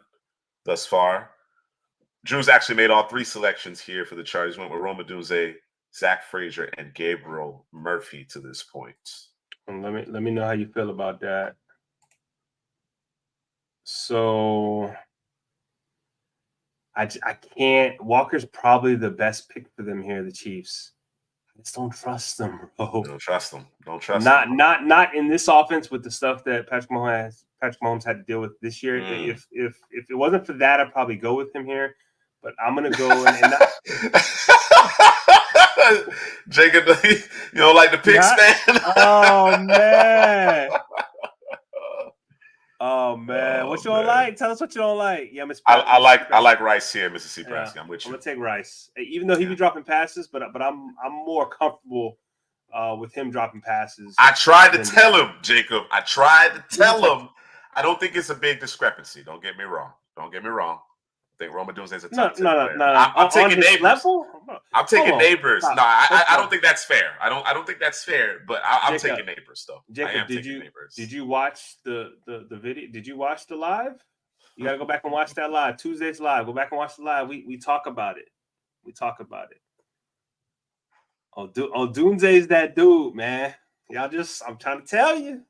thus far. Drew's actually made all 3 selections here for the Chargers. Went with Rome Odunze, Zach Frazier, and Gabriel Murphy to this point. And let me know how you feel about that. So I can't. Walker's probably the best pick for them here, the Chiefs. I just don't trust them, bro. Don't trust them. Don't trust them. Not in this offense with the stuff that Patrick Mahomes had to deal with this year. If it wasn't for that, I'd probably go with him here. But I'm gonna go and not. Jacob, you don't like the picks, man? Oh man. Oh man, what you don't like? Tell us what you don't like. Yeah, I like Rice here, Mississippi Press. I'm with you. I'm gonna take Rice, even though he be dropping passes, but I'm more comfortable with him dropping passes. I tried to tell him, Jacob. I tried to tell him. I don't think it's a big discrepancy. Don't get me wrong. I think Rome Odunze is a top 10 player. No. I'm taking Neighbors. I'm taking Neighbors. Stop. No, I don't think that's fair. I don't think that's fair. But I'm taking Neighbors though. Jacob, did you watch the video? Did you watch the live? You gotta go back and watch that live. Tuesday's live. Go back and watch the live. We talk about it. Odunze's that dude, man. I'm trying to tell you.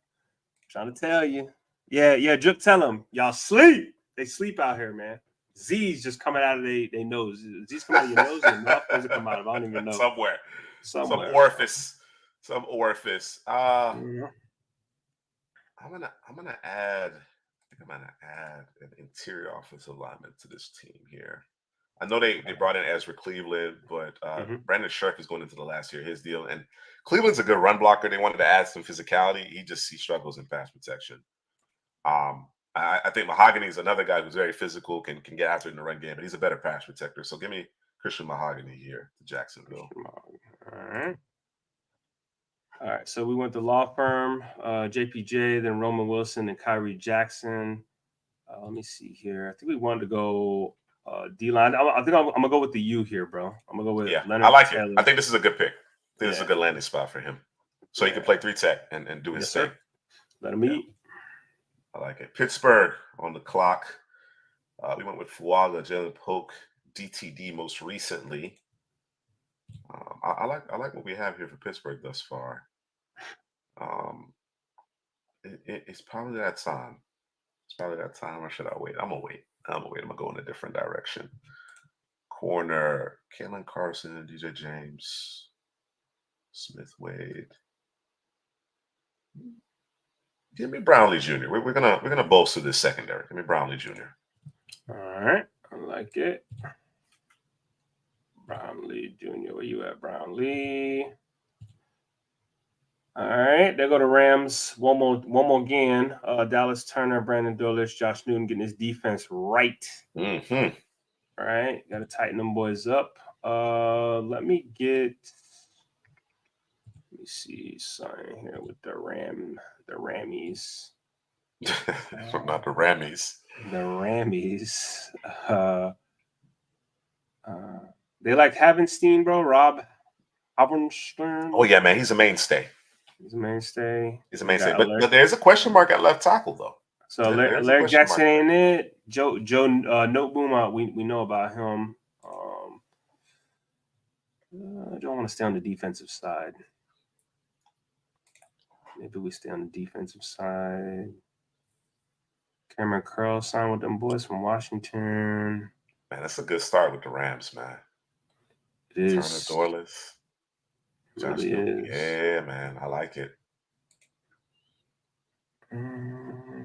Yeah, Drip, tell them. Y'all sleep. They sleep out here, man. Z's just coming out of their nose. Z's coming out of your nose or mouth? Where's it come out of? I don't even know. Somewhere. Some orifice. I'm gonna add an interior offensive lineman to this team here. I know they brought in Ezra Cleveland, but Brandon Scherf is going into the last year of his deal. And Cleveland's a good run blocker. They wanted to add some physicality. He struggles in pass protection. I think Mahogany is another guy who's very physical, can get after it in the run game, but he's a better pass protector. So give me Christian Mahogany here to Jacksonville. All right. So we went to law firm, JPJ, then Roman Wilson and Kyrie Jackson. Let me see here. I think we wanted to go D-line. I think I'm gonna go with the U here, bro. I'm gonna go with Leonard. I like Taylor. it. I think this is a good pick. This is a good landing spot for him. So he can play 3 tech and do his thing. Let him eat. I like it. Pittsburgh on the clock. We went with Fuaga, Jalen Polk, DTD most recently. I like what we have here for Pittsburgh thus far. It's probably that time. Or should I wait? I'm gonna wait. I'm gonna go in a different direction. Corner: Kalen Carson, DJ James, Smith Wade. Give me Brownlee Jr. We're gonna bolster this secondary. Give me Brownlee Jr. All right, I like it. Brownlee Jr. Where you at, Brownlee? All right, they go to Rams. One more again. Dallas Turner, Brandon Dolish, Josh Newton getting his defense right. Mm-hmm. All right, got to tighten them boys up. Let me see something here with the Rammies. Not the Rammies. The Rammies. They like Havenstein, bro. Rob Havenstein. Oh yeah, man, he's a mainstay. But there's a question mark at left tackle though. So Larry Jackson ain't it. Joe Noteboom, we know about him. I don't want to stay on the defensive side. Maybe we stay on the defensive side. Cameron Curl signed with them boys from Washington. Man, that's a good start with the Rams, man. It is. Turner, Dorless. Josh Really is. Yeah, man, I like it.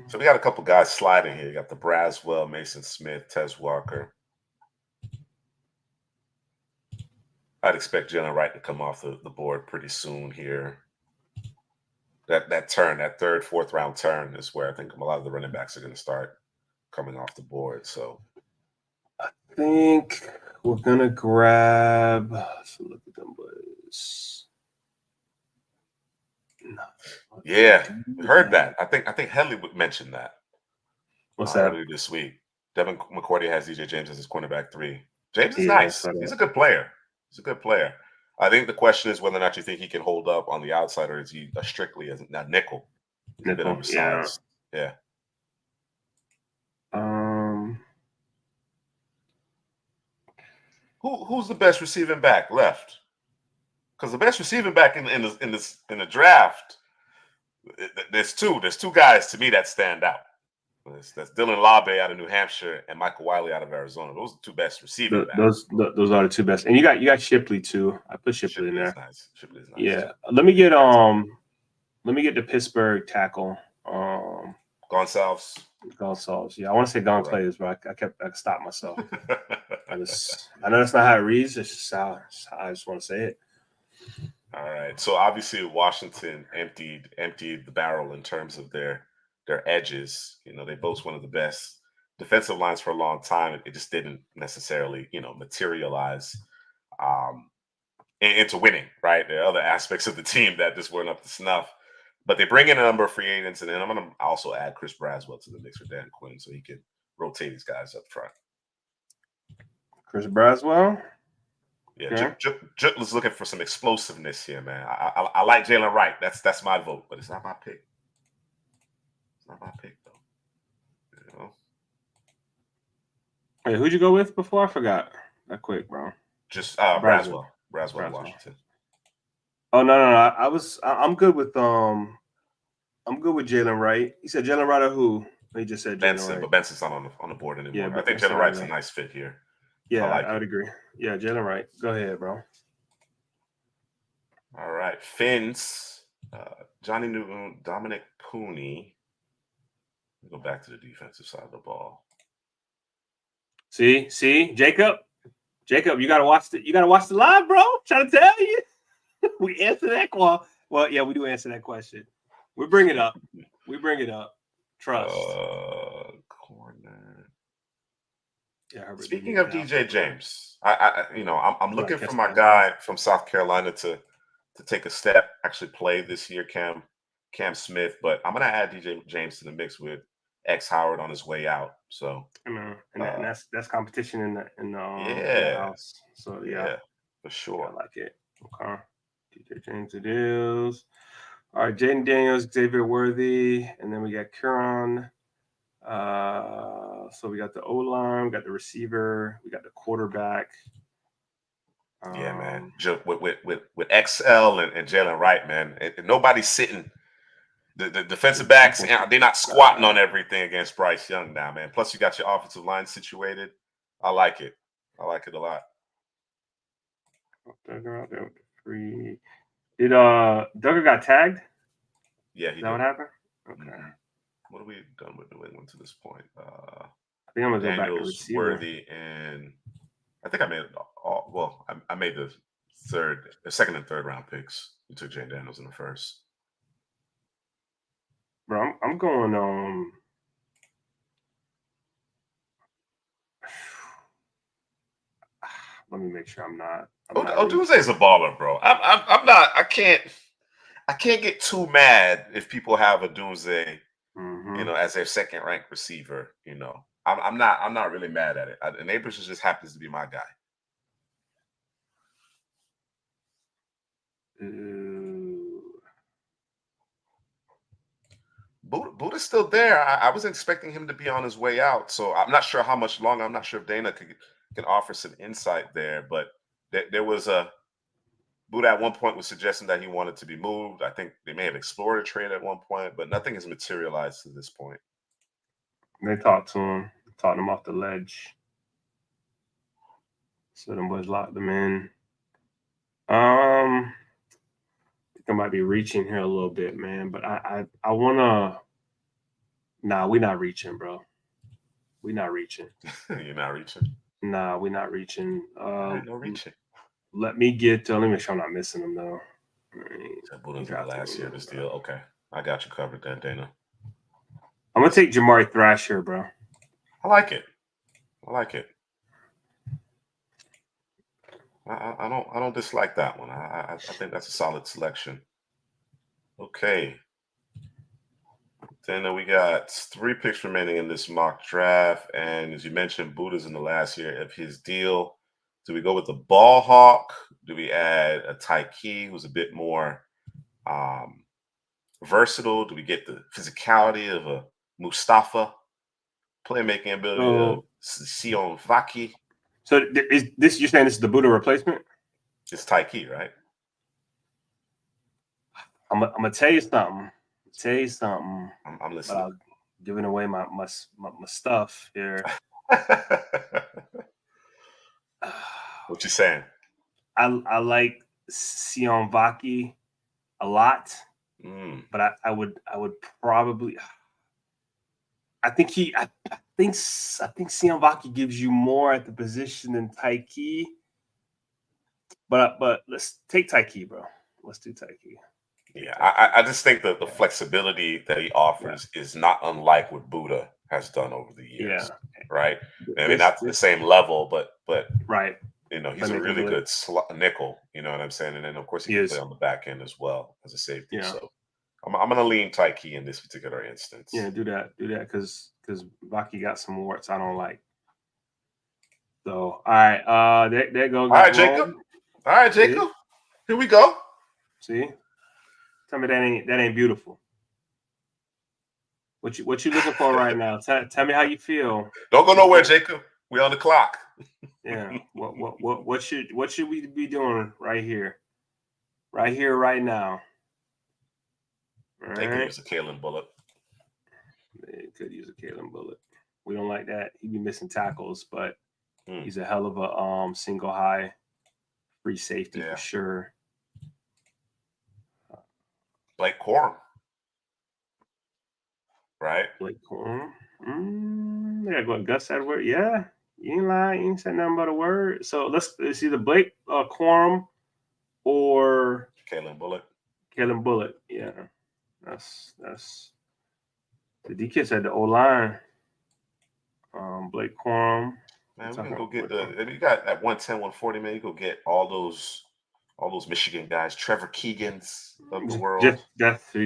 So we got a couple guys sliding here. You got the Braswell, Mason Smith, Tez Walker. I'd expect Jalen Wright to come off the board pretty soon here. That turn, that third, fourth round turn is where I think a lot of the running backs are going to start coming off the board. So I think we're going to grab. So look at them boys. No. Yeah, heard that. I think Headley would mention that. What's that? Earlier this week. Devin McCourty has DJ James as his cornerback 3. James is nice. He's a good player. He's a good player. I think the question is whether or not you think he can hold up on the outside, or is he strictly as a nickel? He's a bit undersized. Yeah. Who's the best receiving back left? Because the best receiving back in the draft, there's two guys to me that stand out. That's Dylan Labe out of New Hampshire and Michael Wiley out of Arizona. Those are the two best receiving backs. Those are the two best. And you got Shipley too. I put Shipley in there. Nice. Shipley is nice. Yeah. Let me get the Pittsburgh tackle. Gonsalves. Yeah, I want to say Gon Clays, but I stopped myself. I know that's not how it reads. It's just how I just want to say it. All right. So obviously Washington emptied the barrel in terms of their edges. They boast one of the best defensive lines for a long time. It just didn't necessarily, materialize into winning, right? There are other aspects of the team that just weren't up to snuff. But they bring in a number of free agents, and then I'm going to also add Chris Braswell to the mix for Dan Quinn so he can rotate these guys up front. Chris Braswell? Yeah, Juk was looking for some explosiveness here, man. I like Jalen Wright. That's my vote, but it's not my pick. It's not my pick, though. Hey, who'd you go with before? I forgot. That quick, bro. Just Braswell, Washington. Oh no! I'm good with Jalen Wright. He said Jalen Wright or who? He just said Benson, Wright. But Benson's not on the board anymore. Yeah, I think Jalen Wright's a nice fit here. Yeah, I would agree. Yeah, Jalen Wright. Go ahead, bro. All right, Finns, Johnny Newton, Dominic Pooney. Go back to the defensive side of the ball. See, Jacob, you gotta watch the live, bro. I'm trying to tell you. We answer that call. Well, yeah, we do answer that question. We bring it up. Trust. Corner. Yeah. Speaking of DJ James, I'm looking for my guy from South Carolina to take a step, actually play this year, Cam Smith. But I'm gonna add DJ James to the mix with X Howard on his way out. So and that's competition in the house. So yeah, for sure. I like it. Okay. DJ James it is. All right, Jaden Daniels, Xavier Worthy, and then we got Kieran. So we got the O-line, we got the receiver, we got the quarterback. Yeah, man. With XL and Jalen Wright, man. And nobody's sitting. The defensive backs, they're not squatting on everything against Bryce Young now, man. Plus, you got your offensive line situated. I like it. I like it a lot. Duggar out there with the free. Did Duggar got tagged? Yeah, he Is that what happened? Okay. Mm-hmm. What have we done with New England to this point? I think I'm gonna go back to receiver. Worthy, and I think I made all. Well, I made the second and third round picks. You took Jane Daniels in the first. Bro, I'm going. Let me make sure I'm not. Odunze's a baller, bro. I'm not. I can't get too mad if people have Odunze, as their second ranked receiver. I'm not really mad at it. And Abrams just happens to be my guy. Buddha's still there. I was expecting him to be on his way out, so I'm not sure how much longer. I'm not sure if Dana can offer some insight there, but there was a Buddha at one point was suggesting that he wanted to be moved. I think they may have explored a trade at one point, but nothing has materialized to this point. They talked to him, talked him off the ledge. So them boys locked them in. I think I might be reaching here a little bit, man, but I wanna Nah, we're not reaching, bro. We're not reaching. You're not reaching. Nah, we're not reaching. All right, no reaching. Let me get. Let me make sure I'm not missing them though. That Buddha's in the last year of this deal. Okay, I got you covered then, Dana. I'm gonna take Jamari Thrasher, bro. I like it. I like it. I don't dislike that one. I think that's a solid selection. Okay. Then we got 3 picks remaining in this mock draft, and as you mentioned, Buddha's in the last year of his deal. Do we go with the ball hawk? Do we add a Taiki who's a bit more versatile? Do we get the physicality of a Mustafa, playmaking ability of Sion Vaki? So is this, you're saying this is the Buddha replacement? It's Taiki, right? I'm gonna tell you something. I'm listening. Without giving away my stuff here. What you saying? I like Sion Vaki a lot, but I would probably. I think Sion Vaki gives you more at the position than Taiki. But let's take Taiki, bro. Let's do Taiki. Yeah, I just think that the flexibility that he offers is not unlike what Buddha has done over the years. Yeah. Right. I mean, not to the same level, but right. You know, he's a really good nickel. You know what I'm saying? And then of course he can play on the back end as well as a safety. Yeah. So I'm gonna lean Taiki in this particular instance. Yeah, do that because Vaki got some warts I don't like. So all right, there goes. All right, Jacob. All right, Jacob. See? Here we go. See, tell me that ain't beautiful. What you looking for right now? Tell me how you feel. Don't go nowhere, Jacob. We on the clock. Yeah. What should we be doing right here? Right here, right now. All they could use a Kalen Bullet. They could use a Kalen Bullet. We don't like that. He'd be missing tackles, but he's a hell of a single high free safety for sure. Blake Corum. Right? Blake Corum. Yeah, go Gus Edwards. Yeah. You ain't lying. You ain't said nothing but a word. So let's either Blake Corum or Kalen Bullet. Kalen Bullet. Yeah. That's the D-Kid said the O-line. Blake Corum. Man, we can go get you got at 110, 140, man. You go get all those Michigan guys, Trevor Keegans of the world. You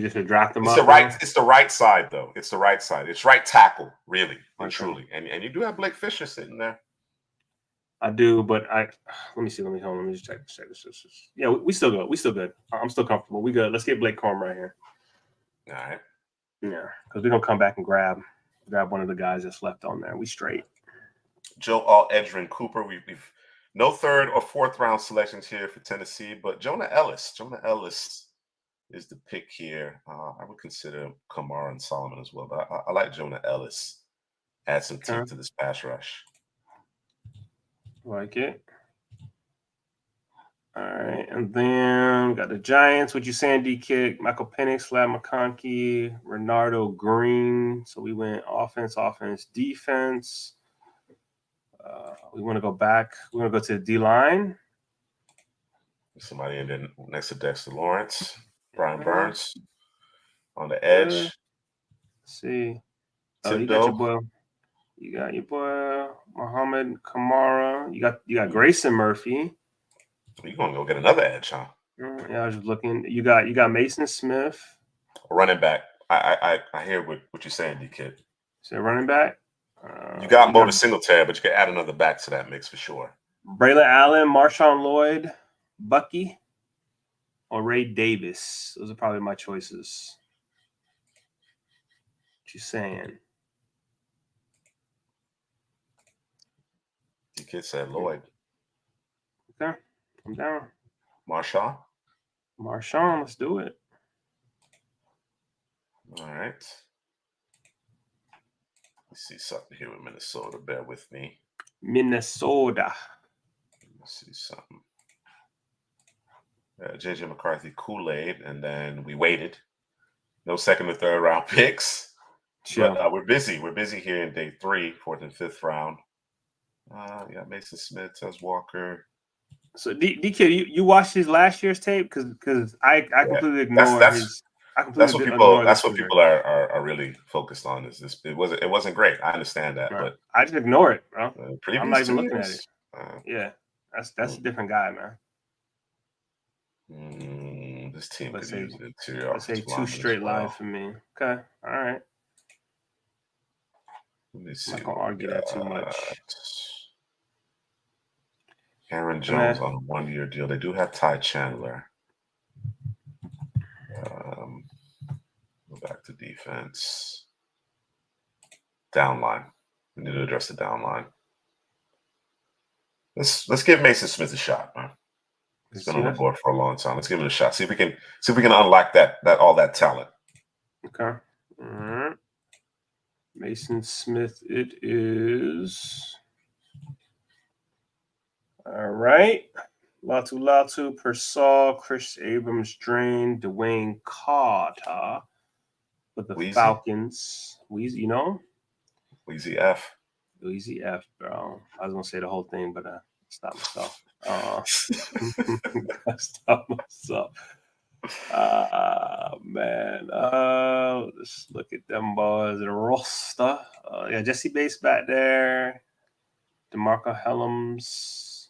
just draft them it's up. It's the right side, though. It's the right side. It's right tackle, really and truly. And you do have Blake Fisher sitting there. I do, but let me see. Let me just check this. Yeah, we still good. We still good. I'm still comfortable. We good. Let's get Blake Corum right here. All right. Yeah, because we're gonna come back and grab one of the guys that's left on there. We straight. Joe Edgerrin Cooper. We've no 3rd or 4th round selections here for Tennessee, but Jonah Ellis is the pick here. I would consider Kamara and Solomon as well, but I like Jonah Ellis. Add some teeth to this pass rush. Like it. All right, and then we got the Giants. What you saying, D-Kick? Michael Penix, Lab McConkey, Renardo Green. So we went offense, defense. We want to go back. We want to go to the D-line. Somebody in there next to Dexter Lawrence. Brian Burns on the edge. Let's see. Oh, you got your boy. You got your boy Muhammad Kamara. You got Grayson Murphy. You're gonna go get another edge, huh? Yeah, I was just looking. You got Mason Smith. A running back. I hear what you're saying, D-Kid. So running back. You got Motor Singletary, but you can add another back to that mix for sure. Braylon Allen, Marshawn Lloyd, Bucky, or Ray Davis. Those are probably my choices. What you saying? D-Kid said Lloyd. Okay, I'm down. Marshawn, let's do it. All right. Let's see something here with Minnesota. Bear with me. Minnesota. Let's see something. JJ McCarthy, Kool-Aid, and then we waited. No 2nd or 3rd round picks. But Chill. we're busy. We're busy here in day 3, 4th and 5th round. Yeah, Mason Smith, Tez Walker. So DK, you watched his last year's tape because I Yeah, completely that's ignore that's his. I that's completely what ignore that's this what year. people are really focused on. Is this? It wasn't great. I understand that, Right. but I just ignore it, bro. I'm not previous even 2 looking at it. years. Yeah, that's a different guy, man. This team Let's could say use an interior let's say offensive 2 lineman as straight live well. for me. Okay, all right. Let me I'm see not gonna what we argue that too much. got. Aaron Hey, man. Jones on a 1-year deal. They do have Ty Chandler. Go back to defense. Downline. We need to address the downline. Let's give Mason Smith a shot, man. He's been on the board for a long time. Let's give him a shot. See if we can unlock that all that talent. Okay. All right. Mason Smith, it is. All right. Latu, Persall, Chris Abrams, Drain, Dwayne Carter with the Weezy? Falcons. Weezy, you know? Weezy F. Weezy F, bro. I was gonna say the whole thing, but I stopped myself. I stopped myself. Man. Let's look at them boys. The roster. Yeah, Jesse Bates back there. DeMarco Helms.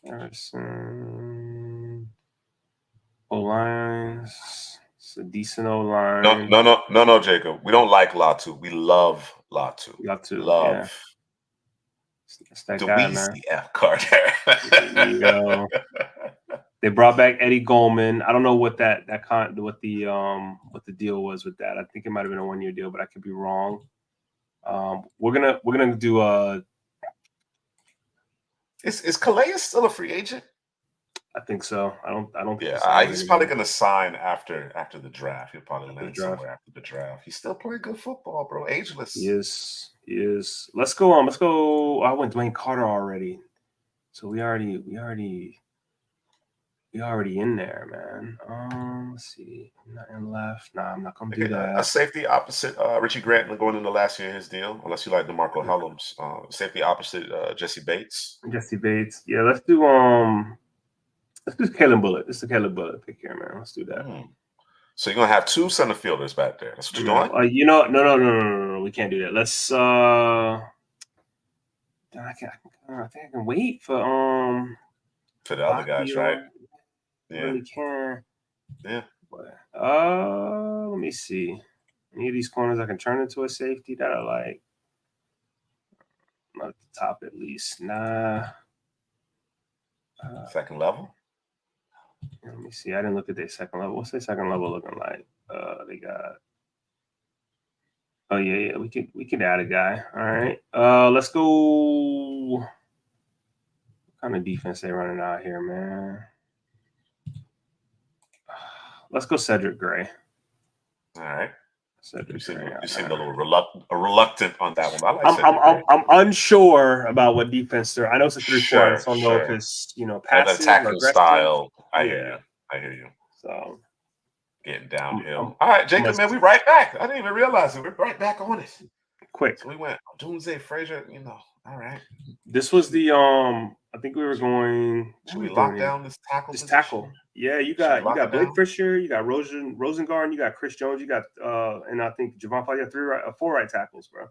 Harrison. O-lines. It's a decent O-line. No, Jacob. We don't like Latu. We love Latu. Latu, Love. yeah. That's that The guy, man. Weezy F. Carter. There you go. They brought back Eddie Goldman. I don't know what what the deal was with that. I think it might have been a 1-year deal, but I could be wrong. We're gonna do a. Is Calais still a free agent? I think so. I don't think Yeah, he's probably going to sign after the draft. He'll probably land somewhere after the draft. He's still playing good football, bro. Ageless. He is. Let's go on. Let's go. I went Dwayne Carter already, so we already in there, man. Let's see. Nothing left. Nah, I'm not gonna do that. A safety opposite Richie Grant going into last year in his deal, unless you like DeMarco Helms. Safety opposite Jesse Bates. Jesse Bates. Yeah, let's do Caleb Bullock. This is the Caleb Bullock pick here, man. Let's do that. So you're gonna have 2 center fielders back there. That's what you're doing? No. We can't do that. Let's I think I can wait for the other guys, right? Yeah. Really can. Yeah. But, let me see. Any of these corners I can turn into a safety that I like. Not at the top, at least. Nah. Second level. Let me see. I didn't look at their second level. What's their second level looking like? They got. Oh yeah. We can add a guy. All right. Let's go. What kind of defense they running out here, man? Let's go Cedric Gray. All right. Cedric you seem Gray. a little reluctant on that one. I like Cedric Gray. I'm unsure about what defense they're. I know it's a 3-4. I just don't know if it's passive or aggressive style. I hear you. So getting downhill. All right, Jacob, man, we right back. I didn't even realize it. We're right back on it. Quick. So we went Doomsday Frazier. All right. This was the I think we were going. Should we lock down this tackle? This tackle. Yeah, you got Blake Fisher, you got Rosengarten, you got Chris Jones, you got and I think Javon Paul. You got 4 right tackles, bro.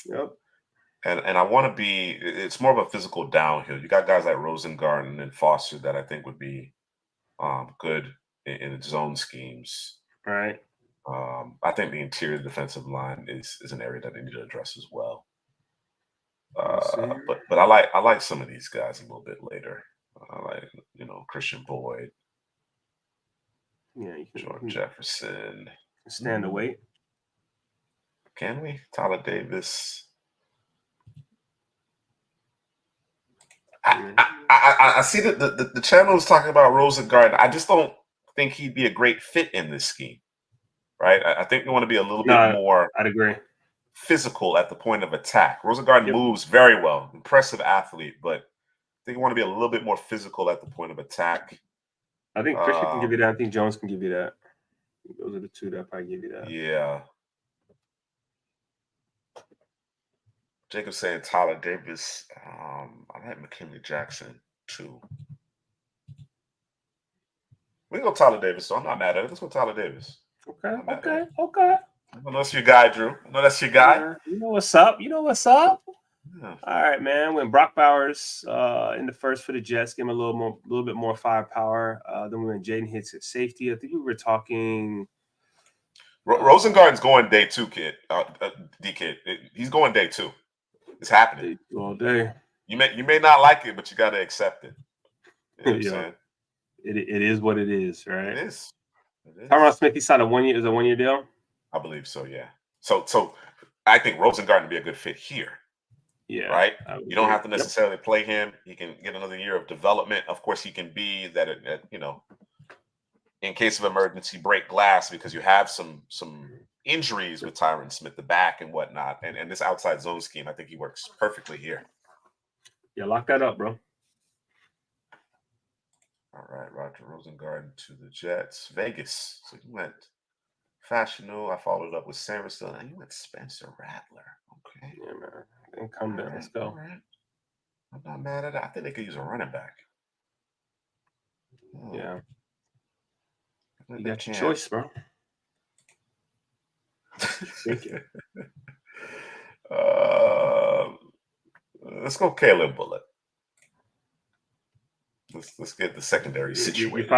Yep. And I want to be. It's more of a physical downhill. You got guys like Rosengarten and Foster that I think would be good in zone schemes. Right. I think the interior defensive line is an area that they need to address as well. But I like some of these guys a little bit later. I like Christian Boyd. Yeah, Jordan Jefferson. Stand to wait. Can we? Tyler Davis. I see that the channel is talking about Rosengarten. I just don't think he'd be a great fit in this scheme, right? I think we want to be a little bit more. I'd agree. Physical at the point of attack. Rosengarten moves very well, impressive athlete, but I think you want to be a little bit more physical at the point of attack. I think Fisher can give you that. I think Jones can give you that. Those are the two that probably give you that. Yeah. Jacob saying Tyler Davis. I like McKinley Jackson too. We can go Tyler Davis, so I'm not mad at it. Let's go Tyler Davis. Okay. I know that's your guy, Drew. I know that's your guy. You know what's up. Yeah. All right, man. When Brock Bowers in the first for the Jets, give him a little bit more firepower. Then when Jaden hits at safety, I think we were talking. Rosengarten's going day 2, kid. D-Kid. He's going day 2. It's happening. All day. You may not like it, but you got to accept it. You know what I'm saying? It is what it is, right? It is. Tyron Smith, he signed a 1 year. Is a 1 year deal? I believe so. Yeah. So I think Rosengarten would be a good fit here. Yeah. Right. You don't have to necessarily play him. He can get another year of development. Of course, he can be that. In case of emergency, break glass because you have some injuries with Tyron Smith, the back and whatnot, and this outside zone scheme. I think he works perfectly here. Yeah, lock that up, bro. All right, Roger Rosengarten to the Jets. Vegas. So you went Fashionable. I followed up with Samuelson, and you went Spencer Rattler. Okay. Yeah, man. Incumbent. Let's go. All right. I'm not mad at it. I think they could use a running back. Yeah. You got your choice, bro. Thank you. Let's go Caleb Bullock. Let's get the secondary situated. You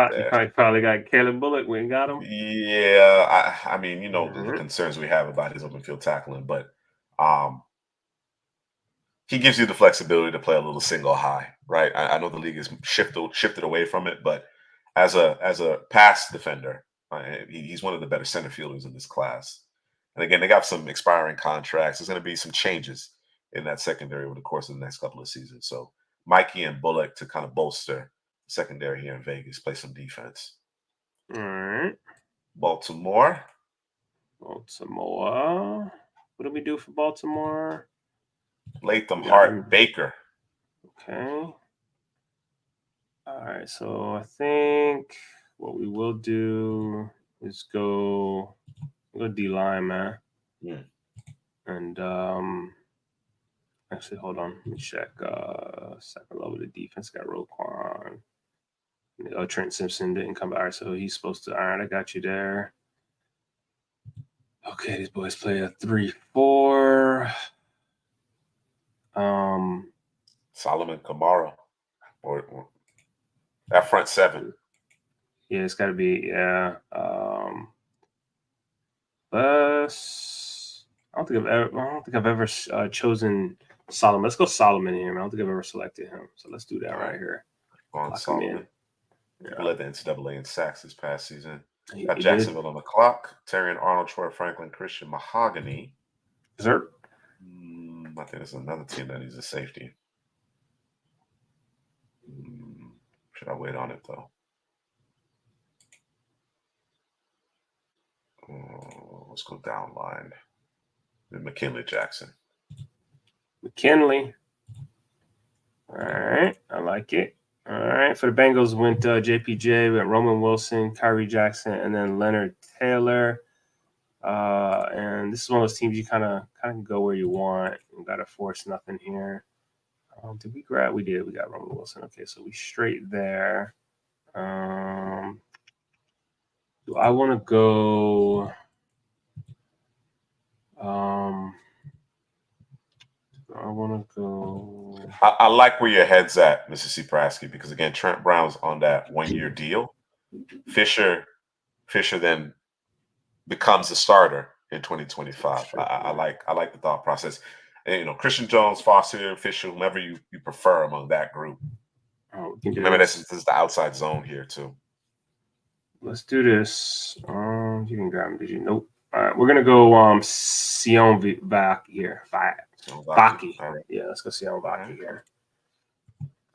probably got Caleb Bullock. We ain't got him. Yeah, I mean, the concerns we have about his open field tackling, but he gives you the flexibility to play a little single high, right? I know the league has shifted away from it, but as a pass defender, he's one of the better center fielders in this class. And again, they got some expiring contracts. There's going to be some changes in that secondary over the course of the next couple of seasons. So Mikey and Bullock to kind of bolster the secondary here in Vegas, play some defense. All right. Baltimore. What do we do for Baltimore? Latham, Hart, Baker. Okay. All right. So I think what we will do is go D-line, man. Yeah. And actually, hold on. Let me check. Second level of the defense got Roquan. Trent Simpson didn't come back, so he's supposed to. All right, I got you there. Okay, these boys play a 3-4. Solomon Kamara, or that front seven. Yeah, it's got to be but I don't think I've ever chosen Solomon. Let's go Solomon here, man. I don't think I've ever selected him. So let's do that right here. On Solomon. He led the NCAA in sacks this past season. Got He Jacksonville on the clock. Terrion Arnold, Troy Franklin, Christian Mahogany. Is there? I think there's another team that needs a safety. Should I wait on it though? Let's go down line. McKinley Jackson. McKinley. All right. I like it. All right. For the Bengals, went JPJ, we got Roman Wilson, Kyrie Jackson, and then Leonard Taylor. And this is one of those teams you kind of go where you want. You got to force nothing here. Did we grab? We did. We got Roman Wilson. Okay, so we straight there. Do I want to go? I want to go. I like where your head's at, Mr. C. Prasky, because again, Trent Brown's on that 1-year deal. Fisher then becomes a starter in 2025. I like the thought process. And, Christian Jones, Foster, Fisher, whomever you prefer among that group. Remember, this is the outside zone here too. Let's do this. You can grab him. Did you? Nope. All right, we're gonna go Sion Vaki here. Vaki. Right. Yeah, let's go Sion Vaki here.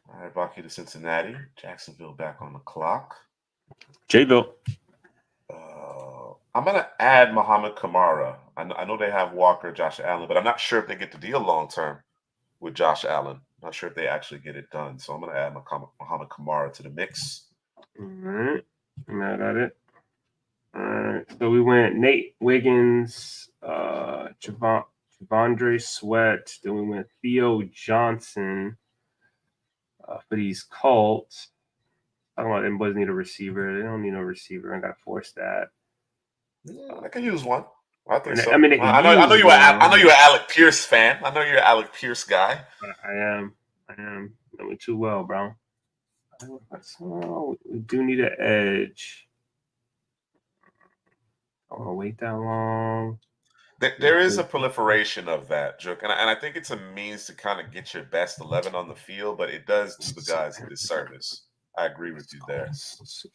All right, Vaki to Cincinnati. Jacksonville back on the clock. Jayville. I'm gonna add Muhammad Kamara. I know they have Walker, Josh Allen, but I'm not sure if they get the deal long term with Josh Allen. Not sure if they actually get it done. So I'm gonna add Muhammad Kamara to the mix. All right. I'm mad at it. All right. So we went Nate Wiggins, Javondre Sweat. Then we went Theo Johnson for these Colts. I don't want them boys need a receiver. They don't need no receiver. I got to force that. I can use one. I think so. I mean, they can I know use you're one. an Alec Pierce fan. I know you're an Alec Pierce guy. I am. Know me too well, bro. So we do need an edge. I don't want to wait that long. There is a proliferation of that, Joke, and I think it's a means to kind of get your best 11 on the field, but it does do the guys a disservice. I agree with you there.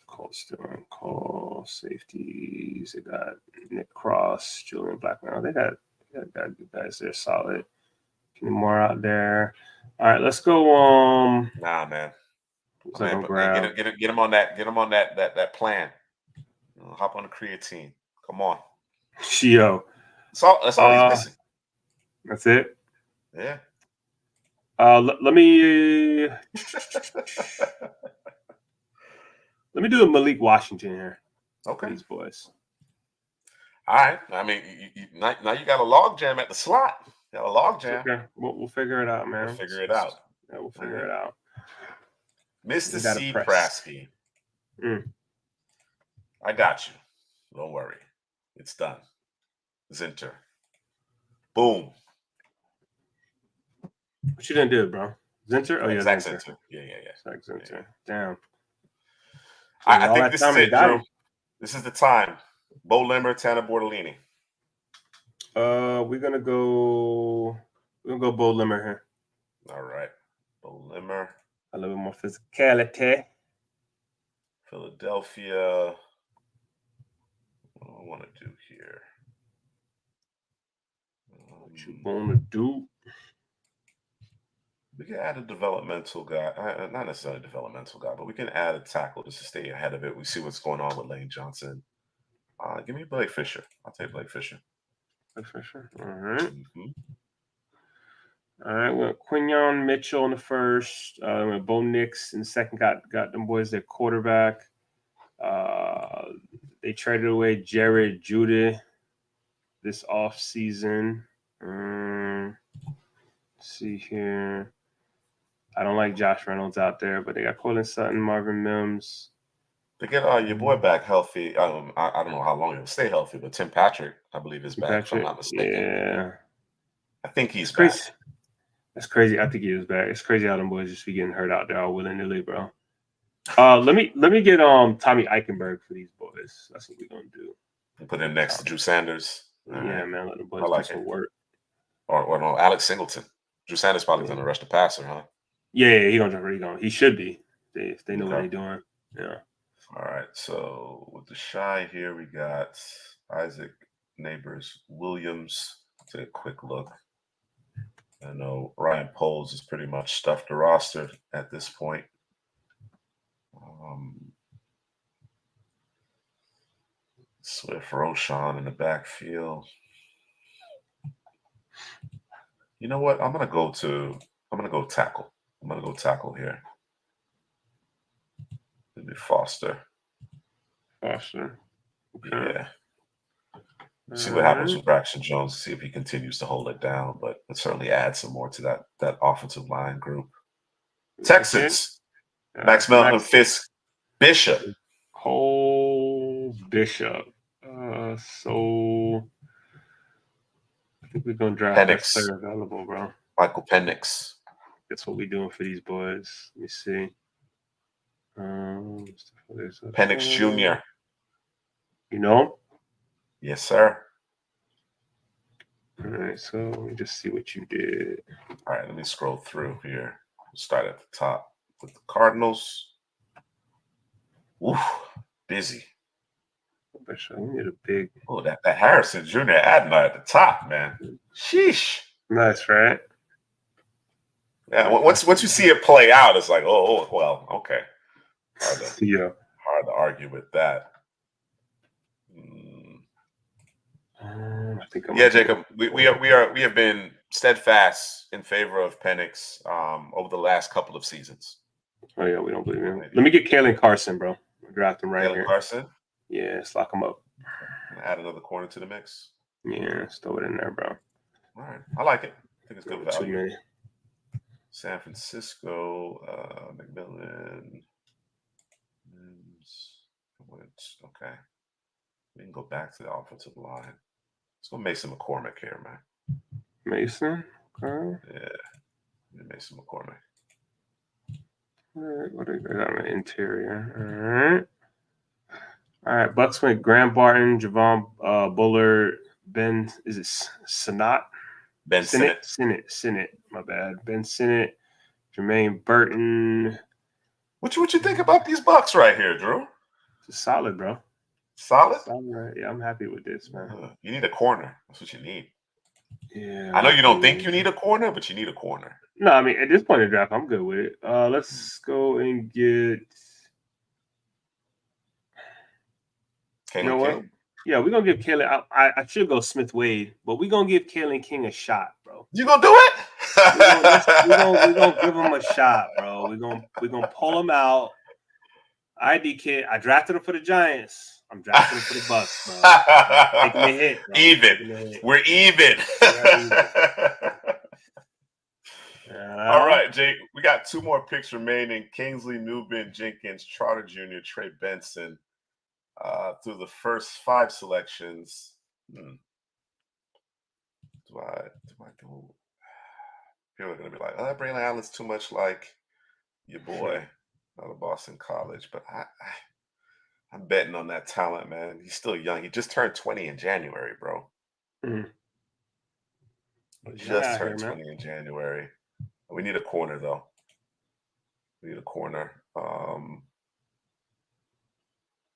Call safeties. They got Nick Cross, Julian Blackman. They got good guys. They're solid. Any more out there? All right, let's go. Nah, man. Get him on that. Get him on that plan. Hop on the creatine. Come on. Yo. That's all he's missing. That's it. Yeah. Let me do a Malik Washington here. Okay. These boys. All right. I mean, now you got a log jam at the slot. You got a log jam. Okay. We'll figure it out, man. We'll figure it out. Yeah, we'll figure it out. Mr. C. Prasky. I got you. Don't worry. It's done. Zinter. Boom. What you didn't do, bro? Zinter? Oh, yeah, Zach Zinter. Yeah. Zach Zinter. Damn. I think this is it, Drew. This is the time. Bo Limmer, Tanner Bortolini. We're gonna go Bo Limmer here. All right. Bo Limmer. A little bit more physicality. Philadelphia. What do I want to do here? What you want to do? We can add a developmental guy. Not necessarily a developmental guy, but we can add a tackle just to stay ahead of it. We see what's going on with Lane Johnson. Give me Blake Fisher. I'll take Blake Fisher. Blake Fisher. All right. Mm-hmm. All right. We went Quinyon Mitchell in the first. We went Bo Nix in the second. Got them boys their quarterback. They traded away Jared Judy this offseason. See here. I don't like Josh Reynolds out there, but they got Cortland Sutton, Marvin Mims. They get your boy back healthy. I don't know how long he'll stay healthy, but Tim Patrick, I believe, is back. If I'm not mistaken. Yeah, I think he's back. Crazy. That's crazy. I think he is back. It's crazy how them boys just be getting hurt out there all willy-nilly, bro. Let me get Tommy Eichenberg for these boys. That's what we're gonna do. Put him next to Drew Sanders. Yeah, man. Let them boys do some work. Or no, Alex Singleton. Drew Sanders probably gonna rush the passer, huh? Yeah, he should be. If they know what they're doing. Yeah. All right. So with the shy here, we got Isaac Neighbors Williams. Take a quick look. I know Ryan Poles is pretty much stuffed the roster at this point. Swift Roshan in the backfield. You know what? I'm gonna go tackle. I'm gonna go tackle here. Maybe Foster. Okay. Yeah. See what happens with Braxton Jones. See if he continues to hold it down, but it certainly adds some more to that offensive line group. Texans. Max Melvin, Fisk, Bishop. Bishop. So I think we're gonna draft the best player available, bro. Michael Penix. That's what we're doing for these boys. Let me see. Penix Jr. You know? Yes, sir. All right, so let me just see what you did. All right, let me scroll through here. We'll start at the top with the Cardinals. Oof, busy. We need a big. Oh, that Harrison Jr. Adler at the top, man. Sheesh. Nice, right? Yeah. Once you see it play out, it's like, oh well, okay. Hard to argue with that. I think Jacob. We have been steadfast in favor of Penix over the last couple of seasons. Oh yeah, we don't believe him. Let me get Kalen Carson, bro. draft him right Jalen here. Carson. Yeah, let's lock him up. Add another corner to the mix. Yeah, let's throw it in there, bro. All right, I like it. I think it's good Too value. many. San Francisco, McMillan. Okay. We can go back to the offensive line. Let's go Mason McCormick here, man. Mason. Okay. Yeah. Mason McCormick. All right. What do I got on the interior? All right. Bucks went Graham Barton, Javon Bullard, Ben. Is it Sinnott? Ben Sinnott. Sinnott. My bad. Ben Sinnott, Jermaine Burton. What you think about these Bucks right here, Drew? It's solid, bro. Solid? Right? Yeah, I'm happy with this, man. You need a corner. That's what you need. Yeah. I know you don't think you need a corner, but you need a corner. No, I mean, at this point in the draft, I'm good with it. Let's go and get. Kalen You know King? what? Yeah, we're gonna give Kalen. I should go Smith Wade, but we're gonna give Kalen King a shot, bro. You gonna do it? We're gonna give him a shot, bro. We're gonna pull him out. Kid. I drafted him for the Giants. I'm drafting him for the Bucks, bro. Taking the hit, bro. Even. We're even. All right, Jake. We got 2 more picks remaining. Kingsley Newbin, Jenkins, Charter Jr., Trey Benson. Through the first 5 selections. Do I go? People are gonna be like, Braylon Allen's too much like your boy out of Boston College, but I'm betting on that talent, man. He's still young. He just turned 20 in January, bro. Mm-hmm. He just turned 20 in January. We need a corner, though. We need a corner.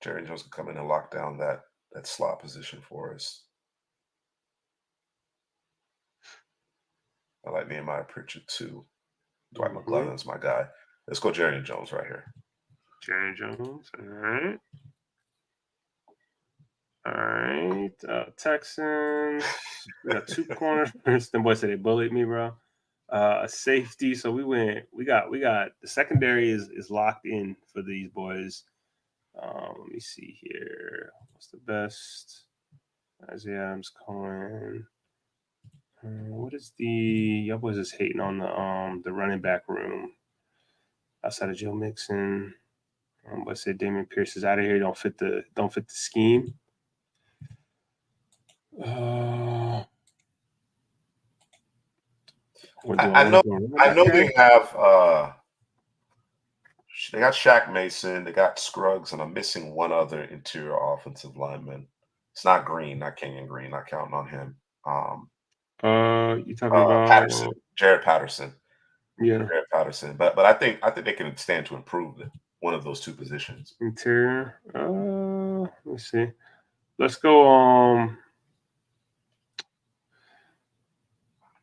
Jerry Jones can come in and lock down that slot position for us. I like Nehemiah Pritchard, too. Dwight McClellan's my guy. Let's go Jerry Jones right here. Jerry Jones. All right. All right. Texans. We got 2 corners. Them boys said they bullied me, bro. A safety. So we got the secondary is locked in for these boys. Let me see here. What's the best? Isaiah Adams, Cohen. What is y'all boys is hating on the running back room outside of Joe Mixon. I said Damian Pierce is out of here. Don't fit the scheme. I know they have they got Shaq Mason, they got Scruggs, and I'm missing one other interior offensive lineman. It's not Green, not Kenyon Green, not counting on him. You talking about Patterson, Jared Patterson. Yeah, Jared Patterson. But I think they can stand to improve one of those 2 positions. Interior. Let me see. Let's go.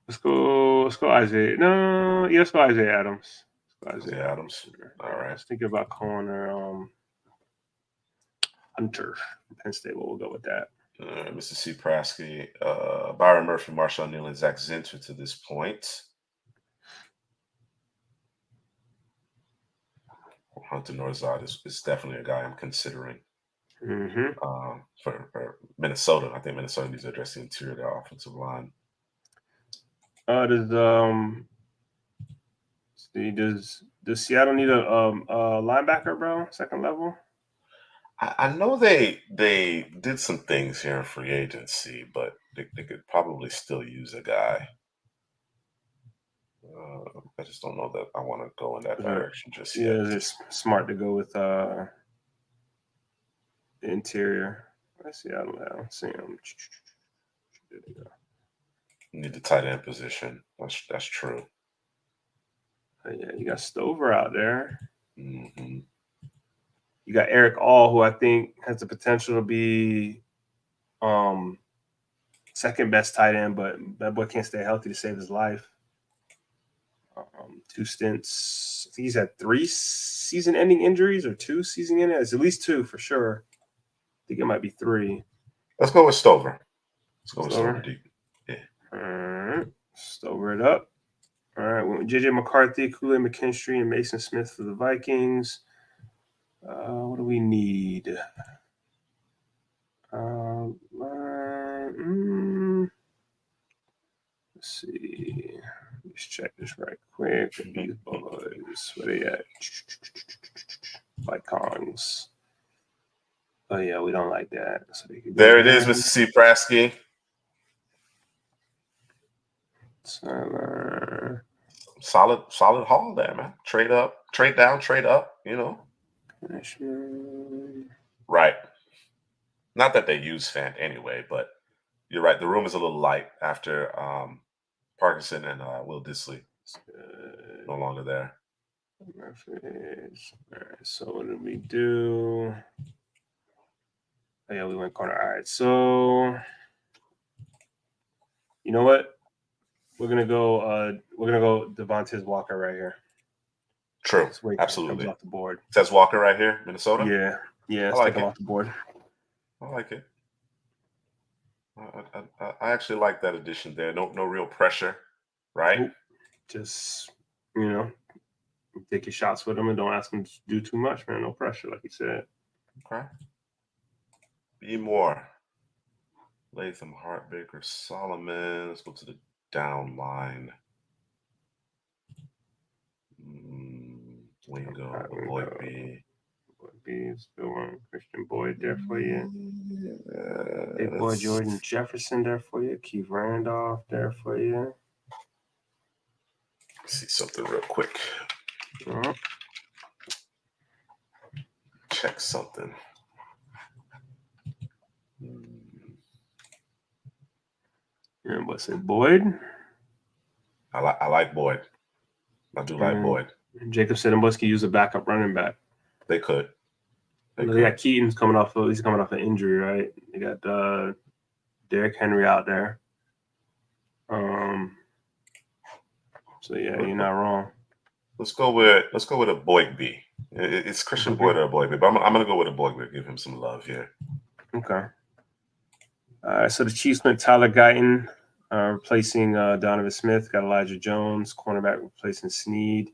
Let's go Isaiah. No, yeah, let's go Isaiah Adams. Isaiah Adams. All right. I was thinking about corner Hunter from Penn State. We'll go with that. Mr. C. Prasky, Byron Murphy, Marshawn Neal, and Zach Zinter to this point. Hunter Norzad is definitely a guy I'm considering. For Minnesota. I think Minnesota needs to address the interior of their offensive line. Does Seattle need a linebacker, bro? Second level? I know they did some things here in free agency, but they could probably still use a guy. I just don't know that I want to go in that direction just yet. Yeah, it's smart to go with the interior. I see. I don't see him. There you go. You need the tight end position. That's true. Yeah, you got Stover out there. Mm-hmm. You got Eric All, who I think has the potential to be second best tight end, but that boy can't stay healthy to save his life. 2 stints. I think he's had 3 season-ending injuries or 2 season-ending. It's at least 2 for sure. I think it might be 3. Let's go with Stover. Stover deep. Yeah. All right. Stover it up. All right. Went with JJ McCarthy, Kool-Aid McKinstry, and Mason Smith for the Vikings. What do we need? Let's see. Let's check this right quick. These boys, where they at? Icons. Oh yeah, we don't like that. So there it is, Mr. C. Prasky. Solid haul there, man. Trade up, trade down, trade up. Right. Not that they use Fant anyway, but you're right. The room is a little light after Parkinson and Will Disley no longer there. All right, so what did we do? Oh, yeah, we went corner. All right, so you know what? We're gonna go Devontae Walker right here. True, absolutely. Comes off the board. Says Walker right here, Minnesota. Yeah. Let's take him off the board. I like it. I actually like that addition there. No real pressure, right? Just take your shots with him and don't ask him to do too much, man. No pressure, like you said. Okay. Be more. Latham, Hartbaker, Solomon. Let's go to the down line. Wingo, Boyd B. Still one Christian Boyd there for you. Big boy Jordan Jefferson there for you. Keith Randolph there for you. See something real quick. Check something. And what's it, Boyd? I like Boyd. I do like Boyd. Jacob said Bush could use a backup running back. They could. They got Keaton's coming off. He's coming off an injury, right? They got Derrick Henry out there. So yeah, you're not wrong. Let's go with a Boyd B. It's Christian Boyd or a Boyd B, but I'm gonna go with a Boyd B. Give him some love here. Okay. All right. So the Chiefs went Tyler Guyton, replacing Donovan Smith. Got Elijah Jones, cornerback, replacing Snead,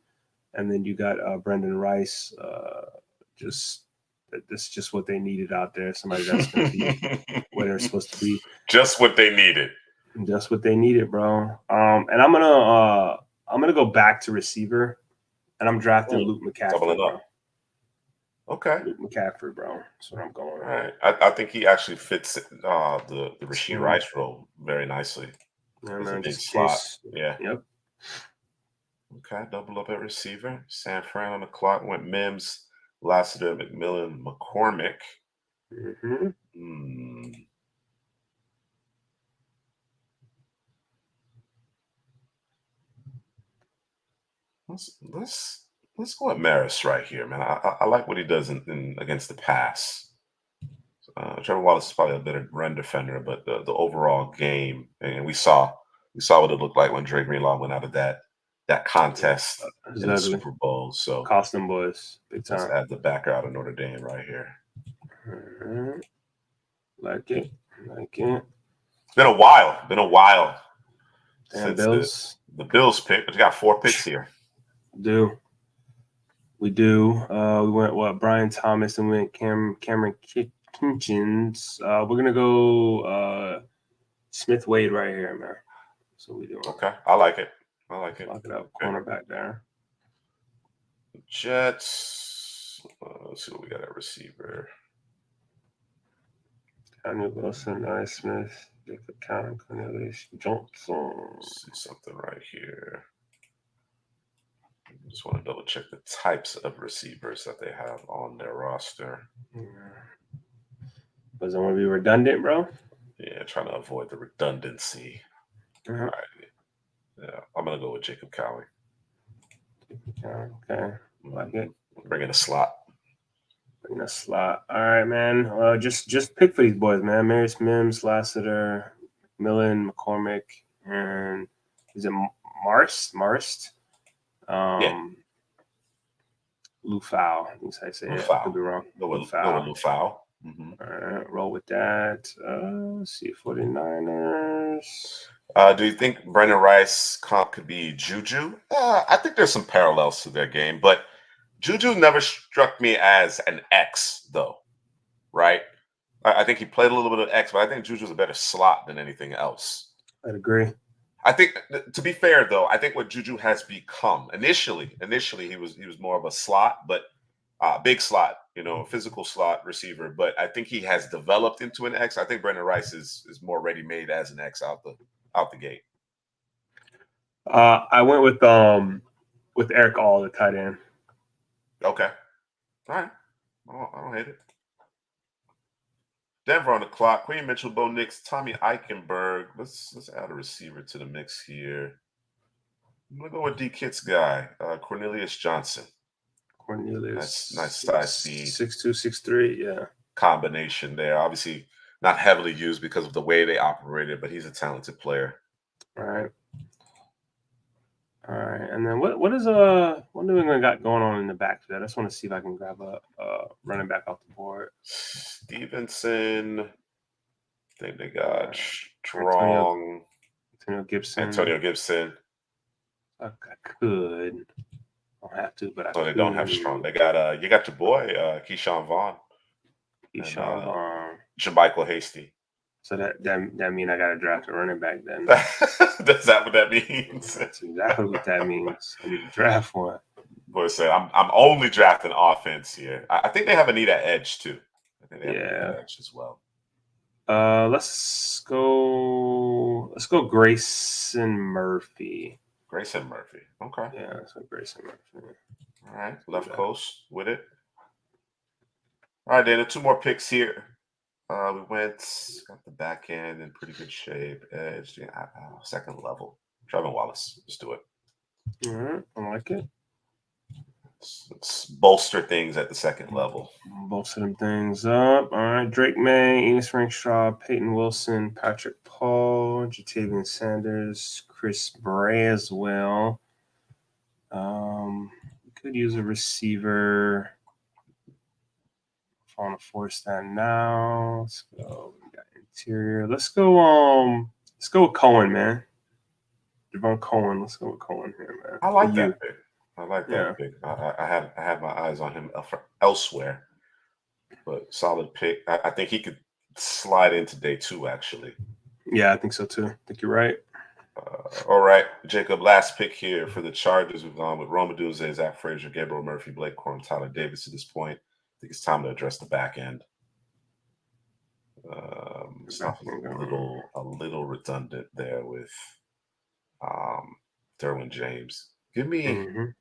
and then you got Brendan Rice. That's just what they needed out there. Somebody that's going to be where they're supposed to be. Just what they needed. Just what they needed, bro. And I'm gonna go back to receiver, and I'm drafting Luke McCaffrey. Doubling up. Okay. Luke McCaffrey, bro. That's what I'm going. All right. I think he actually fits the Rasheed Rice role very nicely. Yeah, man. Big slot. Yeah. Yep. Okay. Double up at receiver. San Fran on the clock. Went Mims, Lassiter, McMillan, McCormick. Let's go at Maris right here, man. I like what he does in against the pass. Trevor Wallace is probably a better run defender, but the overall game, and we saw what it looked like when Dre Greenlaw went out of that contest in the Super Bowl. So cost them boys big time. Let's add the backer out of Notre Dame right here. Like it. It's been a while. Damn, Bills. The Bills pick, but you got 4 picks here. We do. We went Brian Thomas and we went Cameron Kitchens. We're gonna go Smith Wade right here, man. So we do. Okay, I like it. Lock it up, cornerback there. Jets. Let's see what we got at receiver. Daniel Wilson, Nice Smith, Jacob Cowan, Cornelius Johnson. Let's see something right here. I just want to double check the types of receivers that they have on their roster. Doesn't want to be redundant, bro. Yeah, trying to avoid the redundancy. All right. Yeah, I'm gonna go with Jacob Cowan. Okay, like it. Bring in a slot. All right, man. Just pick for these boys, man. Marius Mims, Lassiter, Millen, McCormick, and is it Marst? Lou Fowl. I think I say it. I could be wrong. Go with Lou Fowl. All right, roll with that. Let's see, 49ers. Do you think Brendan Rice comp could be Juju? I think there's some parallels to their game, but Juju never struck me as an X though, right? I think he played a little bit of X, but I think Juju's a better slot than anything else. I'd agree. I think, to be fair though, I think what Juju has become initially he was more of a slot, but big slot, physical slot receiver. But I think he has developed into an X. I think Brendan Rice is more ready made as an X out the gate. I went with Eric All, the tight end. Okay, all right, I don't hate it. Denver on the clock. Queen Mitchell, Bo Nix, Tommy Eichenberg. Let's add a receiver to the mix here. I'm gonna go with D Kit's guy, Cornelius Johnson. Cornelius, nice size speed, 6'2", 6'3", yeah. Combination there. Obviously, not heavily used because of the way they operated, but he's a talented player. All right. And then what New England got going on in the backfield? I just want to see if I can grab a running back off the board. Stevenson. I think they got Strong. Antonio Gibson. I could. I don't have to, but I could. They don't have Strong. They got you got your boy Keyshawn Vaughn. Jermichael Hasty. So that means I got to draft a running back then. Is that what that means? That's exactly what that means. I need to draft one. Boy said, I'm only drafting offense here. I think they have a need at edge too. I think they have a need at edge as well. Let's go Grayson Murphy. Grayson Murphy. Okay. Yeah, let's go Grayson Murphy. All right. Left coast with it. All right, Dana. 2 more picks here. We got the back end in pretty good shape. Edge, second level. Trevor Wallace. Let's do it. All right. I like it. Let's bolster things at the second level. Bolster them things up. All right. Drake May, Enos Frankshaw, Peyton Wilson, Patrick Paul, Jatavian Sanders, Chris Braswell. We could use a receiver. I want to force that now. Let's go. We got interior. Let's go with Cohen, man. Devon Cohen. Let's go with Cohen here, man. I like that pick. I like that pick. I had my eyes on him elsewhere, but solid pick. I think he could slide into day 2, actually. Yeah, I think so too. I think you're right. All right, Jacob. Last pick here for the Chargers. We've gone with Rome Odunze, Zach Frazier, Gabriel Murphy, Blake Corum, Tyler Davis. At this point, I think it's time to address the back end. Stuff a little redundant there with Derwin James. Give me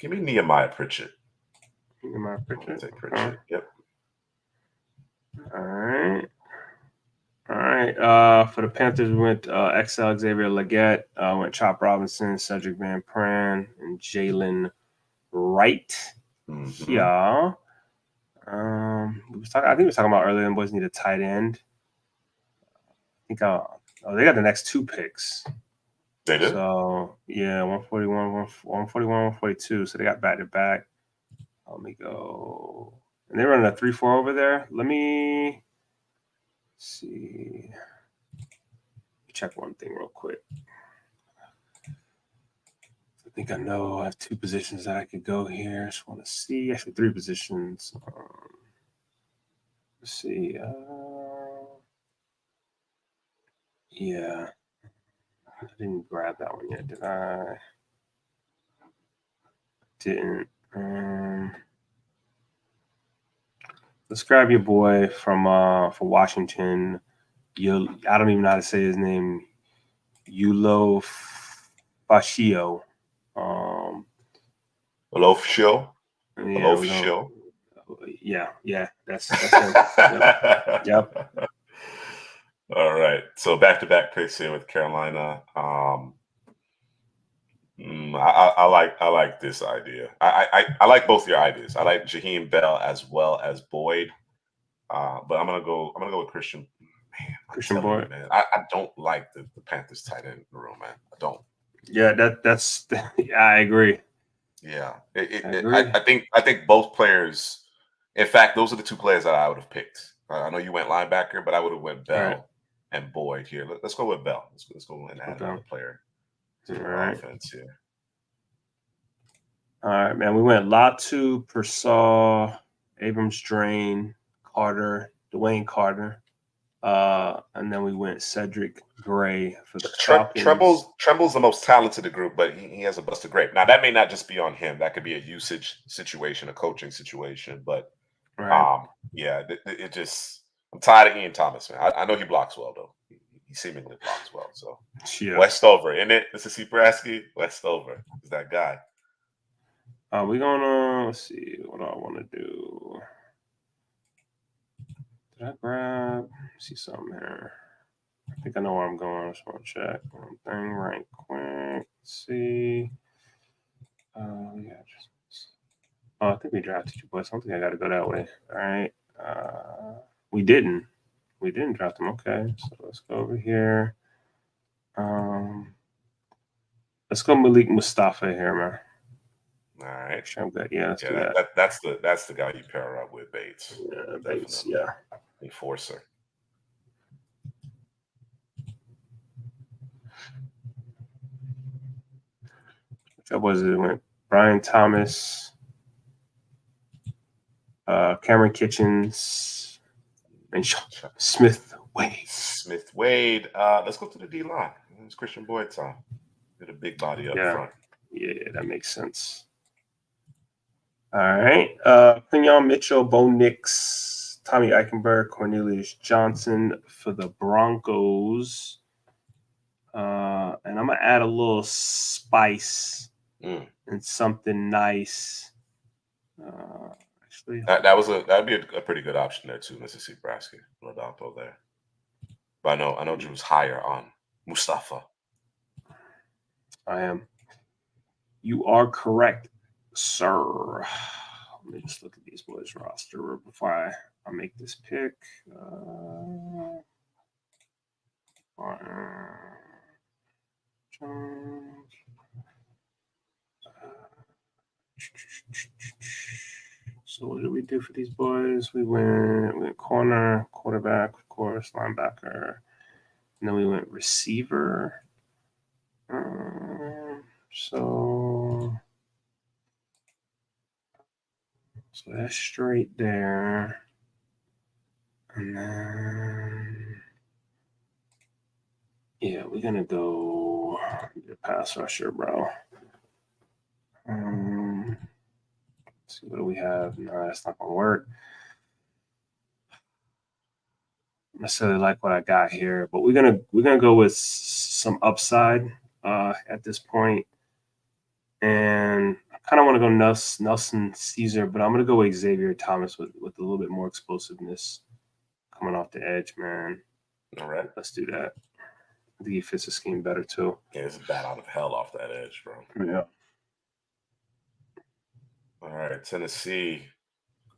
Nehemiah Pritchett. Nehemiah Pritchett. Take Pritchett. Yep. All right. For the Panthers, we went XL Xavier Legette, went Chop Robinson, Cedric Van Pran, and Jalen Wright. Yeah. I think we were talking about earlier. The boys need a tight end. I think they got the next 2 picks. They do. So yeah, 141, 142. So they got back to back. Let me go. And they're running a 3-4 over there. Let me see. Check one thing real quick. I think I know I have 2 positions that I could go here. I just want to see. Actually, 3 positions. Let's see. Yeah. I didn't grab that one yet, did I? Didn't. Let's grab your boy from Washington. I don't even know how to say his name. Yulo Fascio. Olofsho. Yeah. That's him. Yep. All right. So back-to-back picks here with Carolina. I like this idea. I like both your ideas. I like Jaheim Bell as well as Boyd. But I'm gonna go with Christian. Man, Christian Boyd. Man, I don't like the Panthers tight end in the room, man. I don't. Yeah, that's. I agree. Yeah, I think both players. In fact, those are the 2 players that I would have picked. I know you went linebacker, but I would have went Bell and Boyd here. Let's go with Bell. Let's go and add another player to the offense here. All right, man. We went Latu, Persall, Abrams, Drain, Carter, Dwayne Carter, and then we went Cedric Gray for the Falcons. Tremble's the most talented of the group, but he has a busted grape. Now that may not just be on him. That could be a usage situation, a coaching situation. But Right. yeah, it just I'm tired of Ian Thomas, man. I know he blocks well though. He seemingly blocks well. So Yeah. Westover, isn't it? This is Brasky. Westover is that guy. We're gonna let's see what do I want to do. Did I grab? See something here. I think I know where I'm going. I just want to check one thing right quick. Let's see. Yeah. I think we drafted you, boys. I don't think I got to go that way. All right. We didn't. We didn't draft them. Okay. So let's go over here. Let's go Malik Mustafa here, man. All right. Yeah, let's do that. That's the guy you pair up with Bates. Yeah, Bates. Yeah. Enforcer. What was it? Went Brian Thomas, Cameron Kitchens, and Smith Wade. Let's go to the D line. It's Christian Boyd time. Get a big body up front. Yeah, that makes sense. All right. Pinion Mitchell, Bo Nix, Tommy Eichenberg, Cornelius Johnson for the Broncos. And I'm gonna add a little spice and something nice. Actually, that'd be a pretty good option there too, Mississippi Brasky, Rodolfo there. But I know Drew's higher on Mustafa. I am. You are correct, sir. Let me just look at these boys' roster before I make this pick. So what did we do for these boys? We went corner, quarterback, of course, linebacker, and then we went receiver. So that's straight there. And then, yeah, we're going to go get a pass rusher, bro. Let's see, what do we have? No, that's not going to work. I necessarily like what I got here, but we're gonna go with some upside at this point. And I kind of want to go Nelson Caesar, but I'm going to go with Xavier Thomas with a little bit more explosiveness coming off the edge, man. All right. Let's do that. I think he fits the scheme better, too. Yeah, it's a bat out of hell off that edge, bro. Yeah. All right, Tennessee,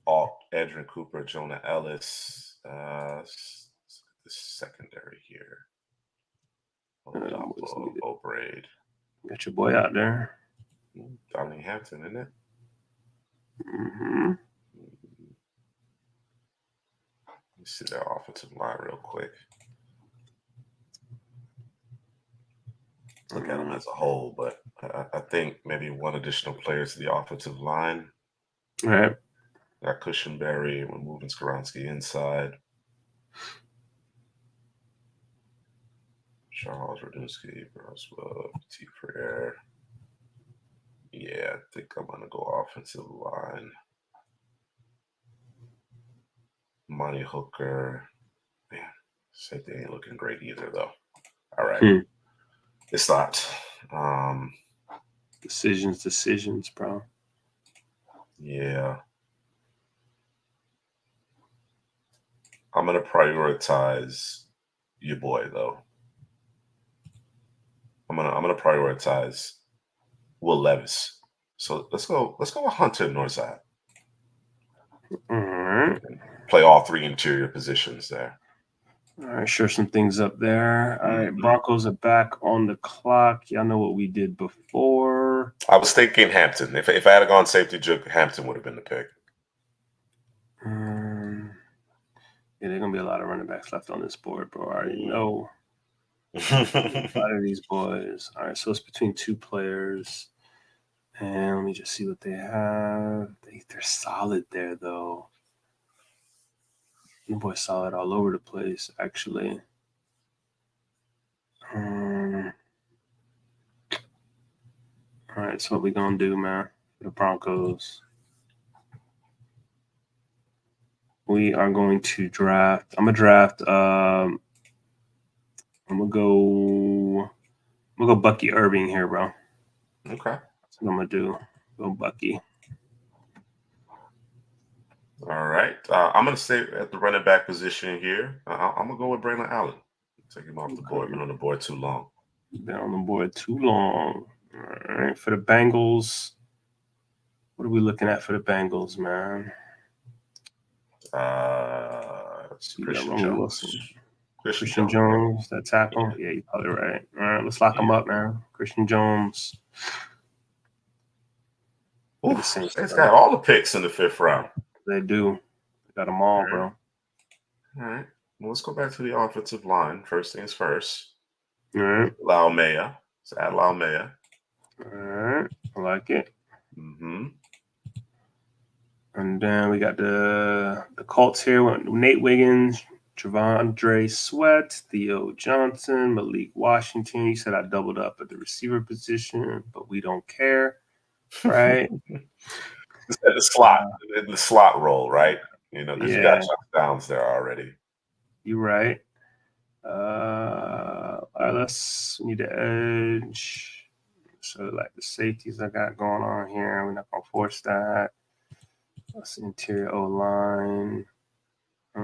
Edrin Cooper, Jonah Ellis. The secondary here. O'Braid. Got your boy out there. Dominic Hampton, isn't it? Mm-hmm. Let me see their offensive line real quick. Look at them as a whole, but I think maybe one additional player to the offensive line. All right. Got Cushenberry. We're moving Skoronski inside. Charles Radunsky, Broswell, T. Frere. Yeah, I think I'm going to go offensive line. Monty Hooker. Man, safety ain't looking great either, though. All right. It's not. Decisions, bro. Yeah. I'm going to prioritize your boy, though. I'm gonna prioritize Will Levis. So let's go with Hunter Northside. All right. Play all three interior positions there. All right, sure some things up there. All right, Broncos are back on the clock. Y'all know what we did before. I was thinking Hampton. If I had gone safety juke, Hampton would have been the pick. Yeah, there's gonna be a lot of running backs left on this board, bro. I already know. A lot of these boys. All right, so it's between two players. And let me just see what they have. They're solid there, though. The boy's solid all over the place, actually. All right, so what we gonna do, man? For the Broncos, we are going to draft. I'm gonna draft. I'm gonna go Bucky Irving here, bro. Okay. That's what I'm gonna do. Go Bucky. All right. I'm going to stay at the running back position here. I'm going to go with Braylon Allen. Take him off the board. Been on the board too long. Been on the board too long. All right. For the Bengals, what are we looking at for the Bengals, man? Christian Jones. Christian Jones, that tackle. Yeah, you're probably right. All right, let's lock him up, man. Christian Jones. It's got all the picks in the 5th round. They do. They got them all, bro. All right. Well, let's go back to the offensive line. First things first. All right. Laumea. Let's add Laumea. All right. I like it. Mm-hmm. And then we got the Colts here with Nate Wiggins, Javondre Sweat, Theo Johnson, Malik Washington. You said I doubled up at the receiver position, but we don't care, right? It's at the slot role, right? You know, because you got touchdowns there already. You're right. All right, we need the edge. So like the safeties I got going on here, we're not gonna force that. That's the interior O line. I'm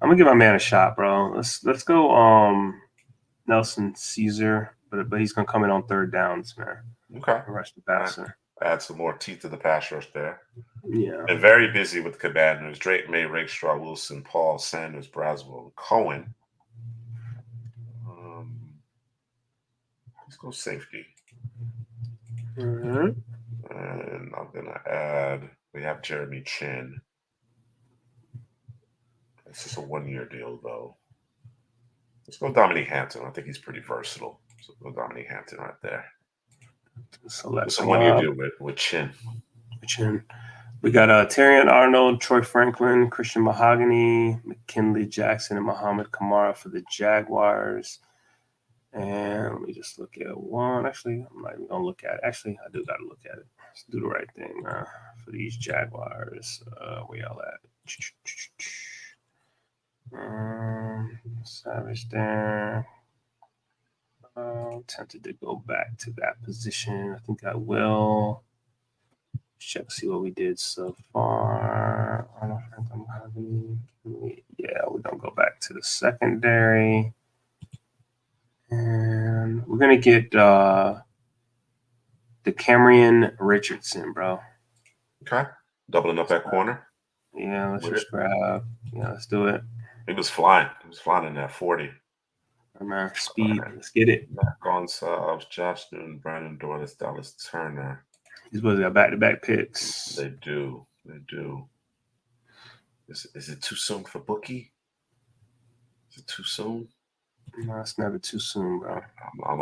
gonna give my man a shot, bro. Let's go. Nelson Caesar, but he's gonna come in on 3rd downs, man. Okay. Rush the passer. Add some more teeth to the pass rush there. Yeah. Been very busy with the Commanders. Drake May, Rakestraw, Wilson, Paul, Sanders, Braswell, Cohen. Let's go safety. Mm-hmm. And I'm gonna add. We have Jeremy Chin. This is a 1-year deal, though. Let's go Dominique Hampton. I think he's pretty versatile. So go Dominique Hampton right there. Select it's a 1-year deal with Chin. We got Terrion Arnold, Troy Franklin, Christian Mahogany, McKinley Jackson, and Muhammad Kamara for the Jaguars. And let me just look at one. Actually, I'm not even gonna look at it. Actually, I do gotta look at it. Let's do the right thing for these Jaguars. Where y'all at? Savage there. Tempted to go back to that position. I think I will. Check, see what we did so far. Yeah, we're gonna go back to the secondary. And we're gonna get the Cameron Richardson, bro. Okay. Doubling up at corner. Yeah, let's just grab. Yeah, let's do it. He was flying. He was flying in that 40. Oh, man, speed. Let's get it. Matt Gonsalves, Josh Newton, Brandon Doyle, Dallas Turner. These boys got back-to-back picks. They do. Is it too soon for Bookie? Is it too soon? No, it's never too soon, bro. I'm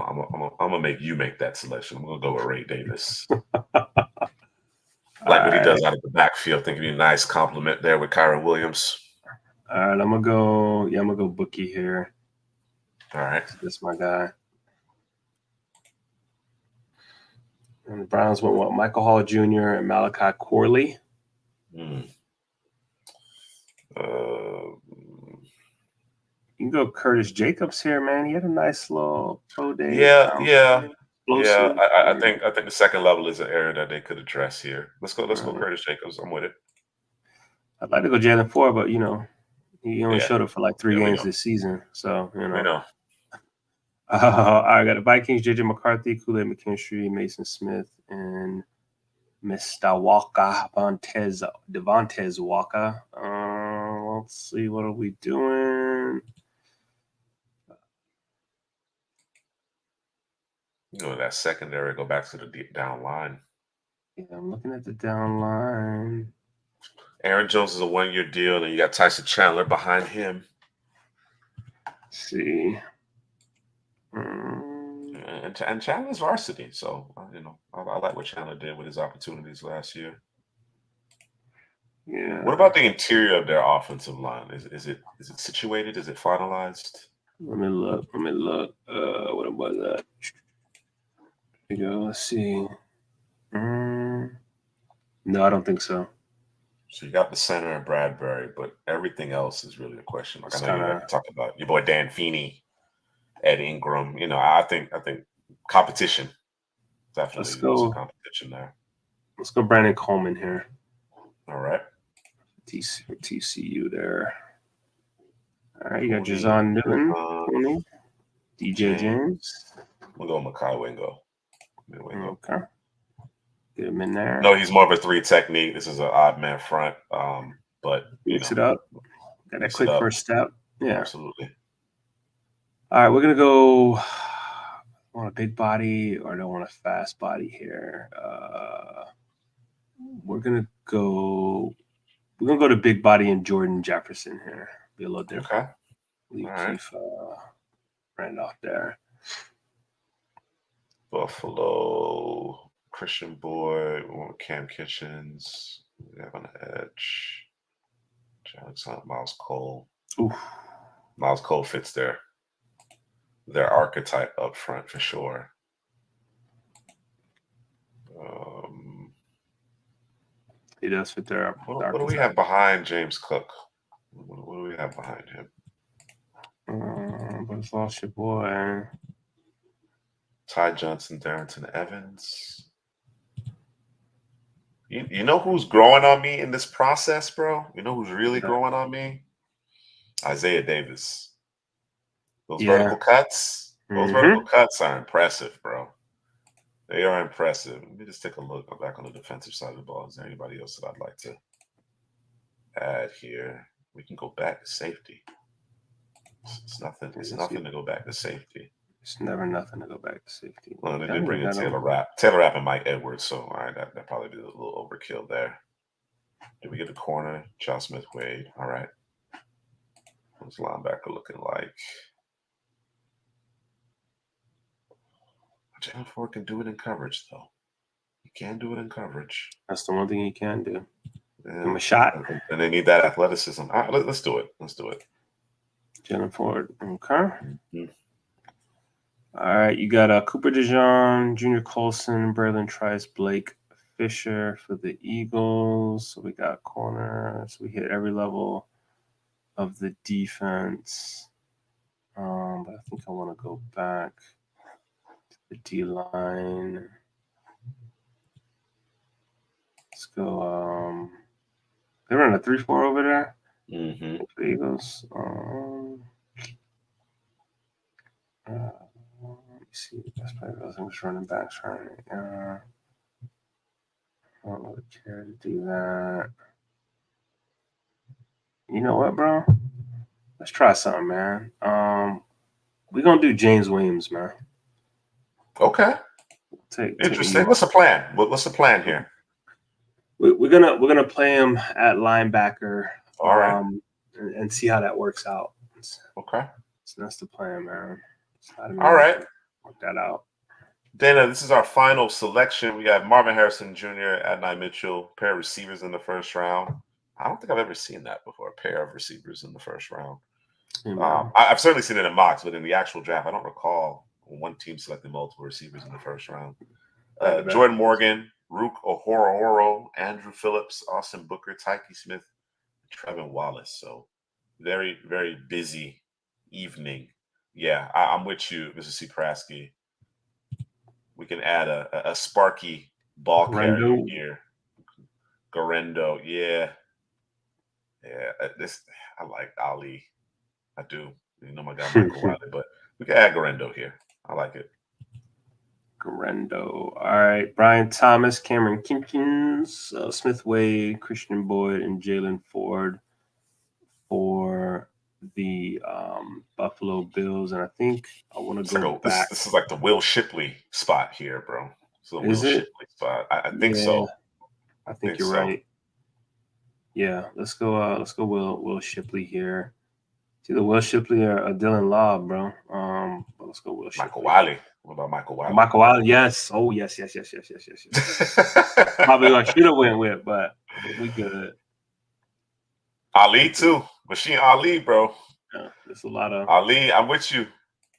gonna make you make that selection. I'm gonna go with Ray Davis. Like what he does out of the backfield. Think it'd be a nice compliment there with Kyron Williams. All right, I'm gonna go Bookie here. All right, that's my guy. And the Browns went what? Michael Hall Jr. and Malachi Corley. You can go Curtis Jacobs here, man. He had a nice little pro day. Yeah. I think the second level is an area that they could address here. Let's go Curtis Jacobs. I'm with it. I'd like to go Jalen Ford, but he only showed up for like 3 games this season. So I know. I got the Vikings, JJ McCarthy, Kool-Aid McKinstry, Mason Smith, and Mr. Walker, Devontae Walker. Let's see, what are we doing? That secondary, go back to the deep down line. Yeah, I'm looking at the down line. Aaron Jones is a 1-year deal, and you got Tyson Chandler behind him. Let's see. and Chandler's varsity. So I like what Chandler did with his opportunities last year. Yeah. What about the interior of their offensive line? Is it situated? Is it finalized? Let me look. What about that? Here we go. Let's see. No, I don't think so. So you got the center and Bradbury, but everything else is really a question. Like It's I know you kinda- have to talk about your boy Dan Feeney, Ed Ingram. I think competition definitely Let's some go. competition there. Let's go. Brandon Coleman here. All right, TCU there. All right, you got Cooney, Jazon Newton, DJ James. We'll go Makai Wingo. Wingo. Okay. Get him in there. No, he's more of a 3 technique. This is an odd man front, but Mix it up. Got that quick first step. Yeah, absolutely. All right, we're gonna go. I want a big body or I don't want a fast body here. We're gonna go to big body and Jordan Jefferson here. Be a little different. Okay. Leave All right. Keith Randolph there. Buffalo, Christian Boyd, Cam Kitchens. We have on the edge. Alexander Miles Cole. Oof. Miles Cole fits their archetype up front for sure. He does fit their. What do we have behind James Cook? What do we have behind him? But it's lost your boy. Ty Johnson, Darrington Evans. You know who's growing on me in this process, bro? You know who's really growing on me? Isaiah Davis. Those vertical cuts. Those vertical cuts are impressive, bro. They are impressive. Let me just take a look back on the defensive side of the ball. Is there anybody else that I'd like to add here? We can go back to safety. It's nothing. It's nothing to go back to safety. It's never nothing to go back to safety. Well, they did bring in Taylor Rapp and Mike Edwards, so all right, that probably be a little overkill there. Did we get the corner? John Smith Wade. All right. What's linebacker looking like? Jalen Ford can do it in coverage, though. He can do it in coverage. That's the one thing he can do. Yeah. Give him a shot. And they need that athleticism. All right, let's do it. Let's do it. Jalen Ford. Okay. All right. You got Cooper DeJean, Junior Colson, Braylon Trice, Blake Fisher for the Eagles. So we got corners. We hit every level of the defense. But I think I want to go back to the D line. Let's go. They run a 3-4 over there. Mm-hmm. The Eagles. Let me see. That's probably those English running backs, right? I don't really care to do that. You know what, bro? Let's try something, man. We're gonna do James Williams, man. Okay. Interesting. What's the plan? What's the plan here? We're gonna play him at linebacker. All right. And see how that works out. Okay. So that's the plan, man. All right. Work that out. Dana, this is our final selection. We have Marvin Harrison Jr., Adonai Mitchell, pair of receivers in the first round. I don't think I've ever seen that before, a pair of receivers in the first round. I've certainly seen it in mocks, but in the actual draft, I don't recall one team selecting multiple receivers in the first round. Jordan Morgan, Rook Ohororo, Andrew Phillips, Austin Booker, Tyke Smith, Trevin Wallace. So very, very busy evening. Yeah, I'm with you, Mr. C. Prasky. We can add a sparky ball carrier here. Garendo, yeah. I like Ali. I do. You know my guy Michael Wiley, but we can add Garendo here. I like it. Garendo. All right. Brian Thomas, Cameron Kinkins, Smith Wade, Christian Boyd, and Jalen Ford for the Buffalo Bills. And I think I want to go back. This is like the Will Shipley spot here, bro. Is it? Shipley spot. I think so. I think you're right. Yeah, let's go Will Shipley here. It's either Will Shipley or Dylan Law, bro. But let's go Will Shipley. Michael Wiley. What about Michael Wiley? Michael Wiley, yes. Oh, yes. Probably what I should have went with, but we good. Ali too. Machine Ali, bro. Yeah, there's a lot of Ali, I'm with you.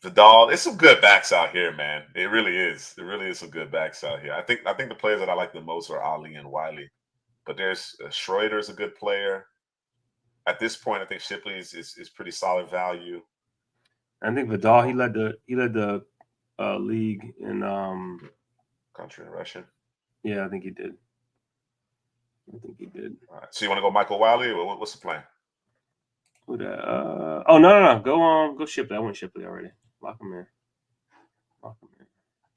Vidal, it's some good backs out here, man. It really is. It really is some good backs out here. I think the players that I like the most are Ali and Wiley. But there's Schroeder's a good player. At this point, I think Shipley is pretty solid value. I think Vidal, he led the league in country and Russian. Yeah, I think he did. All right. So you want to go Michael Wiley, or what's the plan? Who that? Oh no. Go Shipley. I went Shipley already. Lock him in.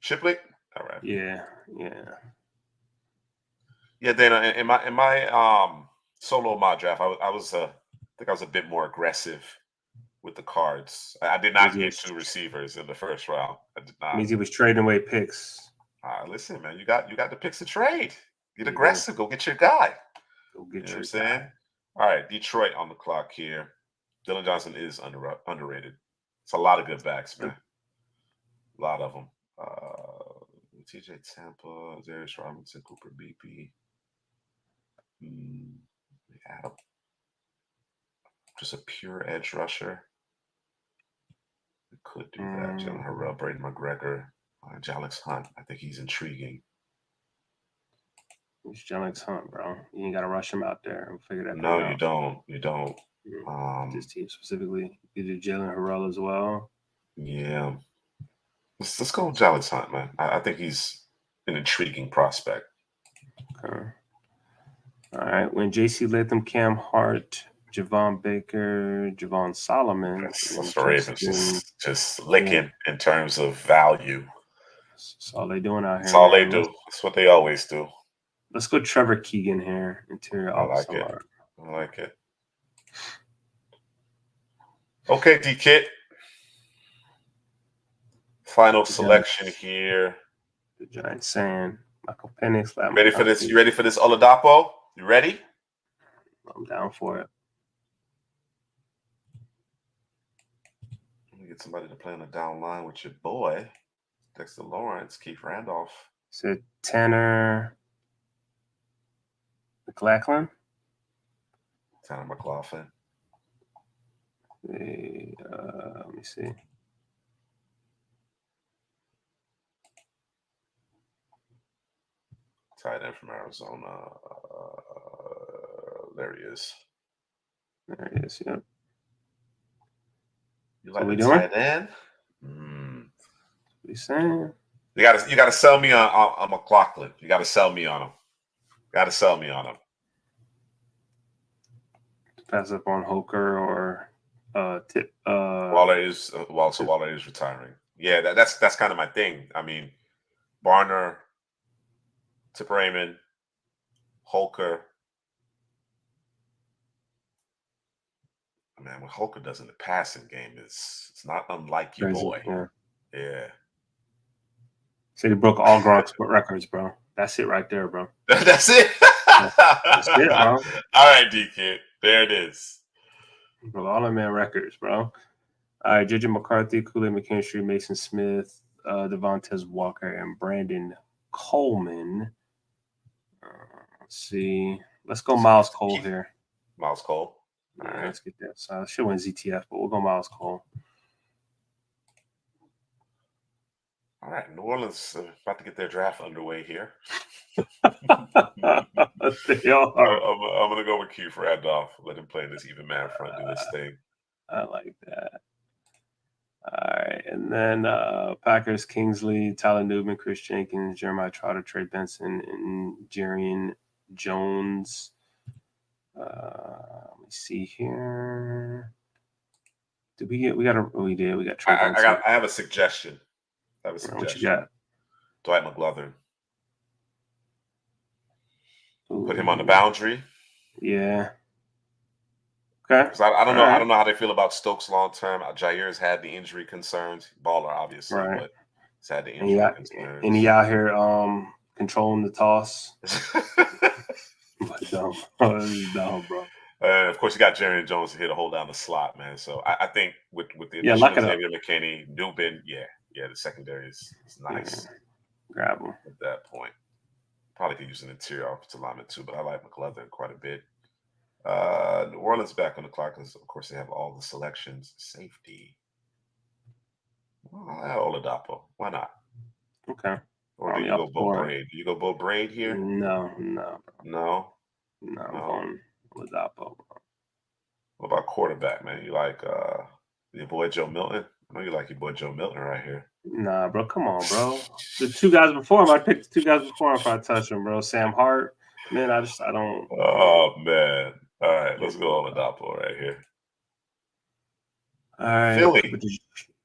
Shipley? All right. Yeah. Yeah, Dana, in my solo mock draft, I was I think I was a bit more aggressive with the cards. I did not get 2 receivers in the first round. I did not. Means he was trading away picks. Listen, man, you got the picks to trade. Get aggressive. Go get your guy. Go get you know your what I'm saying? All right, Detroit on the clock here. Dylan Johnson is underrated. It's a lot of good backs, man. A lot of them. TJ Tampa, Darius Robinson, Cooper BP. Adam. Just a pure edge rusher. We could do that. Jalen Harrell, Braden McGregor, Jalix Hunt. I think he's intriguing. It's Jalix Hunt, bro. You ain't got to rush him out there and figure that out. No, you don't. This team specifically. You do Jalen Harrell as well. Yeah. Let's go with Jalix Hunt, man. I think he's an intriguing prospect. Okay. All right. When JC Latham, Cam Hart, Javon Baker, Javon Solomon. That's the Ravens just licking in terms of value. That's all they doing out here. That's all they do. That's what they always do. Let's go Trevor Keegan here. Interior I like it. Okay, D-Kit. Final selection here. The Giants saying Michael Penix. Ready for this? You ready for this Oladapo? You ready? I'm down for it. Let me get somebody to play on the down line with your boy, Dexter Lawrence, Keith Randolph. Said Tanner McLaughlin. Tanner McLaughlin. Let me see. Tight end from Arizona. There he is. There he is. Yep. You like the tight end? What are you saying? You gotta sell me on McLaughlin. You gotta sell me on him. Pass up on Hoker or Tip. Waller is Waller is retiring. Yeah, that's kind of my thing. I mean, Barner, Tip Raymond, Holker. Man, what Holker does in the passing game it's not unlike your boy. Yeah. So he broke all Gronk's records, bro. That's it right there, bro. That's it. That's it, bro. All right, D-Kid. There it is. Broke all the man records, bro. All right, JJ McCarthy, Kool-Aid McKinstry, Mason Smith, Devontae Walker, and Brandon Coleman. Let's see. Let's go Miles Cole here. Miles Cole. All right, let's get that. So I should win ZTF, but we'll go Miles Cole. All right, New Orleans about to get their draft underway here. They are. I'm going to go with Keith Randolph. Let him play in this even man front, do this thing. I like that. All right, and then Packers, Kingsley, Tyler Newman, Chris Jenkins, Jeremiah Trotter, Trey Benson, and Jarian Jones. Let me see here. Did we get? We did. We got Trey Benson. I have a suggestion. What you got? Dwight McGlothern. Ooh. Put him on the boundary. Yeah. Okay. I don't know. Right. I don't know how they feel about Stokes long term. Jair's had the injury concerns. Baller, obviously, right. But he's had the injury concerns. And he out here controlling the toss. Dumb, bro. Of course, you got Jerry Jones here to hold down the slot, man. So I think with the addition of Xavier McKinney, Newbin, Yeah, the secondary is nice. Yeah. Grab him at that point. Probably could use an interior offensive lineman too, but I like McLovin quite a bit. New Orleans back on the clock because, of course, they have all the selections. Safety. Well, Oladapo. Why not? Okay. Or do Me you up go Bo for Braid? Do you go Bo Braid here? no, No. I'm No. going Ladapo. What about quarterback, man? You like your boy Joe Milton? I know you like your boy Joe Milton right here. Nah, bro. Come on, bro. The two guys before him, I picked the two guys before him if I touch him, bro. Sam Hart. Man, I don't. Oh man. All right, let's go Oladapo right here. All right, Philly.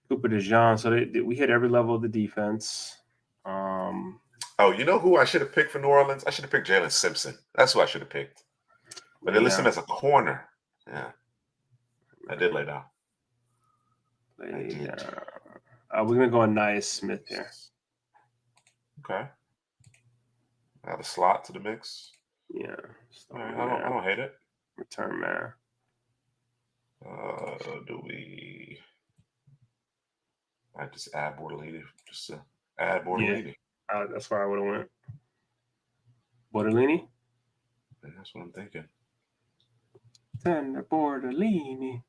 Cooper DeJean. So we hit every level of the defense. Oh, you know who I should have picked for New Orleans? I should have picked Jalen Simpson. That's who I should have picked. But they list him as a corner. Yeah. I did lay down. We're gonna go Anais Smith here. Okay. Add a slot to the mix. Yeah. All right, I don't hate it. Return man. Do we? I just add Bortolini just to add Bortolini. Yeah. That's where I would have went. Bortolini? Yeah, that's what I'm thinking. Thunder Bortolini.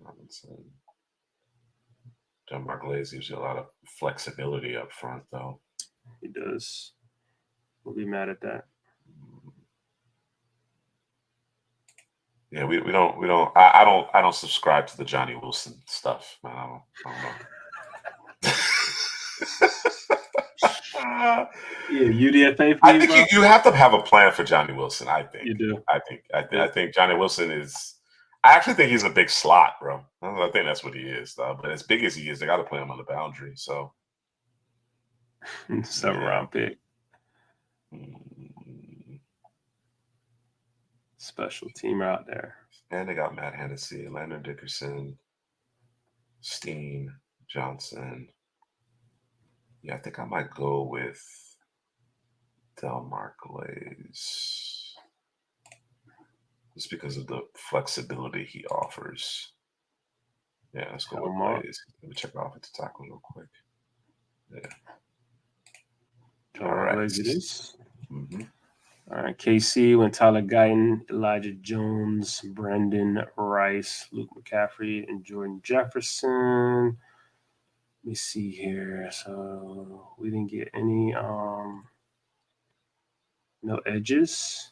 Robinson. John Mark Glaze gives you a lot of flexibility up front, though. He does. We'll be mad at that. Yeah, we don't. I don't subscribe to the Johnny Wilson stuff, man. I don't know. Yeah, UDFA. I think you have to have a plan for Johnny Wilson. I think you do. I think Johnny Wilson is. I actually think he's a big slot, bro. I think that's what he is, though. But as big as he is, they got to play him on the boundary. So, 7th-round pick. Special teamer out there. And they got Matt Hennessy, Landon Dickerson, Steen, Johnson. Yeah, I think I might go with Delmar Glaze. Just because of the flexibility he offers. Yeah, let's go with Glaze. Let me check off at the tackle real quick. Yeah. All right. Glaze it is. Mm-hmm. All right, KC went Tyler Guyton, Elijah Jones, Brendan Rice, Luke McCaffrey, and Jordan Jefferson. Let me see here. So we didn't get any no edges.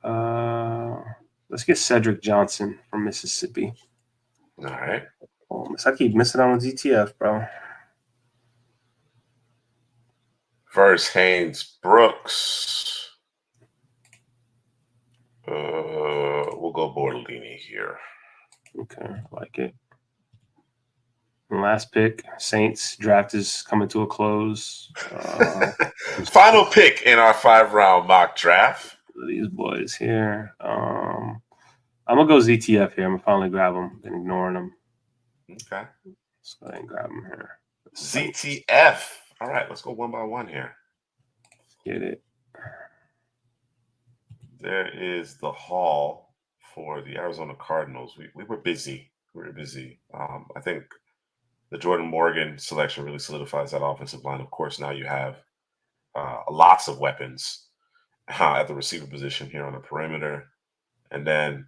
Let's get Cedric Johnson from Mississippi. All right. I keep missing out on ZTF, bro. First, Haynes Brooks. We'll go Bortolini here. Okay, I like it. And last pick, Saints draft is coming to a close. Final pick in our 5-round mock draft. These boys here. I'm gonna go ZTF here. I'm gonna finally grab them and ignoring them. Okay. Let's go ahead and grab them here. ZTF. All right, let's go one by one here. Get it. There is the haul for the Arizona Cardinals. We were busy. We were busy. I think the Jordan Morgan selection really solidifies that offensive line. Of course, now you have lots of weapons at the receiver position here on the perimeter, and then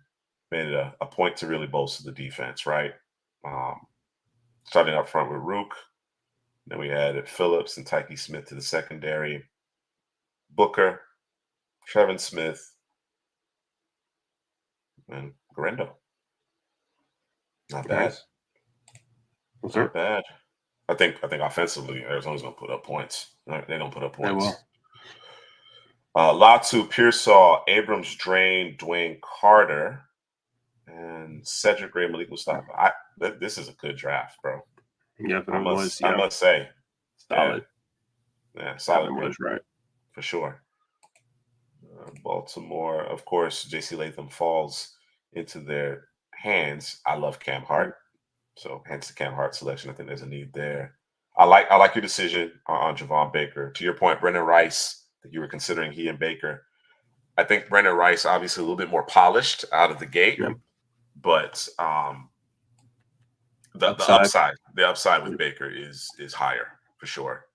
made it a point to really bolster the defense, right? Starting up front with Rook. Then we added Phillips and Tyke Smith to the secondary. Booker, Trevin Smith, and Garendo. Not bad. Not bad. I think offensively, Arizona's gonna put up points. They don't put up points. They will. Latu, Pearsall, Abrams, Drain, Dwayne Carter, and Cedric Gray, Malik Mustafa. This is a good draft, bro. Yeah, I must say. Solid. Yeah, solid. Was right. For sure. Baltimore, of course, J.C. Latham falls into their hands. I love Cam Hart. So hence the Cam Hart selection. I think there's a need there. I like your decision on Javon Baker. To your point, Brendan Rice, that you were considering he and Baker. I think Brendan Rice, obviously a little bit more polished out of the gate. Yep. but the Upside. upside with Baker is higher for sure.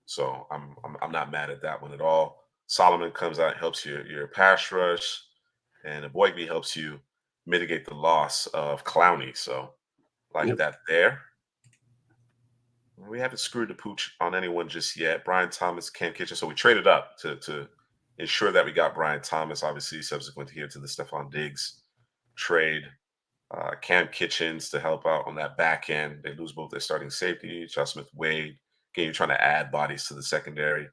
So I'm not mad at that one at all. Solomon comes out, helps your pass rush, and Boygby helps you mitigate the loss of Clowney. So like Yep. that there. We haven't screwed the pooch on anyone just yet. Brian Thomas, Cam Kitchen. So we traded up to ensure that we got Brian Thomas, obviously, subsequent here to the Stephon Diggs trade. Cam Kitchens to help out on that back end. They lose both their starting safety, Josh Smith Wade. Again, you're trying to add bodies to the secondary.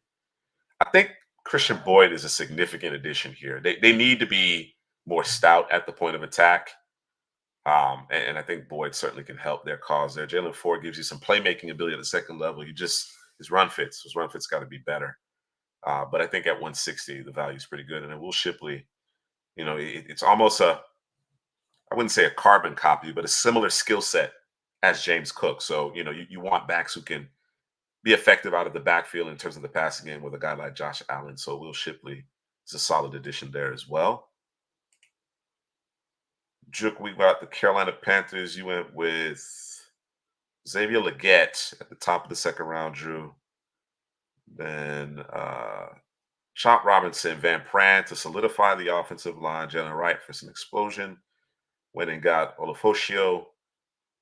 I think Christian Boyd is a significant addition here. They need to be more stout at the point of attack. And I think Boyd certainly can help their cause there. Jalen Ford gives you some playmaking ability at the second level. His run fits got to be better. But I think at 160, the value is pretty good. And then Will Shipley, it's almost I wouldn't say a carbon copy, but a similar skill set as James Cook. So, you want backs who can be effective out of the backfield in terms of the passing game with a guy like Josh Allen. So Will Shipley is a solid addition there as well. Juk, we got the Carolina Panthers. You went with Xavier Leggett at the top of the second round, Drew. Then Chop Robinson, Van Pran to solidify the offensive line. Jalen Wright for some explosion. Went and got Olafosio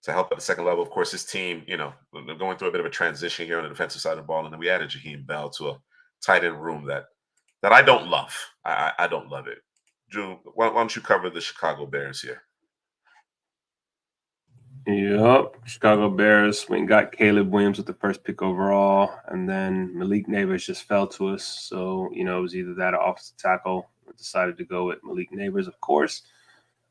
to help at the second level. Of course, this team, they're going through a bit of a transition here on the defensive side of the ball. And then we added Jaheim Bell to a tight end room that I don't love. I don't love it. Drew, why don't you cover the Chicago Bears here? Yep. Chicago Bears went and got Caleb Williams with the first pick overall, and then Malik Neighbors just fell to us. So, it was either that or offensive tackle. I decided to go with Malik Neighbors, of course.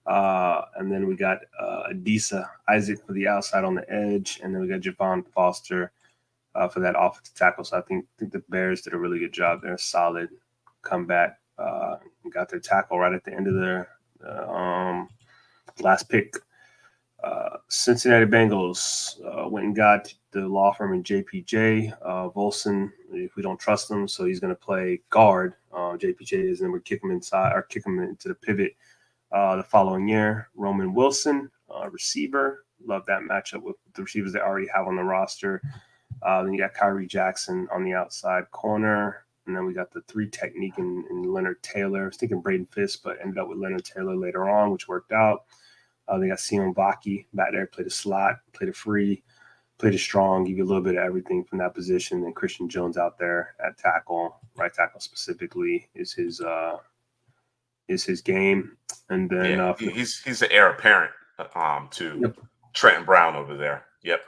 And then we got Adisa Isaac for the outside on the edge, and then we got Javon Foster for that offensive tackle. So I think the Bears did a really good job there. Solid comeback. Got their tackle right at the end of their last pick. Cincinnati Bengals went and got the law firm in JPJ. Volson, if we don't trust him, so he's going to play guard. JPJ is, and we kick him inside or kick him into the pivot the following year. Roman Wilson, receiver. Love that matchup with the receivers they already have on the roster. Then you got Kyrie Jackson on the outside corner. And then we got the three technique in Leonard Taylor. I was thinking Braden Fisk, but ended up with Leonard Taylor later on, which worked out. They got Simon Vaki back there, played a slot, played a free, played a strong, give you a little bit of everything from that position. And Christian Jones out there at tackle, right tackle specifically, is his game. And then he's the heir apparent to Trenton Brown over there. Yep.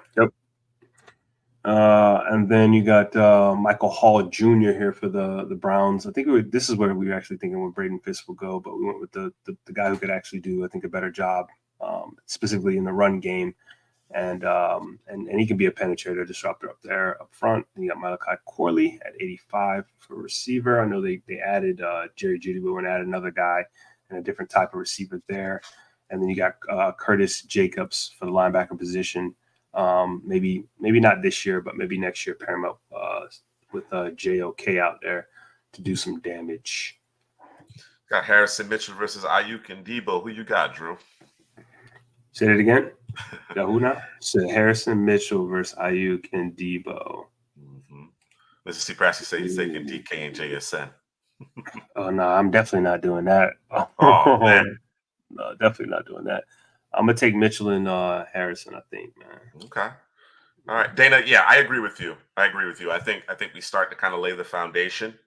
And then you got Michael Hall Jr. here for the Browns. I think this is where we were actually thinking where Braden Fisk will go, but we went with the guy who could actually do, I think, a better job, specifically in the run game. And he can be a penetrator, disruptor up there up front. And you got Malachi Corley at 85 for receiver. I know they added Jerry Jeudy, but we're going to add another guy and a different type of receiver there. And then you got Curtis Jacobs for the linebacker position. Maybe not this year, but maybe next year, pair him up with JOK out there to do some damage. Got Harrison Mitchell versus Ayuk and Debo. Who you got, Drew? Say that again. Got who now? So Harrison Mitchell versus Ayuk and Debo. Mm-hmm. Mr. Prasky said he's taking DK and JSN. Oh no, I'm definitely not doing that. Oh man, no, definitely not doing that. I'm gonna take Mitchell and Harrison. I think, man. Okay. All right, Dana. Yeah, I agree with you. I think we start to kind of lay the foundation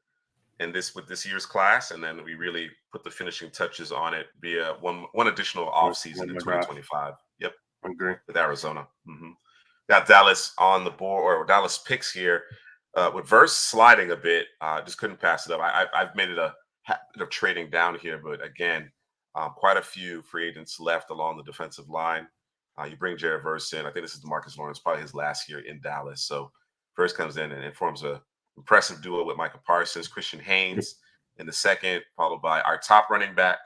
with this year's class, and then we really put the finishing touches on it via one additional offseason in 2025. Yep, I agree. With Arizona. Mm-hmm. Got Dallas on the board, or Dallas picks here with Verse sliding a bit. Just couldn't pass it up. I've made it a habit of trading down here, but again, quite a few free agents left along the defensive line. You bring Jared Verse in. I think this is DeMarcus Lawrence, probably his last year in Dallas. So Verse comes in and forms a impressive duo with Micah Parsons, Christian Haynes in the second, followed by our top running back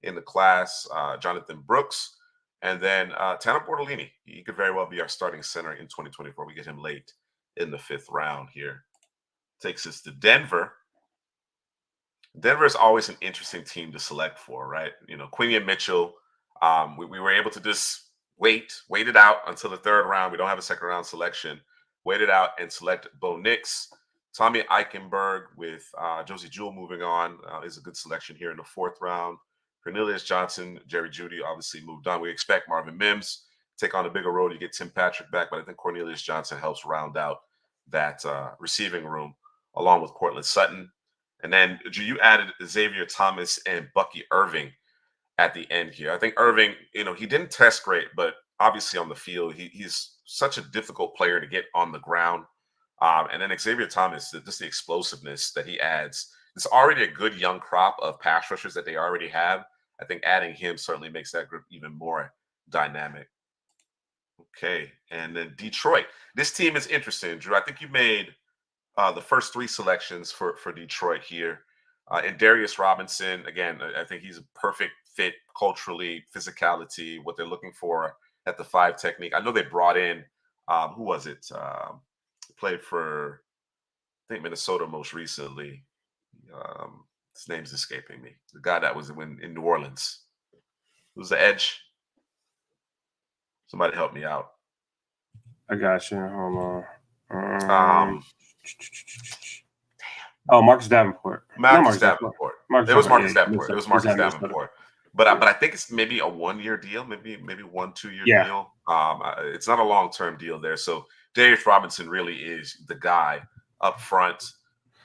in the class, Jonathan Brooks, and then Tanner Bortolini. He could very well be our starting center in 2024. We get him late in the 5th round here. Takes us to Denver. Denver is always an interesting team to select for, right? Quinion Mitchell, We were able to just wait it out until the third round. We don't have a second round selection. Wait it out and select Bo Nix. Tommy Eichenberg with Josie Jewell moving on is a good selection here in the fourth round. Cornelius Johnson, Jerry Jeudy obviously moved on. We expect Marvin Mims take on a bigger role. You get Tim Patrick back, but I think Cornelius Johnson helps round out that receiving room along with Cortland Sutton. And then you added Xavier Thomas and Bucky Irving at the end here. I think Irving, he didn't test great, but obviously on the field, he's such a difficult player to get on the ground. And then Xavier Thomas, just the explosiveness that he adds. It's already a good young crop of pass rushers that they already have. I think adding him certainly makes that group even more dynamic. Okay, and then Detroit. This team is interesting, Drew. I think you made the first three selections for Detroit here. And Darius Robinson, again, I think he's a perfect fit culturally, physicality, what they're looking for at the 5 technique. I know they brought in, who was it? Played for, I think, Minnesota most recently. His name's escaping me. The guy that was in New Orleans. Who's the edge? Somebody help me out. I got you. Hold on. Oh, Marcus Davenport. Marcus Davenport. It was Marcus Davenport. It was Marcus Davenport. But I think it's maybe a 1-year deal, maybe 1-2 year deal. It's not a long-term deal there. So Darius Robinson really is the guy up front,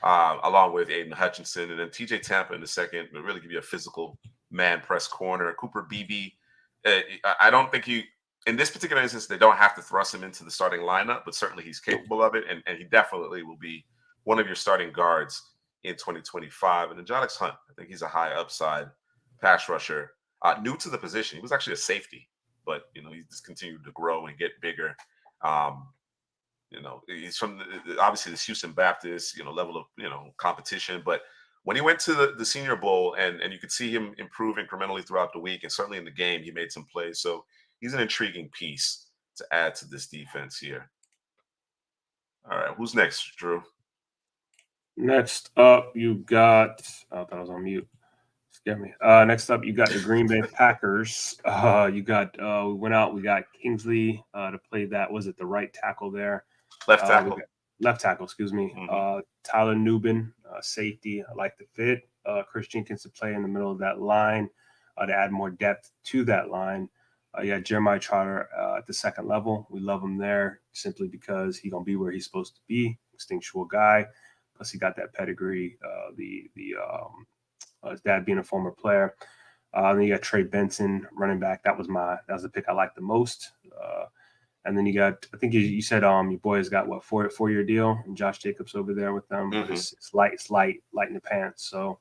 along with Aiden Hutchinson, and then TJ Tampa in the second. But really give you a physical man press corner. Cooper Beebe. I don't think in this particular instance, they don't have to thrust him into the starting lineup, but certainly he's capable of it, and he definitely will be one of your starting guards in 2025. And then Jonix Hunt, I think he's a high upside pass rusher, new to the position. He was actually a safety, but he just continued to grow and get bigger. He's from obviously this Houston Baptist, level of competition, but when he went to the Senior Bowl and you could see him improve incrementally throughout the week, and certainly in the game, he made some plays. So he's an intriguing piece to add to this defense here. All right, who's next, Drew? Next up, you got. I thought I was on mute. Scare me. Next up, you got the Green Bay Packers. We went out. We got Kingsley to play that. Was it the right tackle there? Left tackle. Left tackle. Excuse me. Mm-hmm. Tyler Nubin, safety. I like the fit. Chris Jenkins to play in the middle of that line to add more depth to that line. You got Jeremiah Trotter at the second level. We love him there simply because he's gonna be where he's supposed to be. Instinctual guy. Plus, he got that pedigree. His dad being a former player. Then you got Trey Benson, running back. That was the pick I liked the most. And then you got, I think you said your boy has got what 4-year deal, and Josh Jacobs over there with them. Mm-hmm. But it's light in the pants. So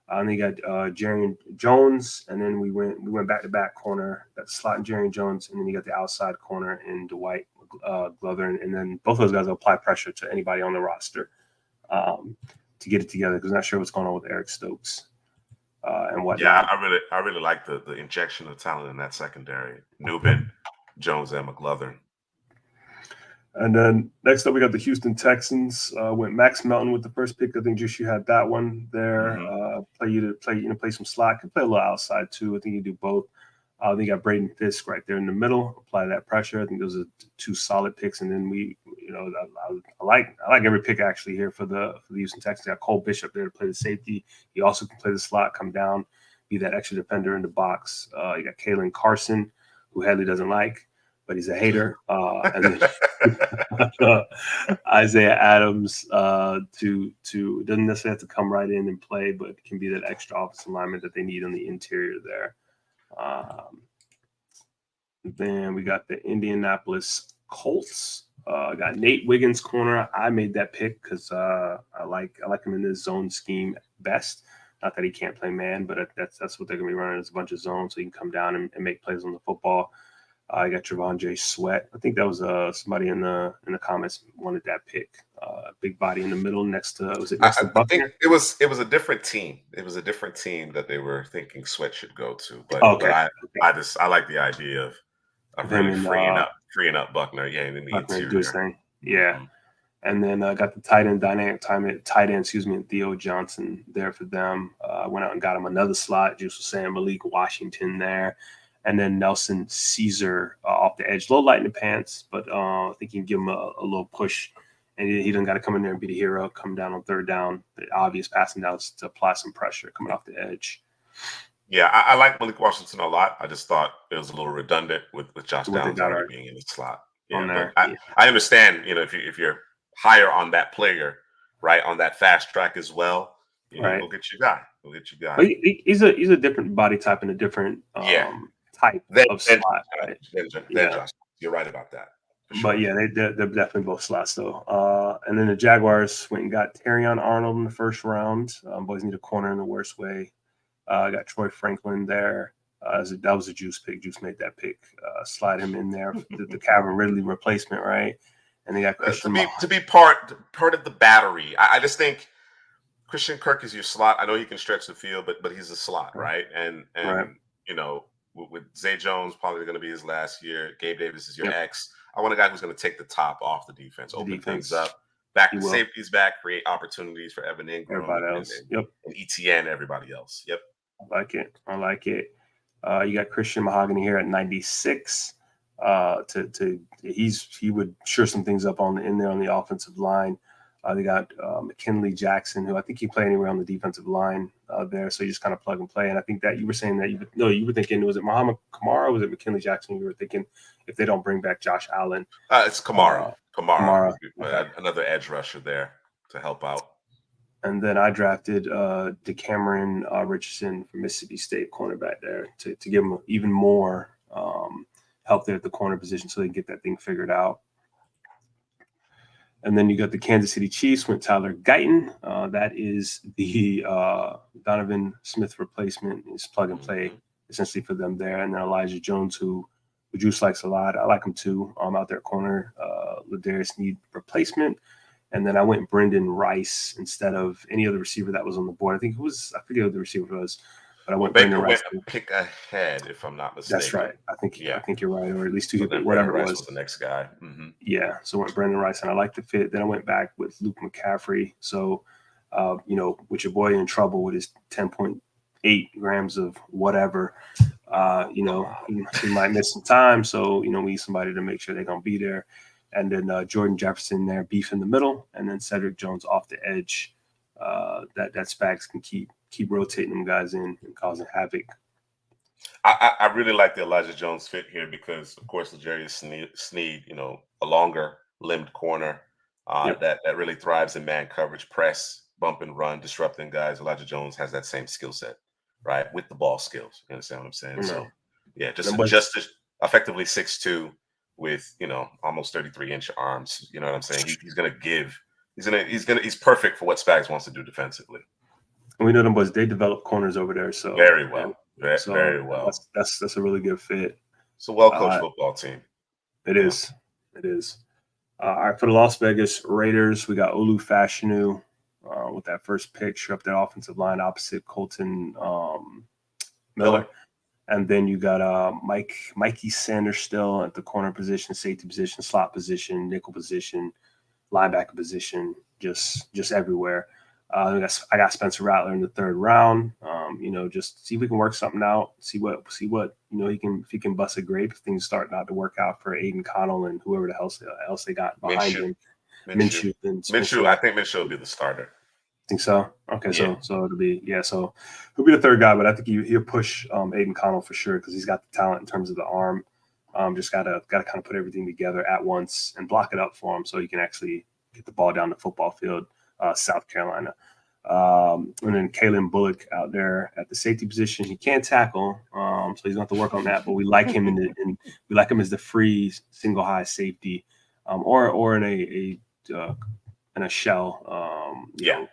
and then you got Jerry Jones, and then we went back to back corner. Got the slot in Jerry Jones, and then you got the outside corner in Dwight Glover, and then both those guys will apply pressure to anybody on the roster to get it together, because I'm not sure what's going on with Eric Stokes and whatnot. Yeah, I really like the injection of talent in that secondary. Nubin, Jones, and McLovin. And then next up, we got the Houston Texans. Went Max Melton with the first pick. I think just you had that one there. Mm-hmm. Play some slot. Could play a little outside too. I think you do both. Then you got Braden Fisk right there in the middle. Apply that pressure. I think those are 2 solid picks. And then I like every pick actually here for the Houston Texans. Got Cole Bishop there to play the safety. He also can play the slot, come down, be that extra defender in the box. You got Kalen Carson, who Hadley doesn't like, but he's a hater. And then Isaiah Adams to doesn't necessarily have to come right in and play, but can be that extra offensive alignment that they need on the interior there. Then we got the Indianapolis Colts. Got Nate Wiggins corner. I made that pick because I like him in this zone scheme best. Not that he can't play man, but that's what they're gonna be running. It's a bunch of zones, so he can come down and make plays on the football. I got Trevon J. Sweat. I think that was somebody in the comments wanted that pick. Big body in the middle next to to Buckner? I think it was a different team. It was a different team that they were thinking Sweat should go to. But I like the idea of really freeing up Buckner. Yeah, in the interior. Do his thing. Yeah. Mm-hmm. And then I got the tight end, and Theo Johnson there for them. Went out and got him another slot. Juice was saying Malik Washington there. And then Nelson Caesar off the edge, a little light in the pants, but I think you can give him a little push. And he doesn't got to come in there and be the hero, come down on third down, the obvious passing downs to apply some pressure coming off the edge. Yeah, I like Malik Washington a lot. I just thought it was a little redundant with Josh What they Downs got already being in the slot. on Yeah, but there. I understand, if you're higher on that player, right, on that fast track as well, Right. go get your guy. Go get your guy. But he's a different body type and a different Yeah. type Then, of then, slot. Right? then Josh, you're right about that. For sure. But yeah, they're definitely both slots though. And then the Jaguars went and got Terrion Arnold in the first round. Boys need a corner in the worst way. Got Troy Franklin there. That was a Juice pick. Juice made that pick. Slide him in there. The Calvin Ridley replacement, right? And they got Christian to be part of the battery. I just think Christian Kirk is your slot. I know he can stretch the field, but he's a slot, right? And right. With Zay Jones probably going to be his last year. Gabe Davis is your X. I want a guy who's going to take the top off the defense, open things up, back the safeties back, create opportunities for Evan Ingram, everybody else, and ETN, everybody else. Yep, I like it. You got Christian Mahogany here at 96. He would sure some things up in there on the offensive line. They got McKinley Jackson, who I think he play anywhere on the defensive line there. So you just kind of plug and play. And I think that you were saying that you were thinking, was it Muhammad Kamara or was it McKinley Jackson? You were thinking if they don't bring back Josh Allen. It's Kamara. Kamara. Another edge rusher there to help out. And then I drafted DeCameron Richardson from Mississippi State, cornerback there, to give him even more help there at the corner position so they can get that thing figured out. And then you got the Kansas City Chiefs with Tyler Guyton. That is the Donovan Smith replacement. Is plug and play essentially for them there. And then Elijah Jones, who Juice likes a lot. I like him too. Out there at corner. Ladarius need replacement. And then I went Brendan Rice instead of any other receiver that was on the board. I forget who the receiver was. But I went Brendan Rice. Pick ahead, if I'm not mistaken. That's right. I think you're right, or at least two, whatever it was the next guy. Mm-hmm. Yeah, so I went Brendan Rice, and I liked the fit. Then I went back with Luke McCaffrey. So, with your boy in trouble with his 10.8 grams of whatever, he might miss some time. So, we need somebody to make sure they're gonna be there. And then Jordan Jefferson there, beef in the middle, and then Cedric Jones off the edge. That Spags can keep rotating them guys in and causing havoc. I really like the Elijah Jones fit here because, of course, L'Jarius Sneed, a longer limbed corner that really thrives in man coverage, press, bump and run, disrupting guys. Elijah Jones has that same skill set, right, with the ball skills. You understand what I'm saying? Mm-hmm. So, yeah, just effectively 6'2" with almost 33-inch arms. You know what I'm saying? He's gonna give. He's perfect for what Spags wants to do defensively. And we know them boys. They develop corners over there, so very well. Very well. That's a really good fit. It's a well-coached football team. It is. It is. All right, for the Las Vegas Raiders, we got Olu Fashanu with that first pick, up that offensive line opposite Colton Miller. And then you got Mikey Sanders still at the corner position, safety position, slot position, nickel position, linebacker position, just everywhere. I got Spencer Rattler in the third round. Just see if we can work something out. See what if he can bust a grape if things start not to work out for Aiden Connell and whoever the else they got behind him. Minshew. I think Minshew will be the starter. Think so? Okay, yeah. So it'll be so he'll be the third guy, but I think he'll push Aiden Connell for sure because he's got the talent in terms of the arm. Just gotta kind of put everything together at once and block it up for him so he can actually get the ball down the football field. South Carolina. And then Kalen Bullock out there at the safety position. He can't tackle, so he's going to have to work on that. But we like him we like him as the free single high safety, or in a shell. The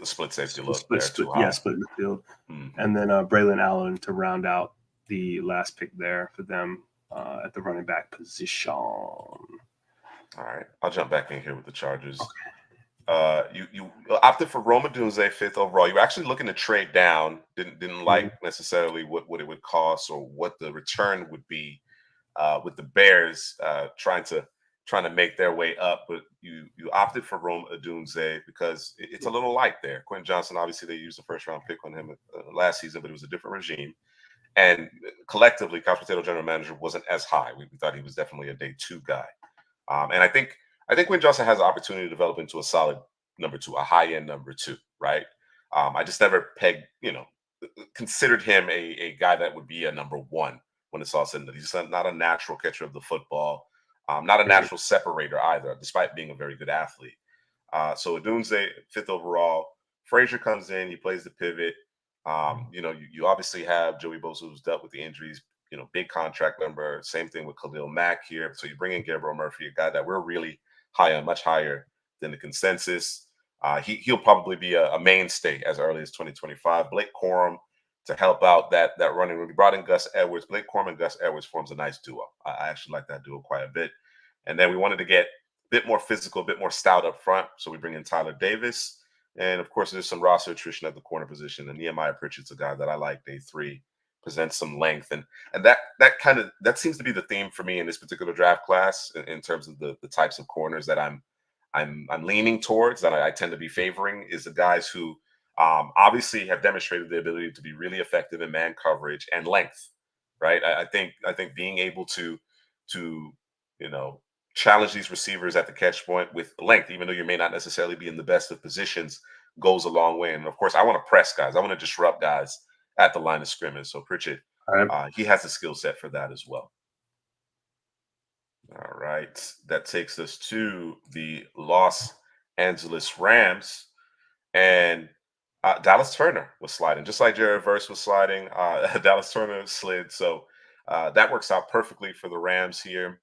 split safety look. Split in the field. Mm-hmm. And then Braylon Allen to round out the last pick there for them at the running back position. All right, I'll jump back in here with the Chargers. Okay. You opted for Rome Odunze 5th overall. You were actually looking to trade down. Didn't like necessarily what it would cost or what the return would be with the Bears trying to make their way up. But you opted for Rome Odunze because it's a little light there. Quentin Johnson, obviously, they used the first round pick on him last season, but it was a different regime. And collectively, Couch Potato general manager wasn't as high. We thought he was definitely a day 2 guy. And I think Wayne Johnson has the opportunity to develop into a solid number 2, a high end number 2, right? I just never considered him a guy that would be a number 1 when it's all said and done. He's not a natural catcher of the football, not a natural separator either, despite being a very good athlete. So Doomsday, 5th overall. Frazier comes in, he plays the pivot. You obviously have Joey Bosa, who's dealt with the injuries, big contract number. Same thing with Khalil Mack here. So you bring in Gabriel Murphy, a guy that we're really high on, much higher than the consensus. He'll probably be a mainstay as early as 2025. Blake Corum to help out that running room. We brought in Gus Edwards. Blake Corum and Gus Edwards forms a nice duo. I actually like that duo quite a bit. And then we wanted to get a bit more physical, a bit more stout up front. So we bring in Tyler Davis. And of course, there's some roster attrition at the corner position. And Nehemiah Pritchett's a guy that I like, day 3, presents some length. And that seems to be the theme for me in this particular draft class in terms of the types of corners that I'm leaning towards, that I tend to be favoring, is the guys who obviously have demonstrated the ability to be really effective in man coverage and length, right? I think being able to you know challenge these receivers at the catch point with length, even though you may not necessarily be in the best of positions, goes a long way. And of course, I want to press guys. I want to disrupt guys at the line of scrimmage. So Pritchett, he has the skill set for that as well. All right, that takes us to the Los Angeles Rams, and Dallas Turner was sliding, just like Jared Verse was sliding. Dallas Turner slid, so that works out perfectly for the Rams here.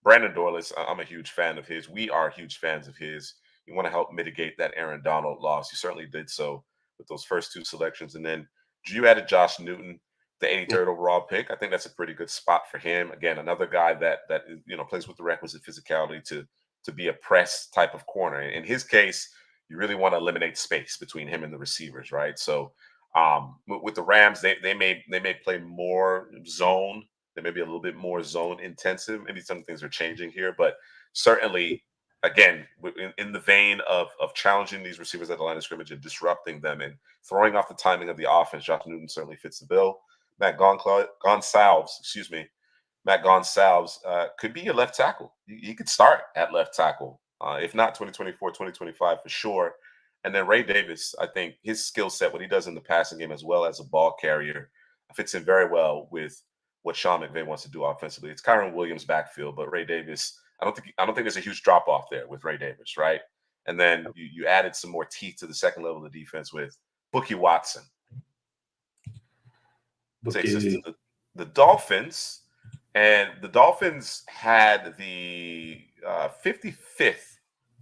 Brandon Doyle I'm a huge fan of his. We are huge fans of his. You want to help mitigate that Aaron Donald loss. You certainly did so with those first 2 selections. And then you added Josh Newton, the 83rd overall pick. I think that's a pretty good spot for him. Again, another guy that plays with the requisite physicality to be a press type of corner. In his case, you really want to eliminate space between him and the receivers, right? So with the Rams, they may play more zone. They may be a little bit more zone intensive. Maybe some things are changing here, but certainly, again, in the vein of challenging these receivers at the line of scrimmage and disrupting them and throwing off the timing of the offense, Josh Newton certainly fits the bill. Matt Gonsalves could be your left tackle. He could start at left tackle, if not 2024, 2025 for sure. And then Ray Davis, I think his skill set, what he does in the passing game as well as a ball carrier, fits in very well with what Sean McVay wants to do offensively. It's Kyron Williams' backfield, but Ray Davis, I don't think there's a huge drop off there with Ray Davis, right? And then you added some more teeth to the second level of the defense with Bookie Watson. Takes us to the Dolphins, and the Dolphins had the 55th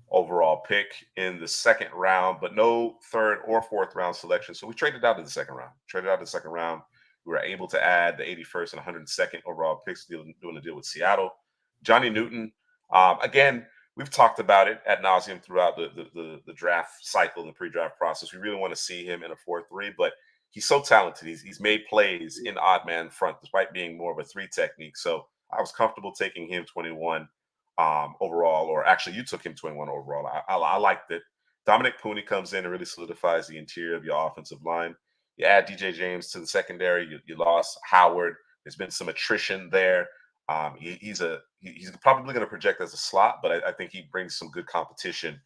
overall pick in the second round, but no 3rd or 4th round selection. So we traded out to the second round. We were able to add the 81st and 102nd overall picks, doing a deal with Seattle. Johnny Newton, again, we've talked about it ad nauseum throughout the draft cycle and the pre-draft process. We really want to see him in a 4-3, but he's so talented. He's made plays in odd man front, despite being more of a 3 technique. So I was comfortable taking him 21 overall, or actually you took him 21 overall. I liked it. Dominic Pooney comes in and really solidifies the interior of your offensive line. You add DJ James to the secondary. You lost Howard. There's been some attrition there. He's probably going to project as a slot, but I think he brings some good competition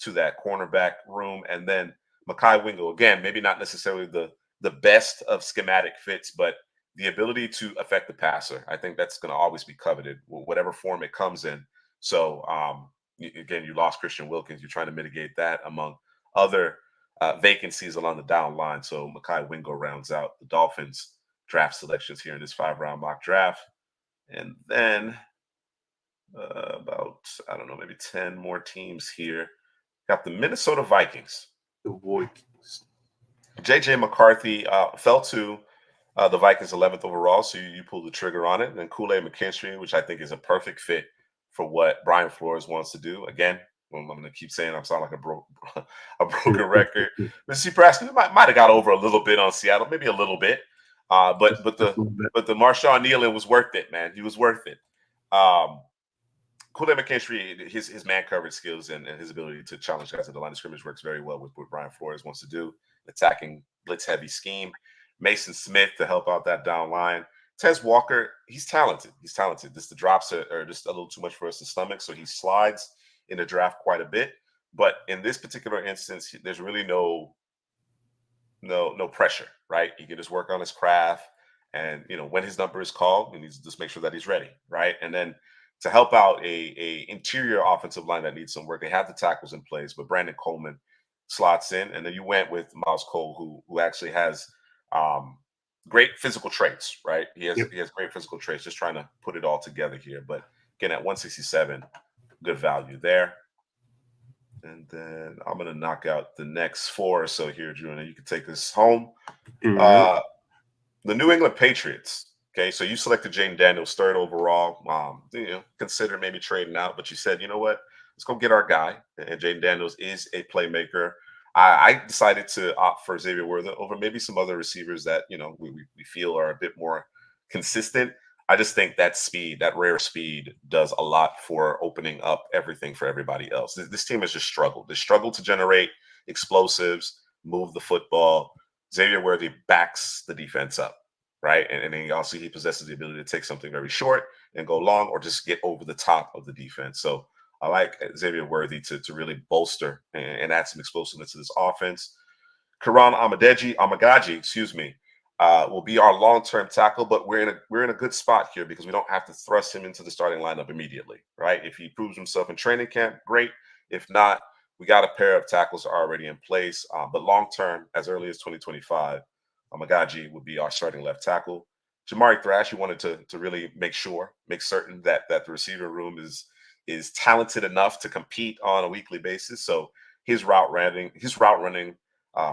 to that cornerback room. And then Mekhi Wingo, again, maybe not necessarily the best of schematic fits, but the ability to affect the passer. I think that's going to always be coveted, whatever form it comes in. So again, you lost Christian Wilkins. You're trying to mitigate that among other vacancies along the down line. So Mekhi Wingo rounds out the Dolphins draft selections here in this 5-round mock draft. And then about, I don't know, maybe 10 more teams here. Got the Minnesota Vikings. The Vikings. JJ McCarthy fell to the Vikings 11th overall, so you pulled the trigger on it. And then Kool-Aid McKinstry, which I think is a perfect fit for what Brian Flores wants to do. Again, I'm going to keep saying I sound like a broken record. But see, perhaps might have got over a little bit on Seattle, maybe a little bit. But the Marshawn Nealon was worth it, man. He was worth it. Kool-Aid McKinstry, his man coverage skills and his ability to challenge guys at the line of scrimmage works very well with what Brian Flores wants to do, attacking blitz heavy scheme. Mason Smith to help out that down line. Tez Walker, he's talented. He's talented. Just the drops are just a little too much for us to stomach. So he slides in the draft quite a bit. But in this particular instance, there's really no pressure, right? He can just work on his craft, and when his number is called, he needs to just make sure that he's ready, right? And then to help out a interior offensive line that needs some work, they have the tackles in place, but Brandon Coleman slots in, and then you went with Miles Cole, who actually has um, great physical traits, right? Yep. He has great physical traits. Just trying to put it all together here, but again, at 167, good value there. And then I'm going to knock out the next four or so here, Drew, and you can take this home. Uh, the New England Patriots. Okay, so you selected Jaden Daniels third overall. Consider maybe trading out, but you said, you know what? Let's go get our guy. And Jaden Daniels is a playmaker. I decided to opt for Xavier Worthy over maybe some other receivers that we feel are a bit more consistent. I just think that speed, that rare speed, does a lot for opening up everything for everybody else. This team has just struggled. They struggled to generate explosives, move the football. Xavier Worthy backs the defense up, right? And then also he possesses the ability to take something very short and go long, or just get over the top of the defense. So I like Xavier Worthy to really bolster and add some explosiveness to this offense. Karan Amagaji, will be our long-term tackle, but we're in a good spot here because we don't have to thrust him into the starting lineup immediately, right? If he proves himself in training camp, great. If not, we got a pair of tackles already in place. But long-term, as early as 2025, Amagaji would be our starting left tackle. Jamari Thrash, you wanted to really make certain that the receiver room is talented enough to compete on a weekly basis. So his route running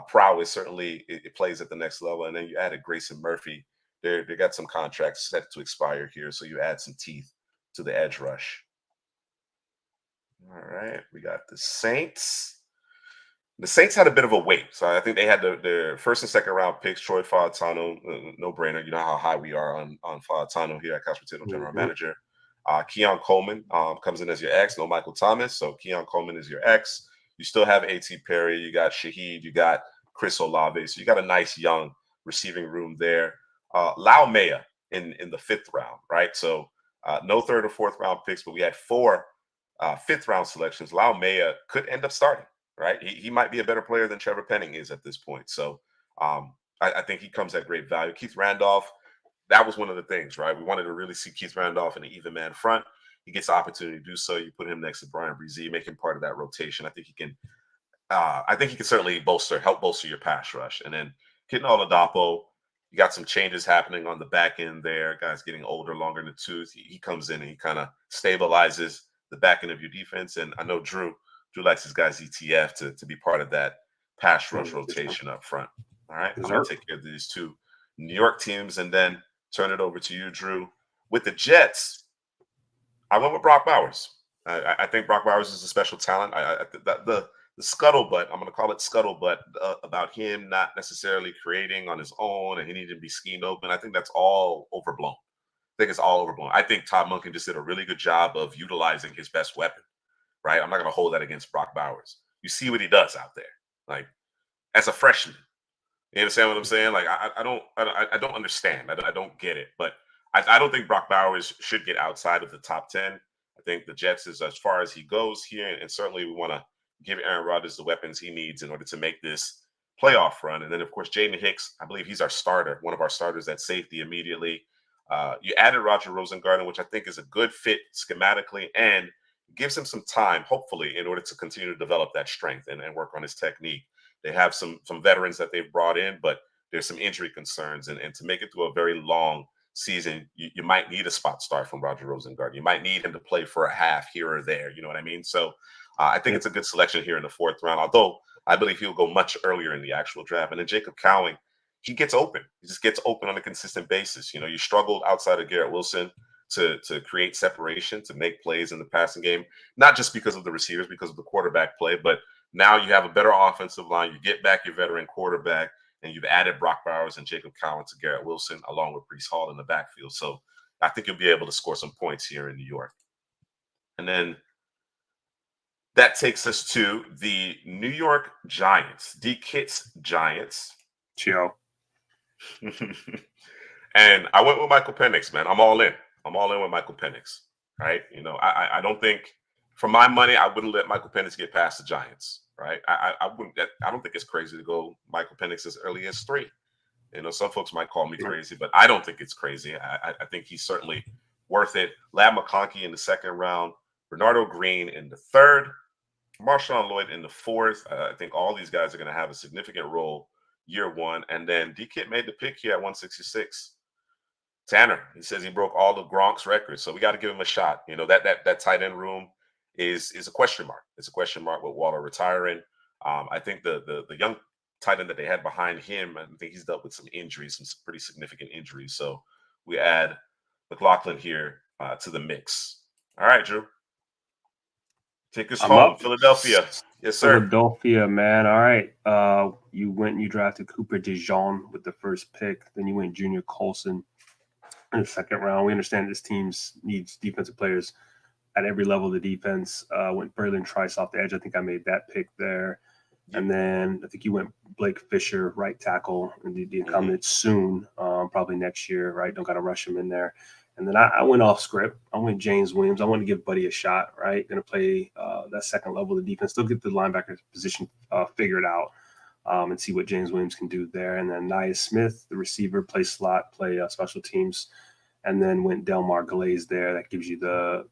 prowess certainly it plays at the next level. And then you added Grayson Murphy. They got some contracts set to expire here, so you add some teeth to the edge rush. All right, we got the Saints. The Saints had a bit of a wait, so I think they had their first and second round picks. Troy Fautano, no brainer. You know how high we are on Fautano here at Couch Potato General Manager. Keon Coleman comes in as your X. No Michael Thomas, so Keon Coleman is your X. You still have A.T. Perry. You got Shaheed. You got Chris Olave. So you got a nice young receiving room there. Lau Maya in the fifth round, right? So no third or fourth round picks, but we had four fifth round selections. Lau Maya could end up starting, right? He might be a better player than Trevor Penning is at this point. So I think he comes at great value. Keith Randolph, that was one of the things, right? We wanted to really see Keith Randolph in an even man front. He gets the opportunity to do so. You put him next to Brian Brzee, make him part of that rotation. I think he can. I think he can certainly help bolster your pass rush. And then Kitten Oladapo, you got some changes happening on the back end there. Guys getting older, longer in the tooth. He comes in and he kind of stabilizes the back end of your defense. And I know Drew likes his guys ETF to be part of that pass rush rotation up front. All right, I'm gonna take care of these two New York teams and then turn it over to you, Drew. With the Jets, I went with Brock Bowers. I think Brock Bowers is a special talent. The scuttlebutt, I'm going to call it scuttlebutt, about him not necessarily creating on his own and he needed to be schemed open. I think that's all overblown. I think it's all overblown. I think Todd Monken just did a really good job of utilizing his best weapon, right? I'm not going to hold that against Brock Bowers. You see what he does out there, like as a freshman. You understand what I'm saying? Like I don't understand. I don't get it. But I don't think Brock Bowers should get outside of the top 10. I think the Jets is as far as he goes here, and certainly we want to give Aaron Rodgers the weapons he needs in order to make this playoff run. And then of course Jaden Hicks, I believe he's our starter, one of our starters at safety immediately. You added Roger Rosengarten, which I think is a good fit schematically and gives him some time, hopefully, in order to continue to develop that strength and work on his technique. They have some veterans that they've brought in, but there's some injury concerns. And to make it through a very long season, you might need a spot start from Roger Rosengarten. You might need him to play for a half here or there. You know what I mean? So I think it's a good selection here in the fourth round, although I believe he'll go much earlier in the actual draft. And then Jacob Cowing, he gets open. He just gets open on a consistent basis. You know, you struggled outside of Garrett Wilson to create separation, to make plays in the passing game, not just because of the receivers, because of the quarterback play, but now you have a better offensive line. You get back your veteran quarterback, and you've added Brock Bowers and Jacob Cowan to Garrett Wilson, along with Breece Hall in the backfield. So I think you'll be able to score some points here in New York. And then that takes us to the New York Giants, D. Kitts Giants. Chill. And I went with Michael Penix, man. I'm all in. I'm all in with Michael Penix. Right? I don't think for my money, I wouldn't let Michael Penix get past the Giants. Right? I wouldn't. I don't think it's crazy to go Michael Penix as early as 3. Some folks might call me crazy, but I don't think it's crazy. I think he's certainly worth it. Lab McConkey in the 2nd round, Bernardo Green in the 3rd, Marshawn Lloyd in the 4th. I think all these guys are going to have a significant role year 1. And then D-Kit made the pick here at 166. Tanner, he says he broke all of Gronk's records, so we got to give him a shot. That tight end room is a question mark. It's a question mark with Waller retiring. I think the young tight end that they had behind him, I think he's dealt with some injuries, some pretty significant injuries. So we add McLaughlin here to the mix. All right, Drew. Take us home. Up. Philadelphia. Yes, sir. Philadelphia, man. All right. You went and you drafted Cooper DeJean with the first pick. Then you went Junior Colson in the 2nd round. We understand this team needs defensive players at every level of the defense. Went Berlin Trice off the edge. I think I made that pick there. And then I think you went Blake Fisher, right tackle, and the incumbent soon, probably next year, right? Don't got to rush him in there. And then I went off script. I went James Williams. I want to give Buddy a shot, right? Going to play that 2nd level of the defense. Still get the linebacker position figured out and see what James Williams can do there. And then Nia Smith, the receiver, play slot, play special teams. And then went Delmar Glaze there. That gives you the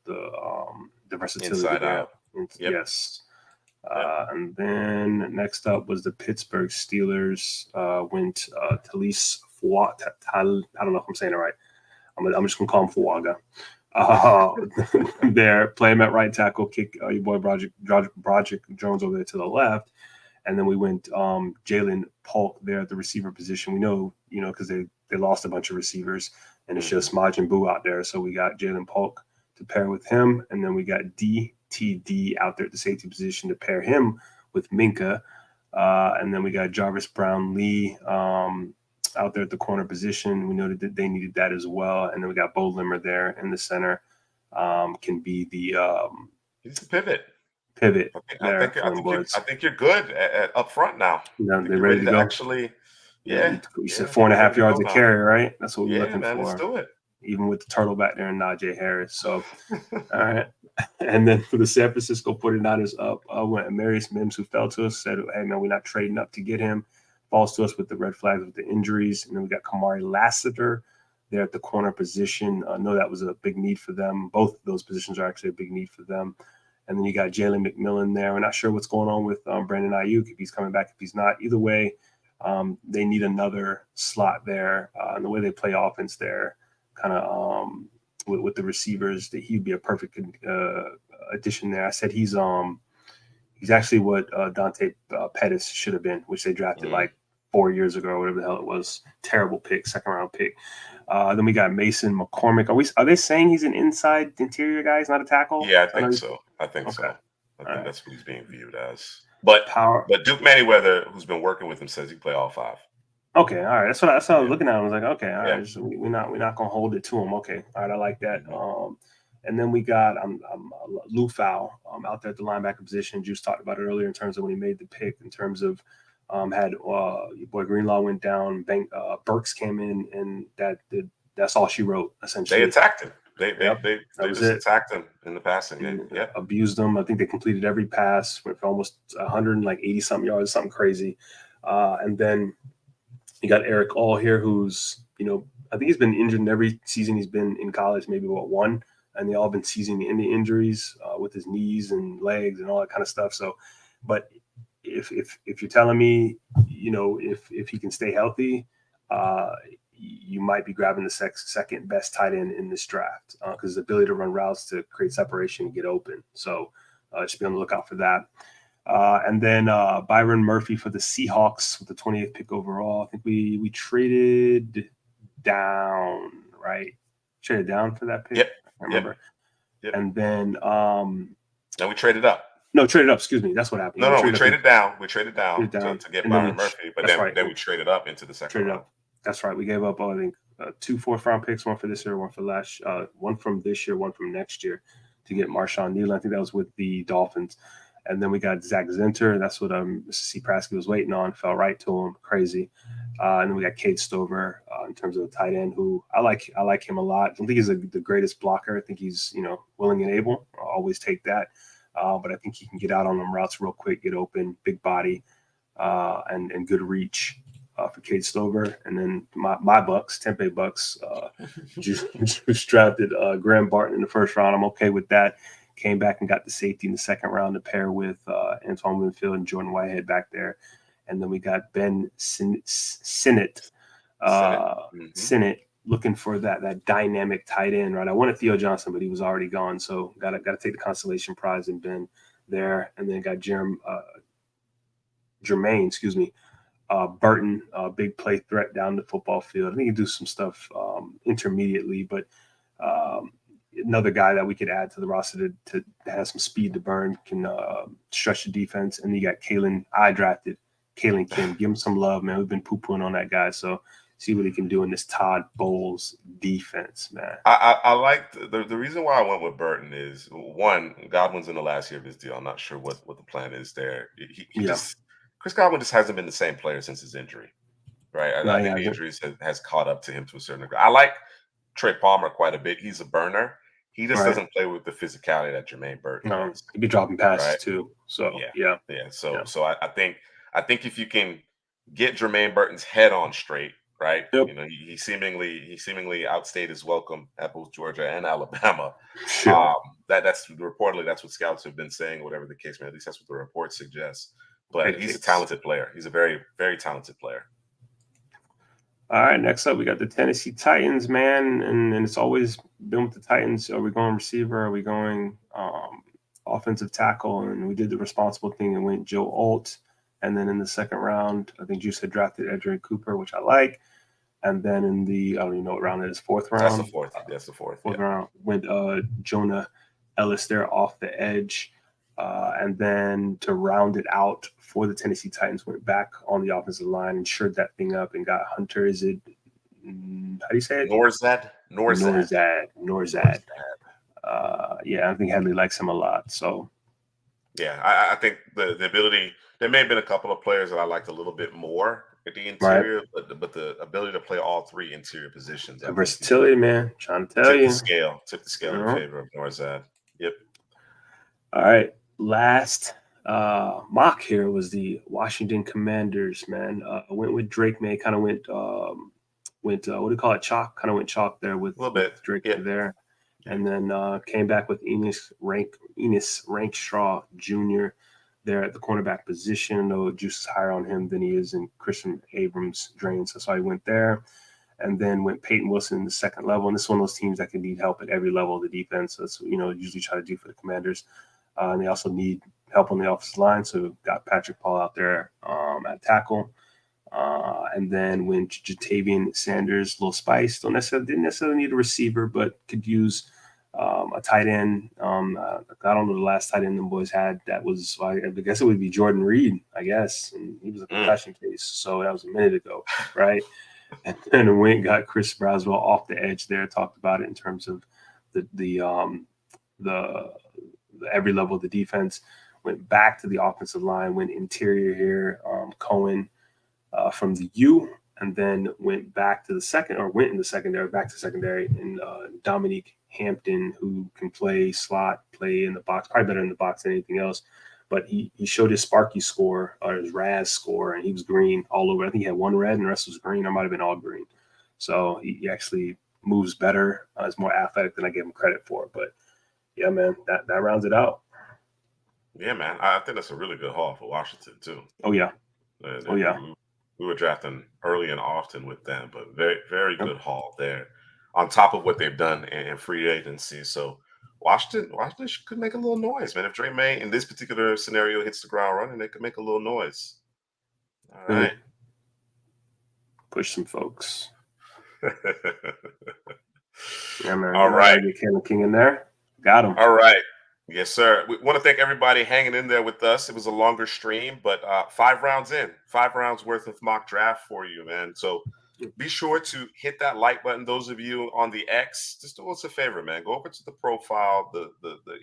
versatility. Inside out. Yep. Yes. And then next up was the Pittsburgh Steelers. Went Talise Fuaga. I don't know if I'm saying it right. I'm just gonna call him Fuaga. There, play him at right tackle, kick your boy Broderick Jones over there to the left, and then we went Jalen Polk there at the receiver position. We know, because they lost a bunch of receivers, and it's just Majin Buu out there. So we got Jalen Polk to pair with him, and then we got DTD out there at the safety position to pair him with Minka, and then we got Jarvis Brown-Lee out there at the corner position. We noted that they needed that as well, and then we got Bo Limmer there in the center. Can be the he's a pivot. I think you're good at up front now. They're ready to go. Actually, you said 4.5 yards of carry, right? That's what we're looking for. Let's do it. Even with the turtle back there and Najee Harris. So, all right. And then for the San Francisco 49ers up, went Amarius Mims, who fell to us, said, hey, man, we're not trading up to get him. Falls to us with the red flags with the injuries. And then we got Kamari Lassiter there at the corner position. I know that was a big need for them. Both of those positions are actually a big need for them. And then you got Jalen McMillan there. We're not sure what's going on with Brandon Ayuk, if he's coming back, if he's not. Either way, they need another slot there. And the way they play offense there, kind of with the receivers, that he'd be a perfect addition there. I said he's actually what Dante Pettis should have been, which they drafted like 4 years ago, or whatever the hell it was. Terrible pick, 2nd round pick. Then we got Mason McCormick. Are they saying he's an inside interior guy? He's not a tackle? Yeah, I think so. I think that's what he's being viewed as. But Duke Manyweather, who's been working with him, says he play all 5. Okay, all right. That's what I was looking at. I was like, okay, all right. So we're not gonna hold it to him. Okay, all right. I like that. And then we got Lou Fowl out there at the linebacker position. Juice talked about it earlier in terms of when he made the pick. In terms of had your boy Greenlaw went down, Burks came in, and that's all she wrote essentially. They attacked him. They just attacked him in the passing game. Yeah, abused them. I think they completed every pass, went for almost 180 something yards, something crazy. And then you got Eric All here, who's I think he's been injured in every season he's been in college, maybe one, and they all been season-ending injuries with his knees and legs and all that kind of stuff. So, but if you're telling me, if he can stay healthy, you might be grabbing the second best tight end in this draft because his ability to run routes, to create separation, and get open. So just be on the lookout for that. And then Byron Murphy for the Seahawks with the 28th pick overall. I think we traded down, right? Traded down for that pick. Yep. I remember. Yep. And then no, we traded up. No, traded up. Excuse me. That's what happened. We traded down. We traded down to get Byron Murphy, but then we traded up into the second round. That's right. We gave up, I think, 2 4th-round picks, one for this year, one for last, one from this year, one from next year, to get Marshawn Neal. I think that was with the Dolphins. And then we got Zach Zinter. That's what C. Prasky was waiting on. Fell right to him. Crazy. And then we got Cade Stover in terms of the tight end, who I like him a lot. I don't think he's the greatest blocker. I think he's willing and able. I'll always take that. But I think he can get out on them routes real quick, get open, big body, and good reach for Cade Stover. And then my Bucks, Tempe Bucks, just drafted Graham Barton in the first round. I'm okay with that. Came back and got the safety in the second round to pair with Antoine Winfield and Jordan Whitehead back there. And then we got Ben Sinnott looking for that dynamic tight end, right? I wanted Theo Johnson, but he was already gone. So got to take the consolation prize and Ben there. And then got Jermaine, Burton, big play threat down the football field. I think he can do some stuff intermediately, but another guy that we could add to the roster to have some speed to burn, can stretch the defense. And you got I drafted Kalen Kim. Give him some love, man. We've been poo-pooing on that guy, so see what he can do in this Todd Bowles defense, man. I like the reason why I went with Burton is, one, Godwin's in the last year of his deal. I'm not sure what the plan is there. Chris Godwin just hasn't been the same player since his injury, right? I think the injuries has caught up to him to a certain degree. I like Trey Palmer quite a bit. He's a burner. He just doesn't play with the physicality that Jermaine Burton does. He'd be dropping passes too. So yeah. So I think if you can get Jermaine Burton's head on straight, right? Yep. He seemingly outstayed his welcome at both Georgia and Alabama. Sure. That's reportedly that's what scouts have been saying, whatever the case may be. At least that's what the report suggests. But he's a talented player. He's a very, very talented player. All right, next up we got the Tennessee Titans, man, and it's always been with the Titans. Are we going receiver? Are we going offensive tackle? And we did the responsible thing and went Joe Alt. And then in the second round, I think Juice had drafted Edgerrin Cooper, which I like. And then in the, I don't even know what round it is, fourth round. That's the fourth. That's the fourth. Fourth round went Jonah Ellis there off the edge. And then to round it out for the Tennessee Titans, went back on the offensive line and shored that thing up and got Hunter. Is it, how do you say it? Norzad. Yeah, I think Hadley likes him a lot. So, yeah, I think the ability, there may have been a couple of players that I liked a little bit more at the interior, but the ability to play all three interior positions. The versatility, man. Trying to tell you. Took the scale in favor of Norzad. Yep. All right. Last mock here was the Washington Commanders, man. Went with Drake May, kind of went what do you call it, chalk? Kind of went chalk there with Drake there. And then came back with Enos Rankstraw Jr. there at the cornerback position, though Juice is higher on him than he is in Christian Abrams Drain. So he went there. And then went Peyton Wilson in the second level. And this is one of those teams that can need help at every level of the defense. That's what, usually try to do for the Commanders. And they also need help on the offensive line. So got Patrick Paul out there at tackle. And then when Jatavian Sanders, a little spice, didn't necessarily need a receiver, but could use a tight end. I don't know the last tight end the boys had. That was, I guess it would be Jordan Reed, I guess. And he was a concussion case. So that was a minute ago, right? And then went got Chris Braswell off the edge there. Talked about it in terms of the every level of the defense. Went back to the offensive line. Went interior here. Cohen from the U, and then went back to the back to secondary, and Dominique Hampton, who can play slot, play in the box, probably better in the box than anything else. But he showed his Sparky score, or his Raz score, and he was green all over. I think he had one red and the rest was green. Or might have been all green. So he actually moves better. Is more athletic than I gave him credit for. But yeah, man, that rounds it out. Yeah, man. I think that's a really good haul for Washington too. Oh yeah. We were drafting early and often with them, but very, very good haul there. On top of what they've done in free agency, so Washington could make a little noise, man. If Drake May in this particular scenario hits the ground running, they could make a little noise. All right. Push some folks. Yeah, man. All right. Get Caleb King in there. Got him. All right. Yes, sir. We want to thank everybody hanging in there with us. It was a longer stream, but 5 rounds worth of mock draft for you, man. So Be sure to hit that like button. Those of you on the X, just do us a favor, man. Go over to the profile. The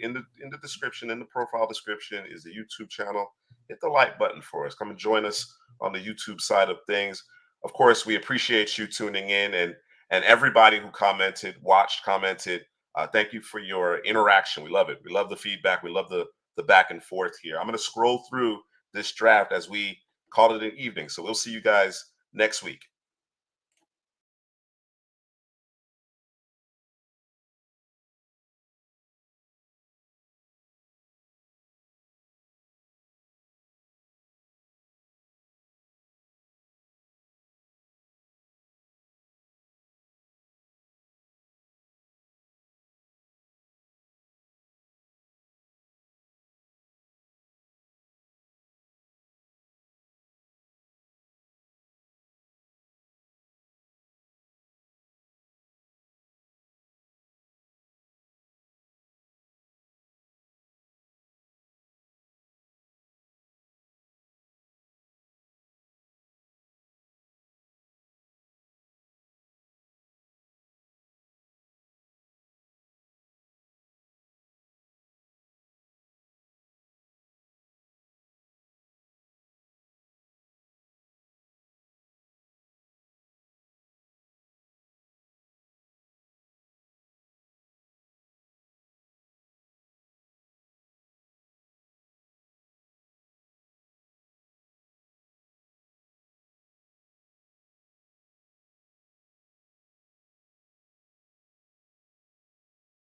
in the description, in the profile description is the YouTube channel. Hit the like button for us. Come and join us on the YouTube side of things. Of course, we appreciate you tuning in and everybody who commented, watched, commented. Thank you for your interaction. We love it. We love the feedback. We love the back and forth here. I'm going to scroll through this draft as we call it an evening. So we'll see you guys next week.